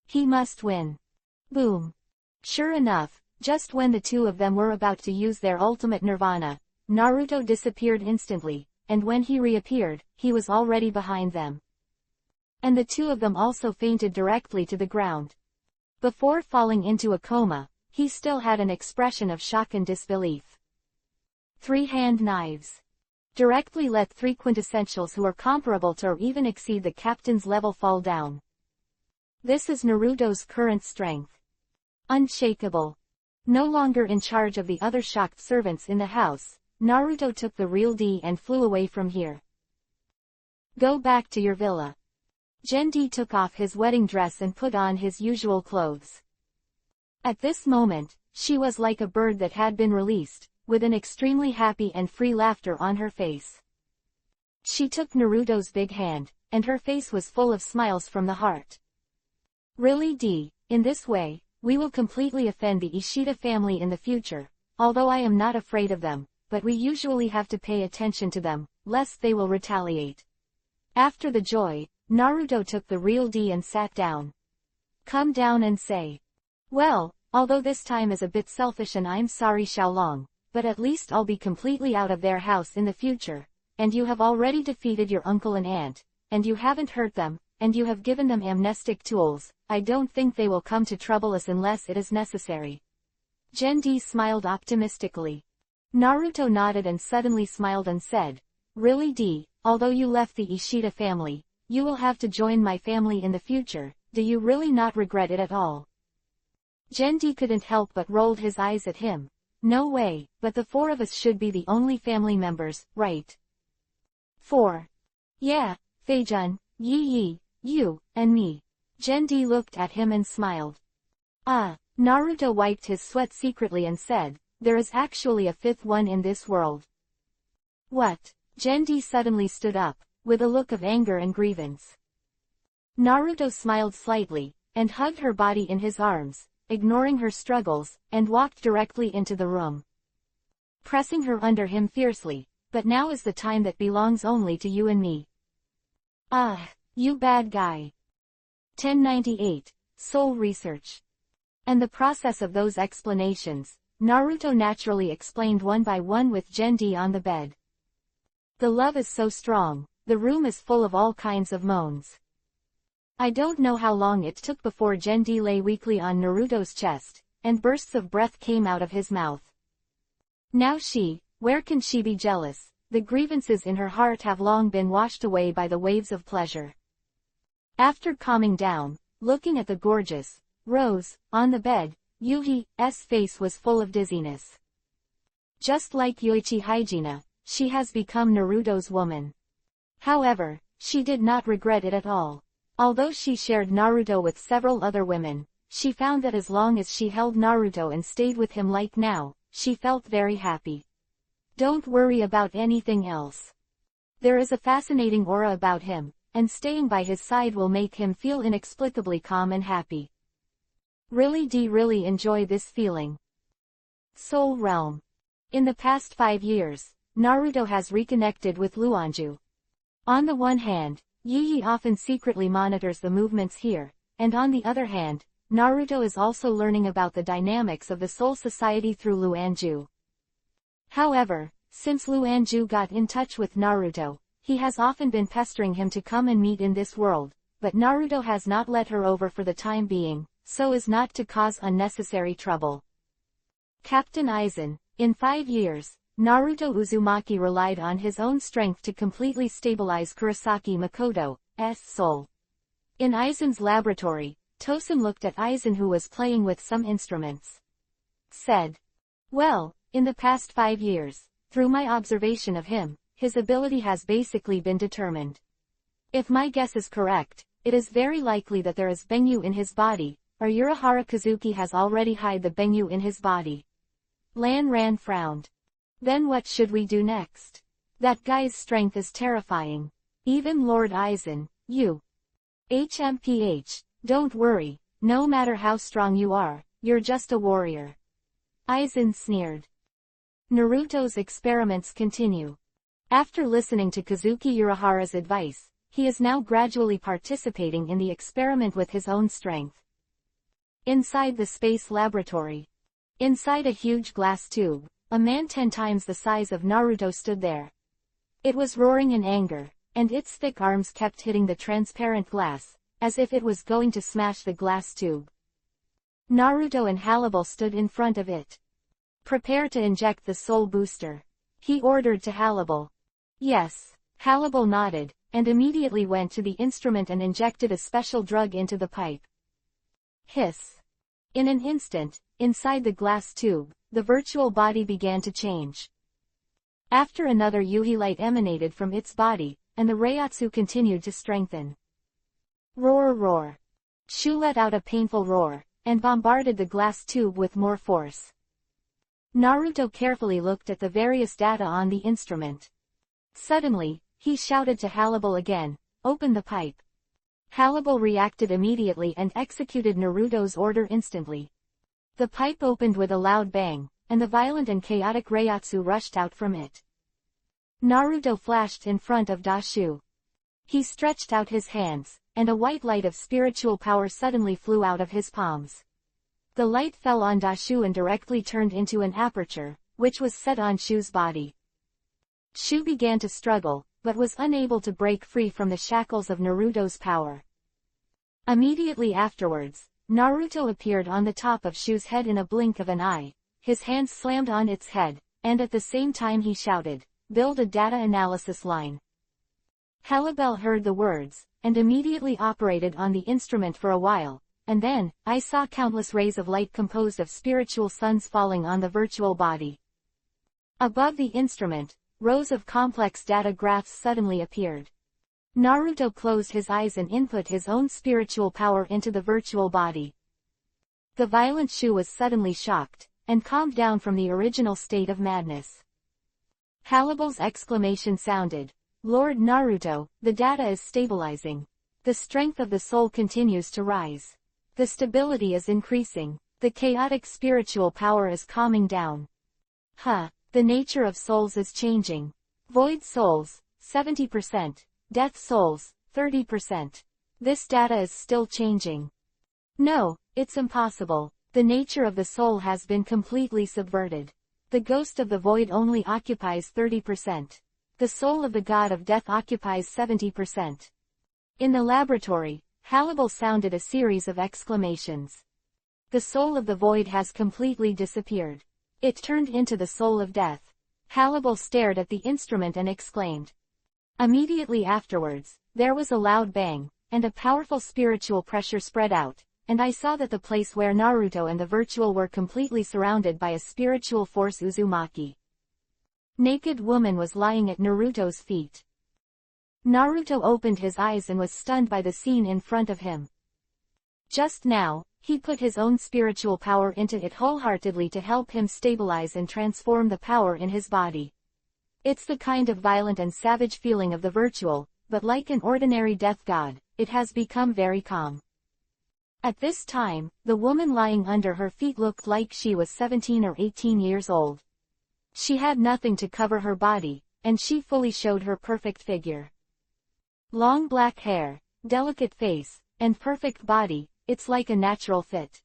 He must win. Boom. Sure enough, just when the two of them were about to use their ultimate nirvana, Naruto disappeared instantly, and when he reappeared, he was already behind them. And the two of them also fainted directly to the ground. Before falling into a coma, he still had an expression of shock and disbelief. 3-hand knives. Directly let 3 quintessentials who are comparable to or even exceed the captain's level fall down. This is Naruto's current strength. Unshakable. No longer in charge of the other shocked servants in the house, Naruto took the real D and flew away from here. Go back to your villa. Jendi took off his wedding dress and put on his usual clothes. At this moment, she was like a bird that had been released, with an extremely happy and free laughter on her face. She took Naruto's big hand, and her face was full of smiles from the heart. Really, Dee, in this way, we will completely offend the Ishida family in the future, although I am not afraid of them, but we usually have to pay attention to them, lest they will retaliate. After the joy, Naruto took the real D and sat down. Come down and say. Well, although this time is a bit selfish and I'm sorry Xiaolong, but at least I'll be completely out of their house in the future, and you have already defeated your uncle and aunt, and you haven't hurt them, and you have given them amnestic tools. I don't think they will come to trouble us unless it is necessary. Gen-D smiled optimistically. Naruto nodded and suddenly smiled and said, Really D, although you left the Ishida family, you will have to join my family in the future, do you really not regret it at all? Gen-D couldn't help but rolled his eyes at him. No way, but the four of us should be the only family members, right? 4. Yeah, Feijun, Yi Yi, you, and me. Gen-D looked at him and smiled. Ah, Naruto wiped his sweat secretly and said, there is actually a fifth one in this world. What? Gen-D suddenly stood up, with a look of anger and grievance. Naruto smiled slightly, and hugged her body in his arms, ignoring her struggles, and walked directly into the room. Pressing her under him fiercely, but now is the time that belongs only to you and me. Ah, you bad guy. 1098, Soul Research. And the process of those explanations, Naruto naturally explained one by one with Gen-D on the bed. The love is so strong, the room is full of all kinds of moans. I don't know how long it took before Gen-D lay weakly on Naruto's chest, and bursts of breath came out of his mouth. Now where can she be jealous? The grievances in her heart have long been washed away by the waves of pleasure. After calming down, looking at the gorgeous Rose on the bed, Yuhi's face was full of dizziness. Just like Yoichi Hygiena, she has become Naruto's woman. However, she did not regret it at all. Although she shared Naruto with several other women, she found that as long as she held Naruto and stayed with him like now, she felt very happy. Don't worry about anything else. There is a fascinating aura about him, and staying by his side will make him feel inexplicably calm and happy. Really enjoy this feeling. Soul Realm. In the past 5 years, Naruto has reconnected with Luanju. On the one hand, Yi often secretly monitors the movements here, and on the other hand, Naruto is also learning about the dynamics of the Soul Society through Luanju. However, since Luanju got in touch with Naruto, he has often been pestering him to come and meet in this world, but Naruto has not let her over for the time being, so as not to cause unnecessary trouble. Captain Aizen. In 5 years, Naruto Uzumaki relied on his own strength to completely stabilize Kurosaki Makoto's soul. In Aizen's laboratory, Tosen looked at Aizen, who was playing with some instruments. Said, well, in the past 5 years, through my observation of him, his ability has basically been determined. If my guess is correct, it is very likely that there is Benyu in his body, or Urahara Kazuki has already hid the Benyu in his body. Lan Ran frowned. Then what should we do next? That guy's strength is terrifying. Even Lord Aizen, you. HMPH, don't worry, no matter how strong you are, you're just a warrior. Aizen sneered. Naruto's experiments continue. After listening to Kazuki Urahara's advice, he is now gradually participating in the experiment with his own strength. Inside the space laboratory. Inside a huge glass tube, a man 10 times the size of Naruto stood there. It was roaring in anger, and its thick arms kept hitting the transparent glass, as if it was going to smash the glass tube. Naruto and Hannibal stood in front of it. Prepare to inject the soul booster, he ordered to Hannibal. Yes, Hannibal nodded, and immediately went to the instrument and injected a special drug into the pipe. Hiss. In an instant, inside the glass tube, the virtual body began to change. After another Yuhi light emanated from its body, and the Reiatsu continued to strengthen. Roar roar. Shu let out a painful roar, and bombarded the glass tube with more force. Naruto carefully looked at the various data on the instrument. Suddenly, he shouted to Hannibal again, open the pipe. Hannibal reacted immediately and executed Naruto's order instantly. The pipe opened with a loud bang, and the violent and chaotic Reiatsu rushed out from it. Naruto flashed in front of Dashu. He stretched out his hands, and a white light of spiritual power suddenly flew out of his palms. The light fell on Dashu and directly turned into an aperture, which was set on Shu's body. Shu began to struggle, but was unable to break free from the shackles of Naruto's power. Immediately afterwards, Naruto appeared on the top of Shu's head in a blink of an eye. His hands slammed on its head, and at the same time he shouted, "Build a data analysis line." Halibel heard the words, and immediately operated on the instrument for a while, and then, I saw countless rays of light composed of spiritual suns falling on the virtual body. Above the instrument, rows of complex data graphs suddenly appeared. Naruto closed his eyes and input his own spiritual power into the virtual body. The violent Shu was suddenly shocked, and calmed down from the original state of madness. Halibel's exclamation sounded, "Lord Naruto, the data is stabilizing. The strength of the soul continues to rise. The stability is increasing. The chaotic spiritual power is calming down. The nature of souls is changing. Void souls, 70%. Death souls, 30%. This data is still changing. No, it's impossible. The nature of the soul has been completely subverted. The ghost of the void only occupies 30%. The soul of the god of death occupies 70%. In the laboratory, Halibel sounded a series of exclamations. The soul of the void has completely disappeared. It turned into the soul of death. Halibel stared at the instrument and exclaimed. Immediately afterwards, there was a loud bang, and a powerful spiritual pressure spread out, and I saw that the place where Naruto and the virtual were completely surrounded by a spiritual force Uzumaki. Naked woman was lying at Naruto's feet. Naruto opened his eyes and was stunned by the scene in front of him. Just now, he put his own spiritual power into it wholeheartedly to help him stabilize and transform the power in his body. It's the kind of violent and savage feeling of the virtual, but like an ordinary death god, it has become very calm. At this time, the woman lying under her feet looked like she was 17 or 18 years old. She had nothing to cover her body, and she fully showed her perfect figure. Long black hair, delicate face, and perfect body, it's like a natural fit.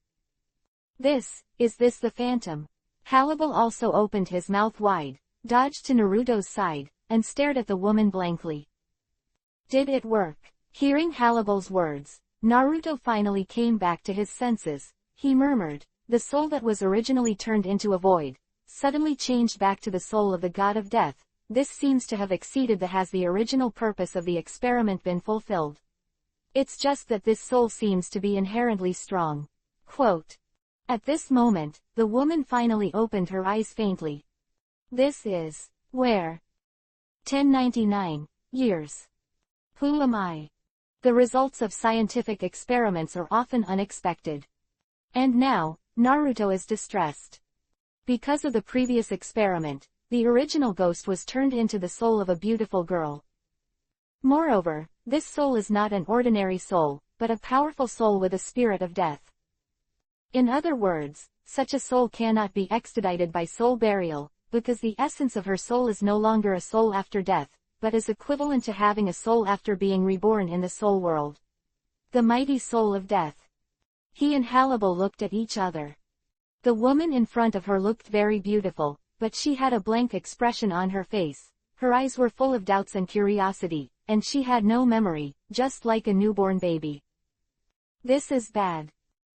Is this the phantom? Halibel also opened his mouth wide, dodged to Naruto's side, and stared at the woman blankly. Did it work? Hearing Halibel's words, Naruto finally came back to his senses. He murmured, the soul that was originally turned into a void, suddenly changed back to the soul of the god of death. This seems to have exceeded the original purpose of the experiment been fulfilled. It's just that this soul seems to be inherently strong. Quote. At this moment, the woman finally opened her eyes faintly. This is, where? 1099, years. Who am I? The results of scientific experiments are often unexpected. And now, Naruto is distressed. Because of the previous experiment, the original ghost was turned into the soul of a beautiful girl. Moreover, this soul is not an ordinary soul, but a powerful soul with a spirit of death. In other words, such a soul cannot be extradited by soul burial, because the essence of her soul is no longer a soul after death, but is equivalent to having a soul after being reborn in the soul world. The mighty soul of death. He and Halibel looked at each other. The woman in front of her looked very beautiful, but she had a blank expression on her face. Her eyes were full of doubts and curiosity, and she had no memory, just like a newborn baby. This is bad.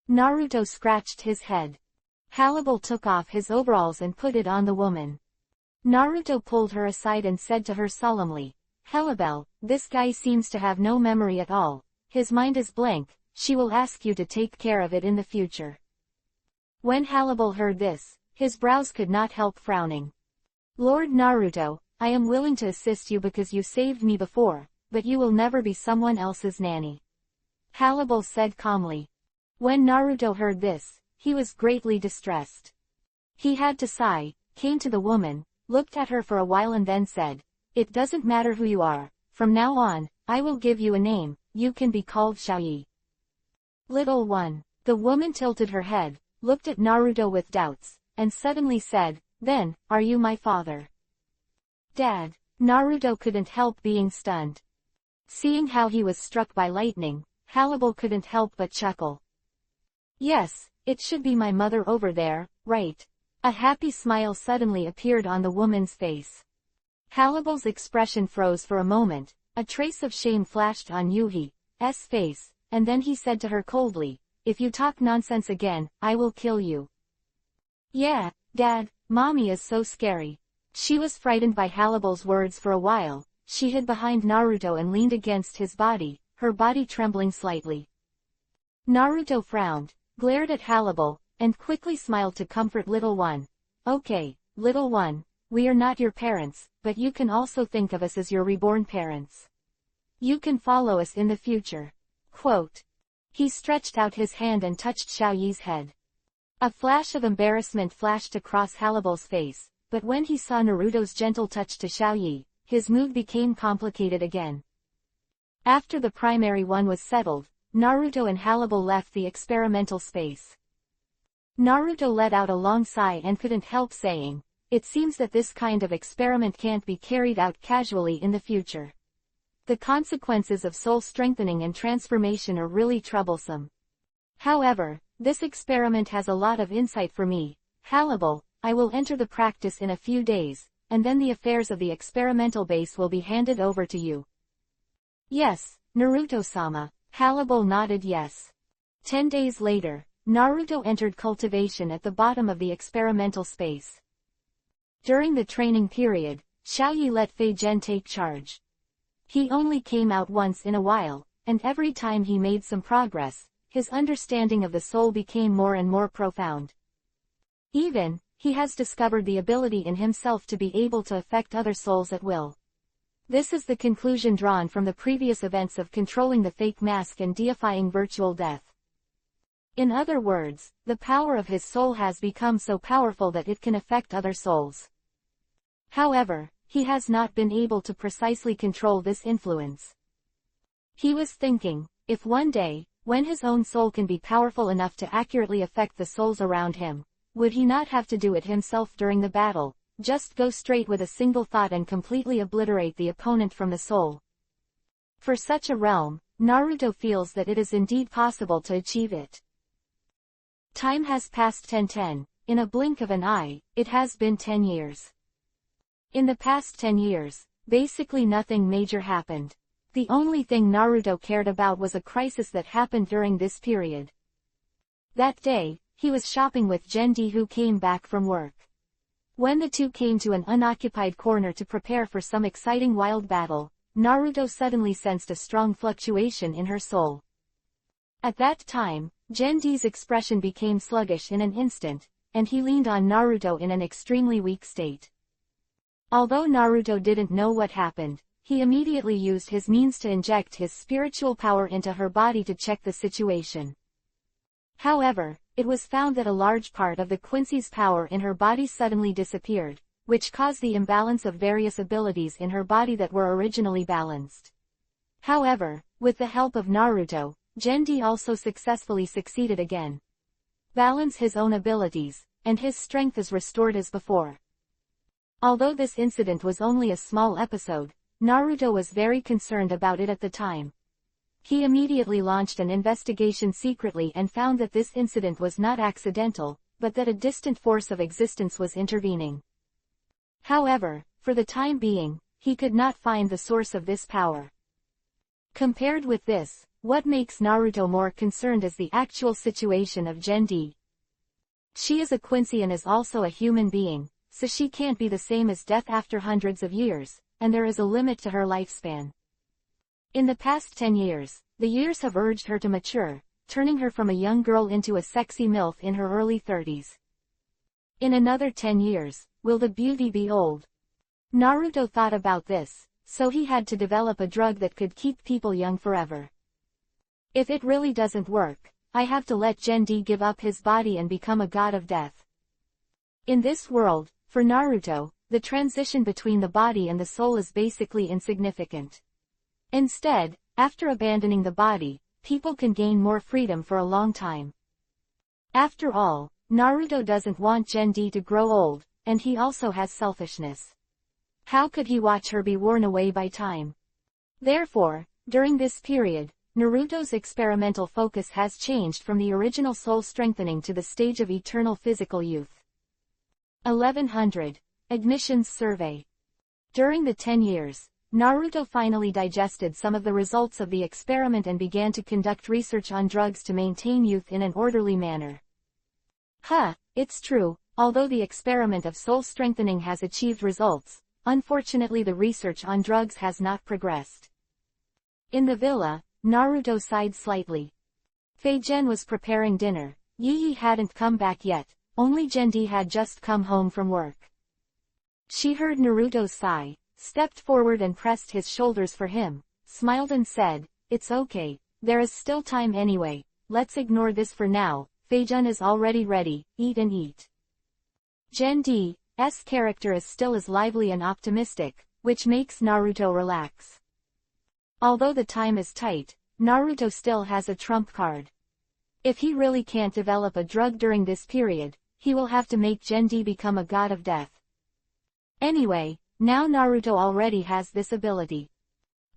Naruto scratched his head. Halibel took off his overalls and put it on the woman. Naruto pulled her aside and said to her solemnly, Halibel, this guy seems to have no memory at all. His mind is blank. She will ask you to take care of it in the future. When Halibel heard this, his brows could not help frowning. Lord Naruto, I am willing to assist you because you saved me before, but you will never be someone else's nanny. Halibel said calmly. When Naruto heard this, he was greatly distressed. He had to sigh, came to the woman, looked at her for a while and then said, It doesn't matter who you are, from now on, I will give you a name, you can be called Xiaoyi. Little one. The woman tilted her head, looked at Naruto with doubts, and suddenly said, Then, are you my father? Dad. Naruto couldn't help being stunned. Seeing how he was struck by lightning, Hannibal couldn't help but chuckle. Yes, it should be my mother over there, right? A happy smile suddenly appeared on the woman's face. Hannibal's expression froze for a moment, a trace of shame flashed on Yuhi's face, and then he said to her coldly, "If you talk nonsense again, I will kill you." "Yeah, Dad, Mommy is so scary." She was frightened by Hannibal's words for a while. She hid behind Naruto and leaned against his body, her body trembling slightly. Naruto frowned, glared at Hannibal, and quickly smiled to comfort little one. "Okay, little one, we are not your parents, but you can also think of us as your reborn parents. You can follow us in the future." Quote. He stretched out his hand and touched Xiaoyi's head. A flash of embarrassment flashed across Hannibal's face, but when he saw Naruto's gentle touch to Xiaoyi, his mood became complicated again. After the primary one was settled, Naruto and Hannibal left the experimental space. Naruto let out a long sigh and couldn't help saying, "It seems that this kind of experiment can't be carried out casually in the future. The consequences of soul strengthening and transformation are really troublesome. However, this experiment has a lot of insight for me, Hannibal. I will enter the practice in a few days, and then the affairs of the experimental base will be handed over to you." "Yes, Naruto-sama." Hannibal nodded yes. 10 days later, Naruto entered cultivation at the bottom of the experimental space. During the training period, Xiaoyi let Fei Zhen take charge. He only came out once in a while, and every time he made some progress, his understanding of the soul became more and more profound. He has discovered the ability in himself to be able to affect other souls at will. This is the conclusion drawn from the previous events of controlling the fake mask and deifying virtual death. In other words, the power of his soul has become so powerful that it can affect other souls. However, he has not been able to precisely control this influence. He was thinking, if one day, when his own soul can be powerful enough to accurately affect the souls around him, would he not have to do it himself during the battle, just go straight with a single thought and completely obliterate the opponent from the soul? For such a realm, Naruto feels that it is indeed possible to achieve it. Time has passed 10:10, in a blink of an eye, it has been 10 years. In the past 10 years, basically nothing major happened. The only thing Naruto cared about was a crisis that happened during this period. That day, he was shopping with Gendi, who came back from work. When the two came to an unoccupied corner to prepare for some exciting wild battle, Naruto suddenly sensed a strong fluctuation in her soul. At that time, Gendi's expression became sluggish in an instant, and he leaned on Naruto in an extremely weak state. Although Naruto didn't know what happened, he immediately used his means to inject his spiritual power into her body to check the situation. However, it was found that a large part of the Quincy's power in her body suddenly disappeared, which caused the imbalance of various abilities in her body that were originally balanced. However, with the help of Naruto, Gendi also successfully succeeded again. Balance his own abilities, and his strength is restored as before. Although this incident was only a small episode, Naruto was very concerned about it at the time. He immediately launched an investigation secretly and found that this incident was not accidental, but that a distant force of existence was intervening. However, for the time being, he could not find the source of this power. Compared with this, what makes Naruto more concerned is the actual situation of Gendi. She is a Quincy and is also a human being, so she can't be the same as death after hundreds of years, and there is a limit to her lifespan. In the past 10 years, the years have urged her to mature, turning her from a young girl into a sexy MILF in her early 30s. In another 10 years, will the beauty be old? Naruto thought about this, so he had to develop a drug that could keep people young forever. If it really doesn't work, I have to let Gendi give up his body and become a god of death. In this world, for Naruto, the transition between the body and the soul is basically insignificant. Instead, after abandoning the body, people can gain more freedom for a long time. After all, Naruto doesn't want Gendi to grow old, and he also has selfishness. How could he watch her be worn away by time? Therefore, during this period, Naruto's experimental focus has changed from the original soul strengthening to the stage of eternal physical youth. 1100. Admissions Survey. During the 10 years, Naruto finally digested some of the results of the experiment and began to conduct research on drugs to maintain youth in an orderly manner. It's true, although the experiment of soul strengthening has achieved results, unfortunately the research on drugs has not progressed. In the villa, Naruto sighed slightly. Fei-Gen was preparing dinner. Yi hadn't come back yet, only Gendi had just come home from work. She heard Naruto's sigh, stepped forward and pressed his shoulders for him, smiled and said, "It's okay, there is still time anyway, let's ignore this for now, Fei-Gen is already ready, eat and eat." Gendi's character is still as lively and optimistic, which makes Naruto relax. Although the time is tight, Naruto still has a trump card. If he really can't develop a drug during this period, he will have to make Gendi become a god of death. Anyway, now Naruto already has this ability.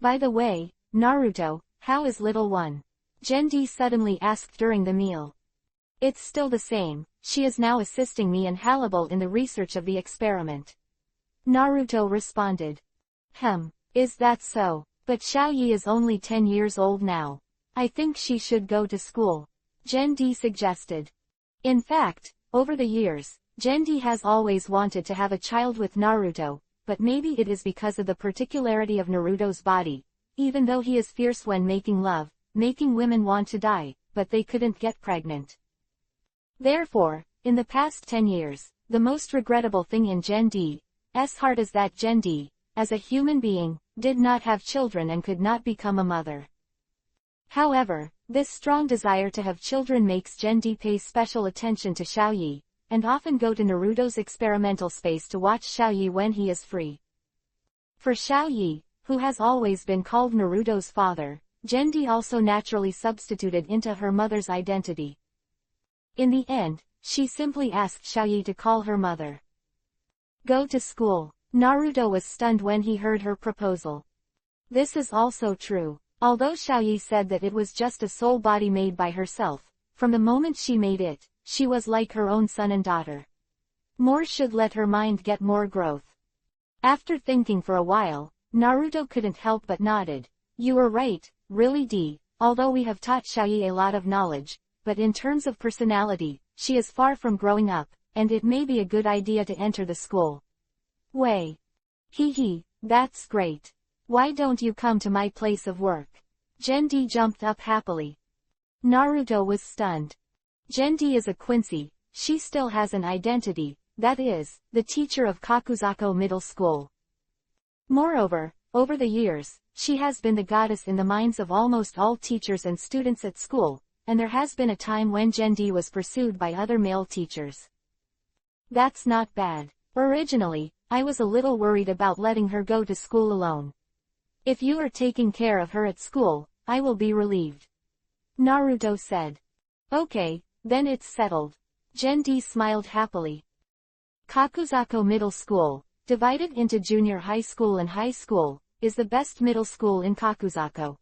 By the way, Naruto, how is little one? Gendi suddenly asked during the meal. It's still the same, she is now assisting me and Halibal in the research of the experiment. Naruto responded. Is that so? But Xiaoyi is only 10 years old now. I think she should go to school. Gendi suggested. In fact, over the years, Gendi has always wanted to have a child with Naruto, but maybe it is because of the particularity of Naruto's body. Even though he is fierce when making love, making women want to die, but they couldn't get pregnant. Therefore, in the past 10 years, the most regrettable thing in Gendi's heart is that Gendi, as a human being, did not have children and could not become a mother. However, this strong desire to have children makes Gendi pay special attention to Xiaoyi, and often go to Naruto's experimental space to watch Xiaoyi when he is free. For Xiaoyi, who has always been called Naruto's father, Gendi also naturally substituted into her mother's identity. In the end, she simply asked Xiaoyi to call her mother. Go to school. Naruto was stunned when he heard her proposal. This is also true. Although Xiaoyi said that it was just a soul body made by herself, from the moment she made it, she was like her own son and daughter. More should let her mind get more growth. After thinking for a while, Naruto couldn't help but nodded. You were right, really although we have taught Xiaoyi a lot of knowledge, but in terms of personality, she is far from growing up, and it may be a good idea to enter the school. Wei. That's great. Why don't you come to my place of work? Gendi jumped up happily. Naruto was stunned. Gendi is a Quincy, she still has an identity, that is, the teacher of Kakuzako Middle School. Moreover, over the years, she has been the goddess in the minds of almost all teachers and students at school, and there has been a time when Gendi was pursued by other male teachers. That's not bad. Originally, I was a little worried about letting her go to school alone. If you are taking care of her at school, I will be relieved. Naruto said. Okay, then it's settled. Gendi smiled happily. Kakuzako Middle School, divided into junior high school and high school, is the best middle school in Kakuzako.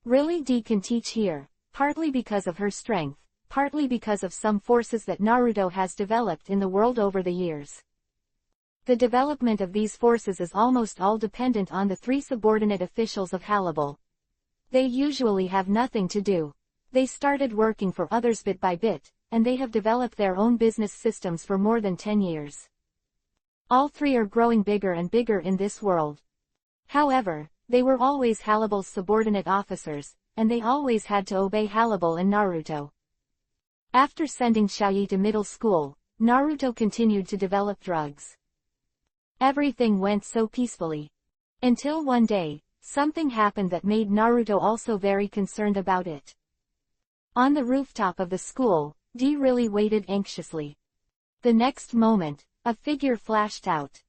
Really can teach here, partly because of her strength, partly because of some forces that Naruto has developed in the world over the years. The development of these forces is almost all dependent on the 3 subordinate officials of Halibal. They usually have nothing to do. They started working for others bit by bit, and they have developed their own business systems for more than 10 years. All 3 are growing bigger and bigger in this world. However, they were always Halibal's subordinate officers, and they always had to obey Halibal and Naruto. After sending Xiaoyi to middle school, Naruto continued to develop drugs. Everything went so peacefully. Until one day, something happened that made Naruto also very concerned about it. On the rooftop of the school, D really waited anxiously. The next moment, a figure flashed out.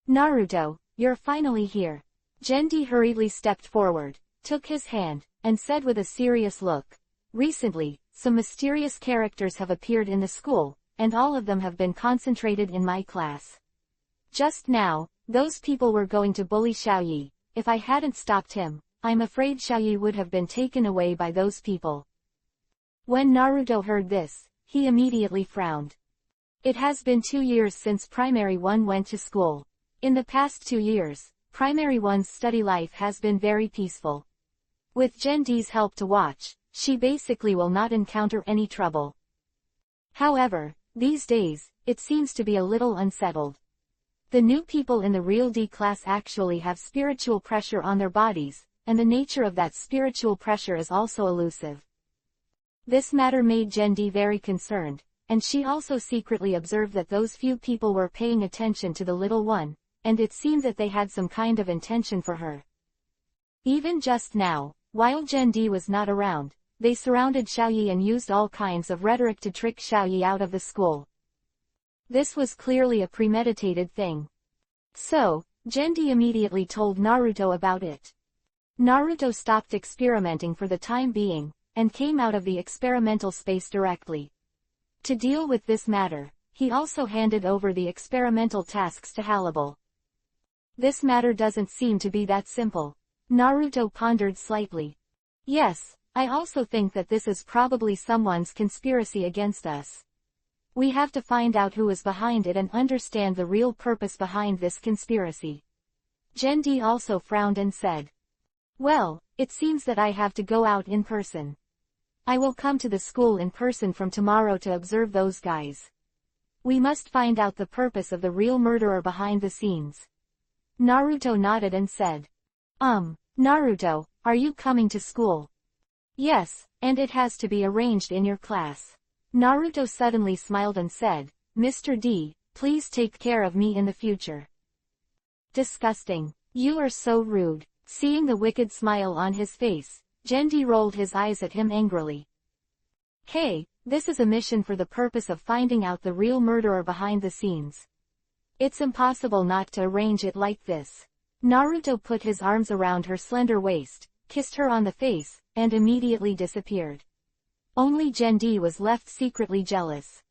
Naruto, you're finally here. Gendi hurriedly stepped forward, took his hand, and said with a serious look, recently, some mysterious characters have appeared in the school, and all of them have been concentrated in my class. Just now, Those people were going to bully Xiaoyi. If I hadn't stopped him, I'm afraid Xiaoyi would have been taken away by those people. When Naruto heard this, he immediately frowned. It has been 2 years since Primary 1 went to school. In the past 2 years, Primary 1's study life has been very peaceful. With Gendi's help to watch, she basically will not encounter any trouble. However, these days, it seems to be a little unsettled. The new people in the real D class actually have spiritual pressure on their bodies, and the nature of that spiritual pressure is also elusive. This matter made Gendi very concerned, and she also secretly observed that those few people were paying attention to the little one, and it seemed that they had some kind of intention for her. Even just now, while Gendi was not around, they surrounded Xiaoyi and used all kinds of rhetoric to trick Xiaoyi out of the school. This was clearly a premeditated thing. So, Gendi immediately told Naruto about it. Naruto stopped experimenting for the time being, and came out of the experimental space directly. To deal with this matter, he also handed over the experimental tasks to Halibal. This matter doesn't seem to be that simple. Naruto pondered slightly. Yes, I also think that this is probably someone's conspiracy against us. We have to find out who is behind it and understand the real purpose behind this conspiracy. Gendi also frowned and said, "Well, it seems that I have to go out in person. I will come to the school in person from tomorrow to observe those guys. We must find out the purpose of the real murderer behind the scenes." Naruto nodded and said, Naruto, are you coming to school?" "Yes, and it has to be arranged in your class." Naruto suddenly smiled and said, "Mr. D, please take care of me in the future." "Disgusting. You are so rude." Seeing the wicked smile on his face, Gendi rolled his eyes at him angrily. "Hey, this is a mission for the purpose of finding out the real murderer behind the scenes. It's impossible not to arrange it like this." Naruto put his arms around her slender waist, kissed her on the face, and immediately disappeared. Only Gendi was left secretly jealous.